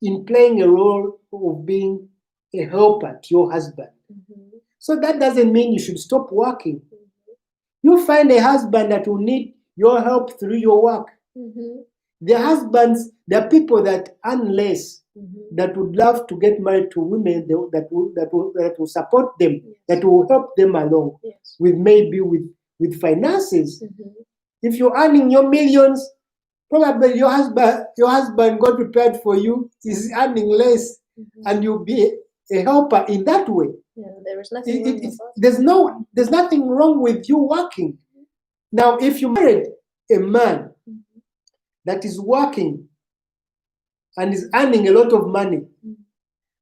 Speaker 1: in playing a role of being a helper to your husband.
Speaker 4: Mhm.
Speaker 1: So that doesn't mean you should stop working.
Speaker 4: Mhm.
Speaker 1: You find a husband that will need your help through your work.
Speaker 4: Mhm.
Speaker 1: The husbands, there are people that earn less,
Speaker 4: Mhm.
Speaker 1: that would love to get married to women that will support them,
Speaker 4: Yes.
Speaker 1: that will help them along
Speaker 4: Yes.
Speaker 1: with maybe with finances.
Speaker 4: Mhm.
Speaker 1: If you're earning your millions, probably your husband got prepared for you is earning less,
Speaker 4: Mhm.
Speaker 1: and you'll be a helper in that way.
Speaker 4: Yeah, there is nothing wrong about it.
Speaker 1: There's nothing wrong with you working. Now, if you married a man
Speaker 4: Mhm.
Speaker 1: that is working and is earning a lot of money,
Speaker 4: Mhm.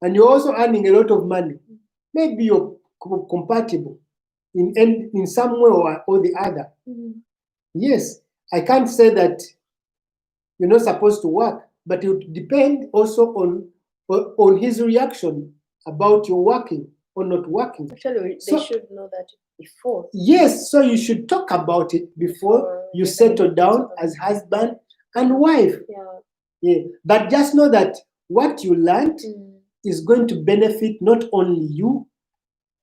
Speaker 1: and you're also earning a lot of money, maybe you're compatible in some way or the other.
Speaker 4: Mhm.
Speaker 1: Yes, I can't say that you're not supposed to work, but it would depend also on his reaction about your working or not working.
Speaker 4: Actually, they should know that before.
Speaker 1: Yes, so you should talk about it before you
Speaker 4: they
Speaker 1: settle
Speaker 4: can
Speaker 1: down
Speaker 4: settle
Speaker 1: as
Speaker 4: down.
Speaker 1: husband and wife.
Speaker 4: Yeah.
Speaker 1: Yeah. But just know that what you learned
Speaker 4: Mm.
Speaker 1: is going to benefit not only you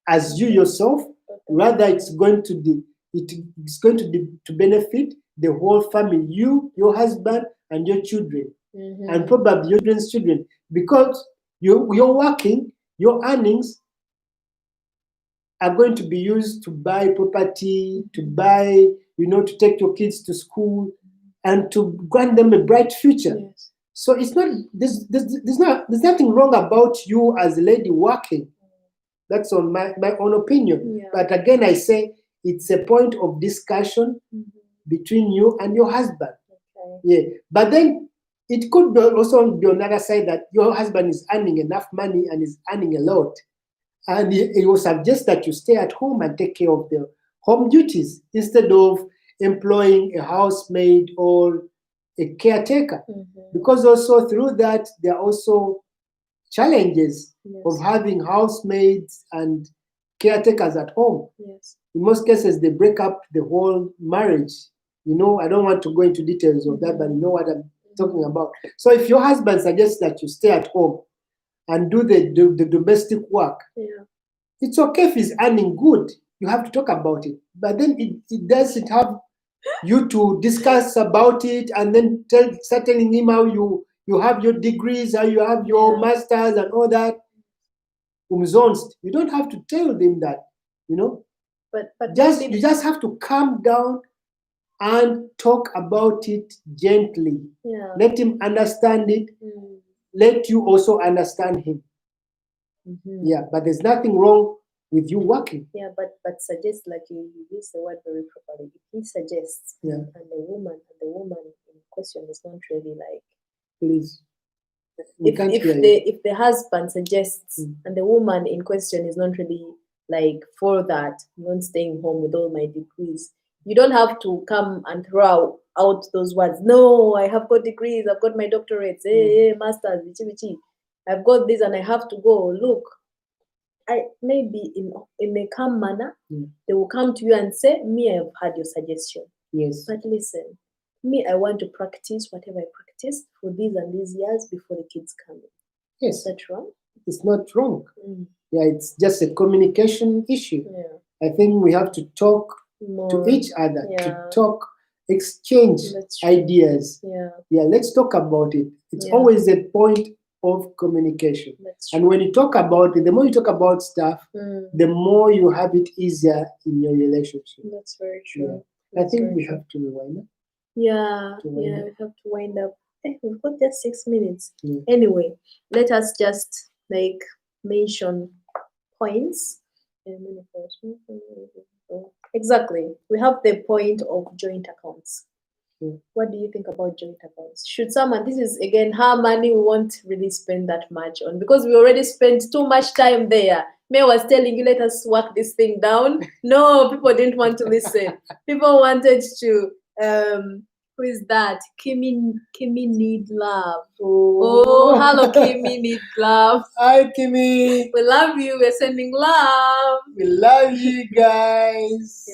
Speaker 1: as you yourself, rather it's going to benefit the whole family, you, your husband, and your children,
Speaker 4: Mhm.
Speaker 1: and probably your children's children, because you're working, your earnings are going to be used to buy property, to buy, to take your kids to school, and to grant them a bright future.
Speaker 4: Yes.
Speaker 1: So it's not there's nothing wrong about you as a lady working. That's on my own opinion.
Speaker 4: Yeah.
Speaker 1: But again, I say it's a point of discussion
Speaker 4: Mhm.
Speaker 1: between you and your husband.
Speaker 4: Okay.
Speaker 1: Yeah. But then it could be also be on the other side that your husband is earning enough money and is earning a lot. And he will suggest that you stay at home and take care of the home duties instead of employing a housemaid or a caretaker.
Speaker 4: Mhm.
Speaker 1: Because also through that, there are also challenges
Speaker 4: Yes.
Speaker 1: of having housemaids and caretakers at home.
Speaker 4: Yes.
Speaker 1: In most cases, they break up the whole marriage. I don't want to go into details of that, but you know what I'm talking about. So if your husband suggests that you stay at home and do the domestic work,
Speaker 4: Yeah.
Speaker 1: it's okay if he's earning good. You have to talk about it. But then it doesn't have you to discuss about it and then start telling him how you have your degrees, how you have your masters and all that. Umsonst. You don't have to tell them that,
Speaker 4: But
Speaker 1: you just have to calm down and talk about it gently.
Speaker 4: yeah.
Speaker 1: Let him understand it.
Speaker 4: Mm.
Speaker 1: Let you also understand him.
Speaker 4: Mhm.
Speaker 1: Yeah, but there's nothing wrong with you working.
Speaker 4: Yeah, but suggest, like you use the word very properly. If he suggests,
Speaker 1: Yeah.
Speaker 4: and the woman in question is not really like
Speaker 1: Please. We
Speaker 4: if
Speaker 1: can't
Speaker 4: if
Speaker 1: hear you.
Speaker 4: the husband suggests and the woman in question is not really like for that, not staying home with all my degrees, you don't have to come and throw out those words. No, I have got degrees, I've got my doctorates, hey, masters, vichi. I've got this and I have to go. Look, I maybe in a calm manner, they will come to you and say, me, I've had your suggestion.
Speaker 1: Yes.
Speaker 4: But listen, me, I want to practice whatever I practiced for these and these years before the kids come in.
Speaker 1: Yes.
Speaker 4: Is that wrong?
Speaker 1: It's not wrong. Yeah, it's just a communication issue.
Speaker 4: Yeah.
Speaker 1: I think we have to talk
Speaker 4: More.
Speaker 1: to each other,
Speaker 4: Yeah.
Speaker 1: to talk, exchange
Speaker 4: That's true.
Speaker 1: ideas.
Speaker 4: Yeah.
Speaker 1: Yeah, let's talk about it. It's
Speaker 4: Yeah.
Speaker 1: always a point of communication.
Speaker 4: That's true.
Speaker 1: And when you talk about it, the more you talk about stuff, the more you have it easier in your relationship.
Speaker 4: That's very true.
Speaker 1: Yeah. I think we have to rewind it.
Speaker 4: Yeah,
Speaker 1: To wind
Speaker 4: yeah,
Speaker 1: up.
Speaker 4: we have to wind up. We've got just 6 minutes.
Speaker 1: Yeah.
Speaker 4: Anyway, let us just like mention points. Exactly. We have the point of joint accounts. What do you think about joint accounts? Should someone, this is again how money we won't really spend that much on, because we already spent too much time there. May was telling you, let us work this thing down. No, people didn't want to listen. People wanted to, who is that? Kimi need love. Oh, hello, Kimi need love.
Speaker 1: Hi, Kimi.
Speaker 4: We love you. We're sending love.
Speaker 1: We love you guys.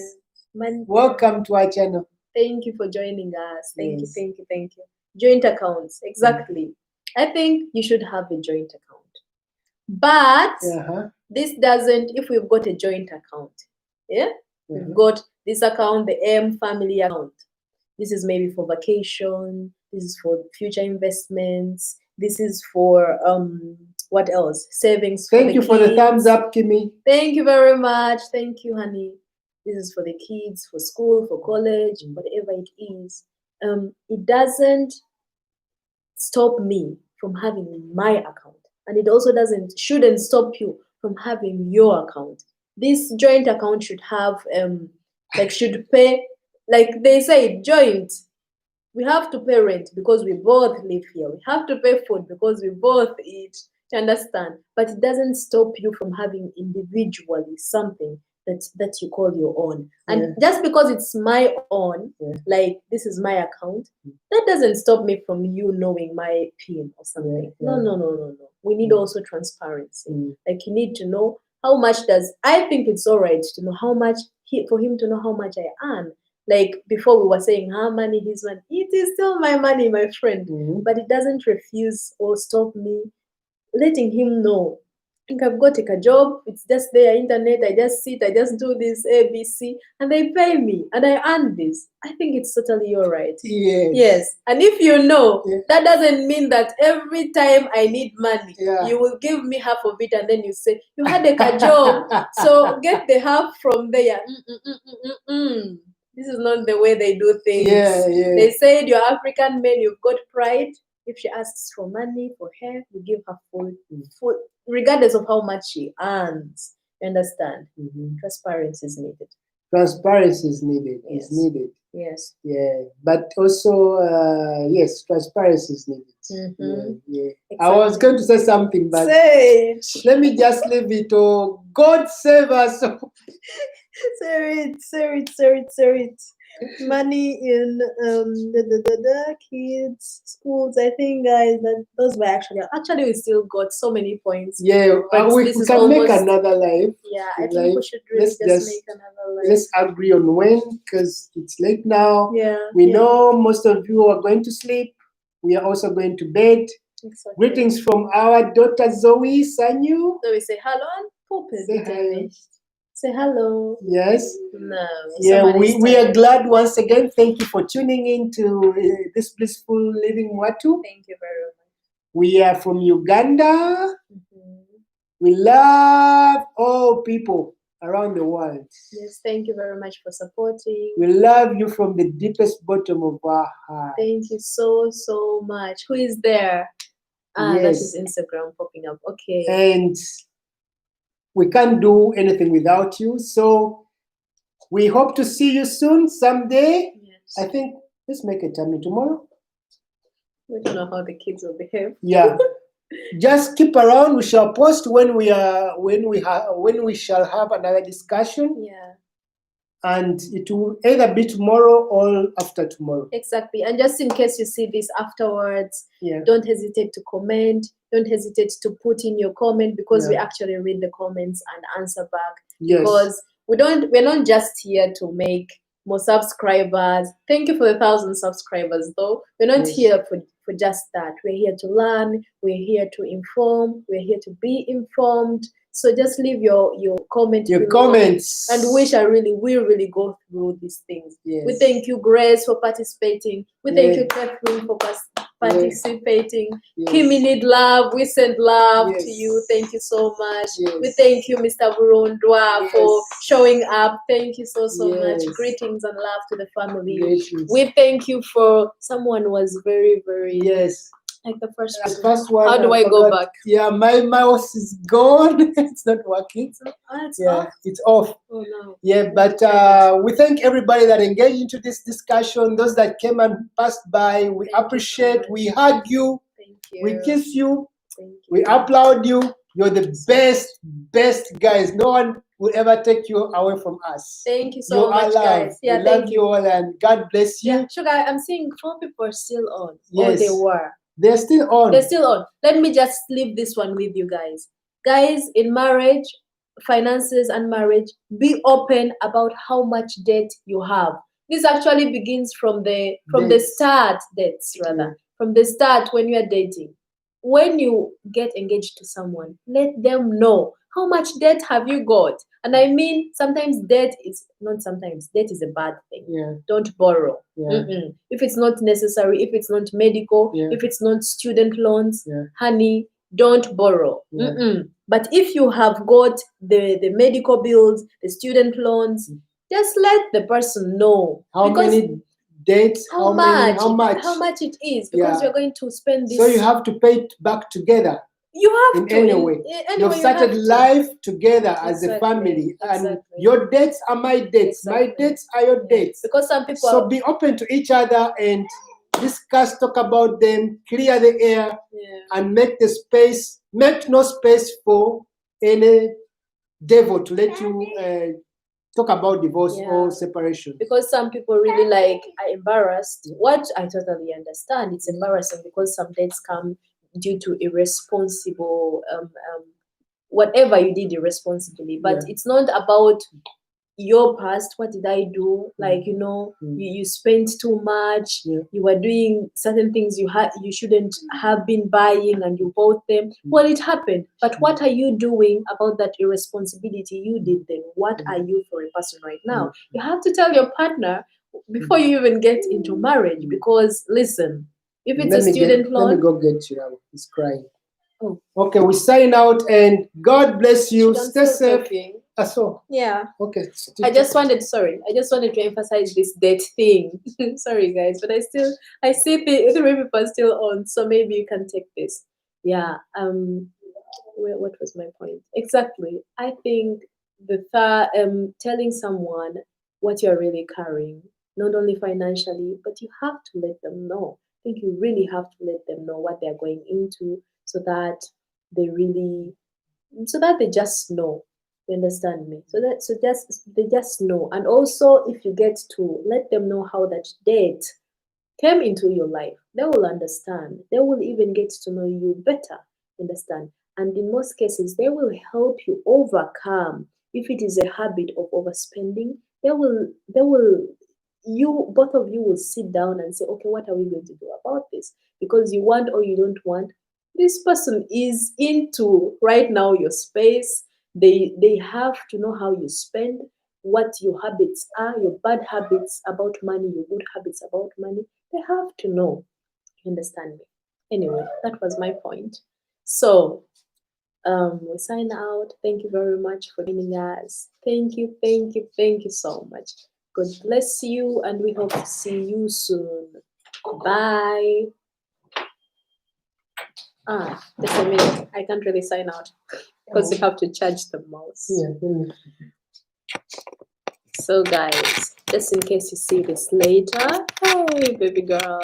Speaker 1: Welcome to our channel.
Speaker 4: Thank you for joining us. Thank
Speaker 1: Yes.
Speaker 4: you. Joint accounts, exactly. I think you should have a joint account. But this doesn't, if we've got a joint account, we've got this account, the M family account. This is maybe for vacation. This is for future investments. This is for what else? Savings.
Speaker 1: Thank you for the thumbs up, Kimi.
Speaker 4: Thank you very much. Thank you, honey. This is for the kids, for school, for college, whatever it is. It doesn't stop me from having my account. And it also shouldn't stop you from having your account. This joint account should have, should pay, like they say, joint. We have to pay rent because we both live here. We have to pay food because we both eat. You understand? But it doesn't stop you from having individually something that you call your own. And just because it's my own, like this is my account, that doesn't stop me from you knowing my PIN or something. No. We need also transparency. Like you need to know how much I think it's all right to know how much, for him to know how much I earn. Like before we were saying, how money, his money. It is still my money, my friend. But it doesn't refuse or stop me letting him know. I think I've got a job, it's just there, internet, I just sit, I just do this ABC, and they pay me, and I earn this. I think it's totally all right. Yes. And if you know, that doesn't mean that every time I need money, you will give me half of it, and then you say, you had a job, so get the half from there. This is not the way they do things. They said you're African men, you've got pride. If she asks for money for her, you give her full, regardless of how much she earns. You understand? Transparency is needed.
Speaker 1: Transparency is needed.
Speaker 4: Yes.
Speaker 1: Is needed.
Speaker 4: Yes.
Speaker 1: Yeah, but also yes, transparency is needed.
Speaker 4: Exactly.
Speaker 1: I was going to say something, but
Speaker 4: say it.
Speaker 1: Let me just leave it. Oh, God save us.
Speaker 4: Say it. Money in kids, schools. I think, guys, that those were actually we still got so many points.
Speaker 1: Yeah,
Speaker 4: but
Speaker 1: we can make another live.
Speaker 4: Yeah, I think we should really just make another live.
Speaker 1: Let's agree on when, because it's late now.
Speaker 4: Yeah,
Speaker 1: we know most of you are going to sleep. We are also going to bed.
Speaker 4: Exactly.
Speaker 1: Greetings from our daughter Zoe Sanyu.
Speaker 4: So we say hello and Pope.
Speaker 1: Say hi.
Speaker 4: Say hello.
Speaker 1: Yes.
Speaker 4: No.
Speaker 1: Yeah, we are glad once again. Thank you for tuning in to this blissful living Watu.
Speaker 4: Thank you very much.
Speaker 1: We are from Uganda. We love all people around the world.
Speaker 4: Yes, thank you very much for supporting.
Speaker 1: We love you from the deepest bottom of our heart.
Speaker 4: Thank you so much. Who is there? That is Instagram popping up. Okay.
Speaker 1: And we can't do anything without you. So we hope to see you soon, someday.
Speaker 4: Yes.
Speaker 1: I think let's make a tummy tomorrow.
Speaker 4: We don't know how the kids will behave.
Speaker 1: Yeah. Just keep around. We shall post when we shall have another discussion,
Speaker 4: Yeah.
Speaker 1: and it will either be tomorrow or after tomorrow.
Speaker 4: Exactly. And just in case you see this afterwards,
Speaker 1: Yeah.
Speaker 4: don't hesitate to comment. Don't hesitate to put in your comment, because we
Speaker 1: Yeah.
Speaker 4: actually read the comments and answer back.
Speaker 1: Yes.
Speaker 4: Because we're not just here to make more subscribers. Thank you for the 1,000 subscribers, though. We're not
Speaker 1: Yes.
Speaker 4: here for just that. We're here to learn. We're here to inform. We're here to be informed. So just leave your comment
Speaker 1: Your
Speaker 4: below,
Speaker 1: comments.
Speaker 4: and we really go through these things.
Speaker 1: Yes.
Speaker 4: We thank you, Grace, for participating. We thank
Speaker 1: Yeah.
Speaker 4: you, Catherine, for participating.
Speaker 1: Yes.
Speaker 4: Kimi need love. We send love to
Speaker 1: Yes.
Speaker 4: you. Thank you so much.
Speaker 1: Yes.
Speaker 4: We thank you, Mr. Burundwa, for
Speaker 1: Yes.
Speaker 4: showing up. Thank you so much.
Speaker 1: Yes.
Speaker 4: Greetings and love to the family.
Speaker 1: Greetings.
Speaker 4: We thank you for someone was very, very
Speaker 1: Yes.
Speaker 4: like the first
Speaker 1: The
Speaker 4: person.
Speaker 1: first one.
Speaker 4: How do I go
Speaker 1: forgot.
Speaker 4: back?
Speaker 1: Yeah, my mouse is gone. It's not working.
Speaker 4: It's
Speaker 1: Yeah,
Speaker 4: off.
Speaker 1: it's off.
Speaker 4: Oh no.
Speaker 1: Yeah, but we thank everybody that engaged into this discussion. Those that came and passed by, we
Speaker 4: Thank you so
Speaker 1: appreciate.
Speaker 4: much.
Speaker 1: We hug you.
Speaker 4: Thank you.
Speaker 1: We kiss you.
Speaker 4: Thank you.
Speaker 1: We applaud you. You're the best guys. No one will ever take you away from us.
Speaker 4: Thank you
Speaker 1: You
Speaker 4: so
Speaker 1: are
Speaker 4: much,
Speaker 1: loved.
Speaker 4: guys. Yeah,
Speaker 1: we love
Speaker 4: thank
Speaker 1: you all, and God bless you.
Speaker 4: Yeah, Sugar, I'm seeing 4 people are still on.
Speaker 1: Yes.
Speaker 4: Or they were.
Speaker 1: They're still on.
Speaker 4: They're still on. Let me just leave this one with you guys. Guys, in marriage, finances and marriage, be open about how much debt you have. This actually begins from the start, debts rather. From the start when you are dating. When you get engaged to someone, let them know how much debt have you got. And I mean, sometimes debt is a bad thing.
Speaker 1: Yeah.
Speaker 4: Don't borrow.
Speaker 1: Yeah.
Speaker 4: If it's not necessary, if it's not medical,
Speaker 1: Yeah.
Speaker 4: if it's not student loans,
Speaker 1: Yeah.
Speaker 4: honey, don't borrow.
Speaker 1: Yeah.
Speaker 4: But if you have got the medical bills, the student loans, just let the person know.
Speaker 1: How many dates? How much?
Speaker 4: How much it is, because
Speaker 1: Yeah.
Speaker 4: you're going to spend this.
Speaker 1: So you have to pay it back together.
Speaker 4: You have
Speaker 1: in
Speaker 4: to.
Speaker 1: any way. You've started
Speaker 4: you have to.
Speaker 1: life together as a
Speaker 4: Exactly,
Speaker 1: family, and
Speaker 4: exactly.
Speaker 1: your dates are my dates. My
Speaker 4: Exactly.
Speaker 1: dates are your dates.
Speaker 4: Because some people
Speaker 1: So be open to each other and discuss, talk about them, clear the air, and make no space for any devil to let you talk about divorce or separation.
Speaker 4: Because some people really are embarrassed. What I totally understand, it's embarrassing because some dates come due to irresponsible whatever you did irresponsibly. But it's not about your past. What did I do? You spent too much. You were doing certain things you shouldn't have been buying, and you bought them. Well, it happened. But what are you doing about that irresponsibility you did then? What are you for a person right now? You have to tell your partner before you even get into marriage. Because listen, if it's a student loan,
Speaker 1: let me go get you. He's crying.
Speaker 4: Oh.
Speaker 1: Okay, we sign out, and God bless you. Stay safe.
Speaker 4: Talking.
Speaker 1: Yeah. Okay.
Speaker 4: I just wanted to emphasize this date thing. Sorry, guys, but I see 3 people are still on, so maybe you can take this. Yeah. What was my point? Exactly. I think telling someone what you're really carrying, not only financially, but you have to let them know. I think you really have to let them know what they're going into, so that they just know. You understand me? So they just know. And also, if you get to let them know how that debt came into your life, they will understand. They will even get to know you better. Understand? And in most cases, they will help you overcome. If it is a habit of overspending, both of you will sit down and say, okay, what are we going to do about this? Because you want or you don't want, this person is into right now your space. They have to know how you spend, what your habits are, your bad habits about money, your good habits about money. They have to know. You understand me? Anyway, that was my point. So we sign out. Thank you very much for joining us. Thank you so much. God bless you, and we hope to see you soon. Bye. Just a minute. I can't really sign out because you have to charge the mouse.
Speaker 1: Yeah.
Speaker 4: So guys, just in case you see this later, hey baby girl.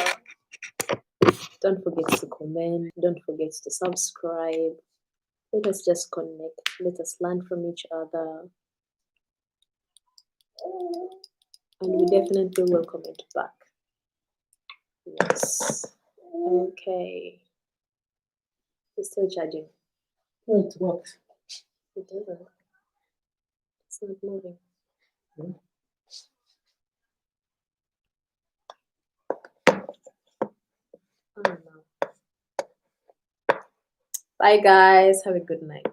Speaker 4: Don't forget to comment. Don't forget to subscribe. Let us just connect. Let us learn from each other. And we definitely will comment back. Yes. Okay. It's still charging.
Speaker 1: Oh, it works.
Speaker 4: It doesn't. It's not moving. I don't know. Bye guys. Have a good night.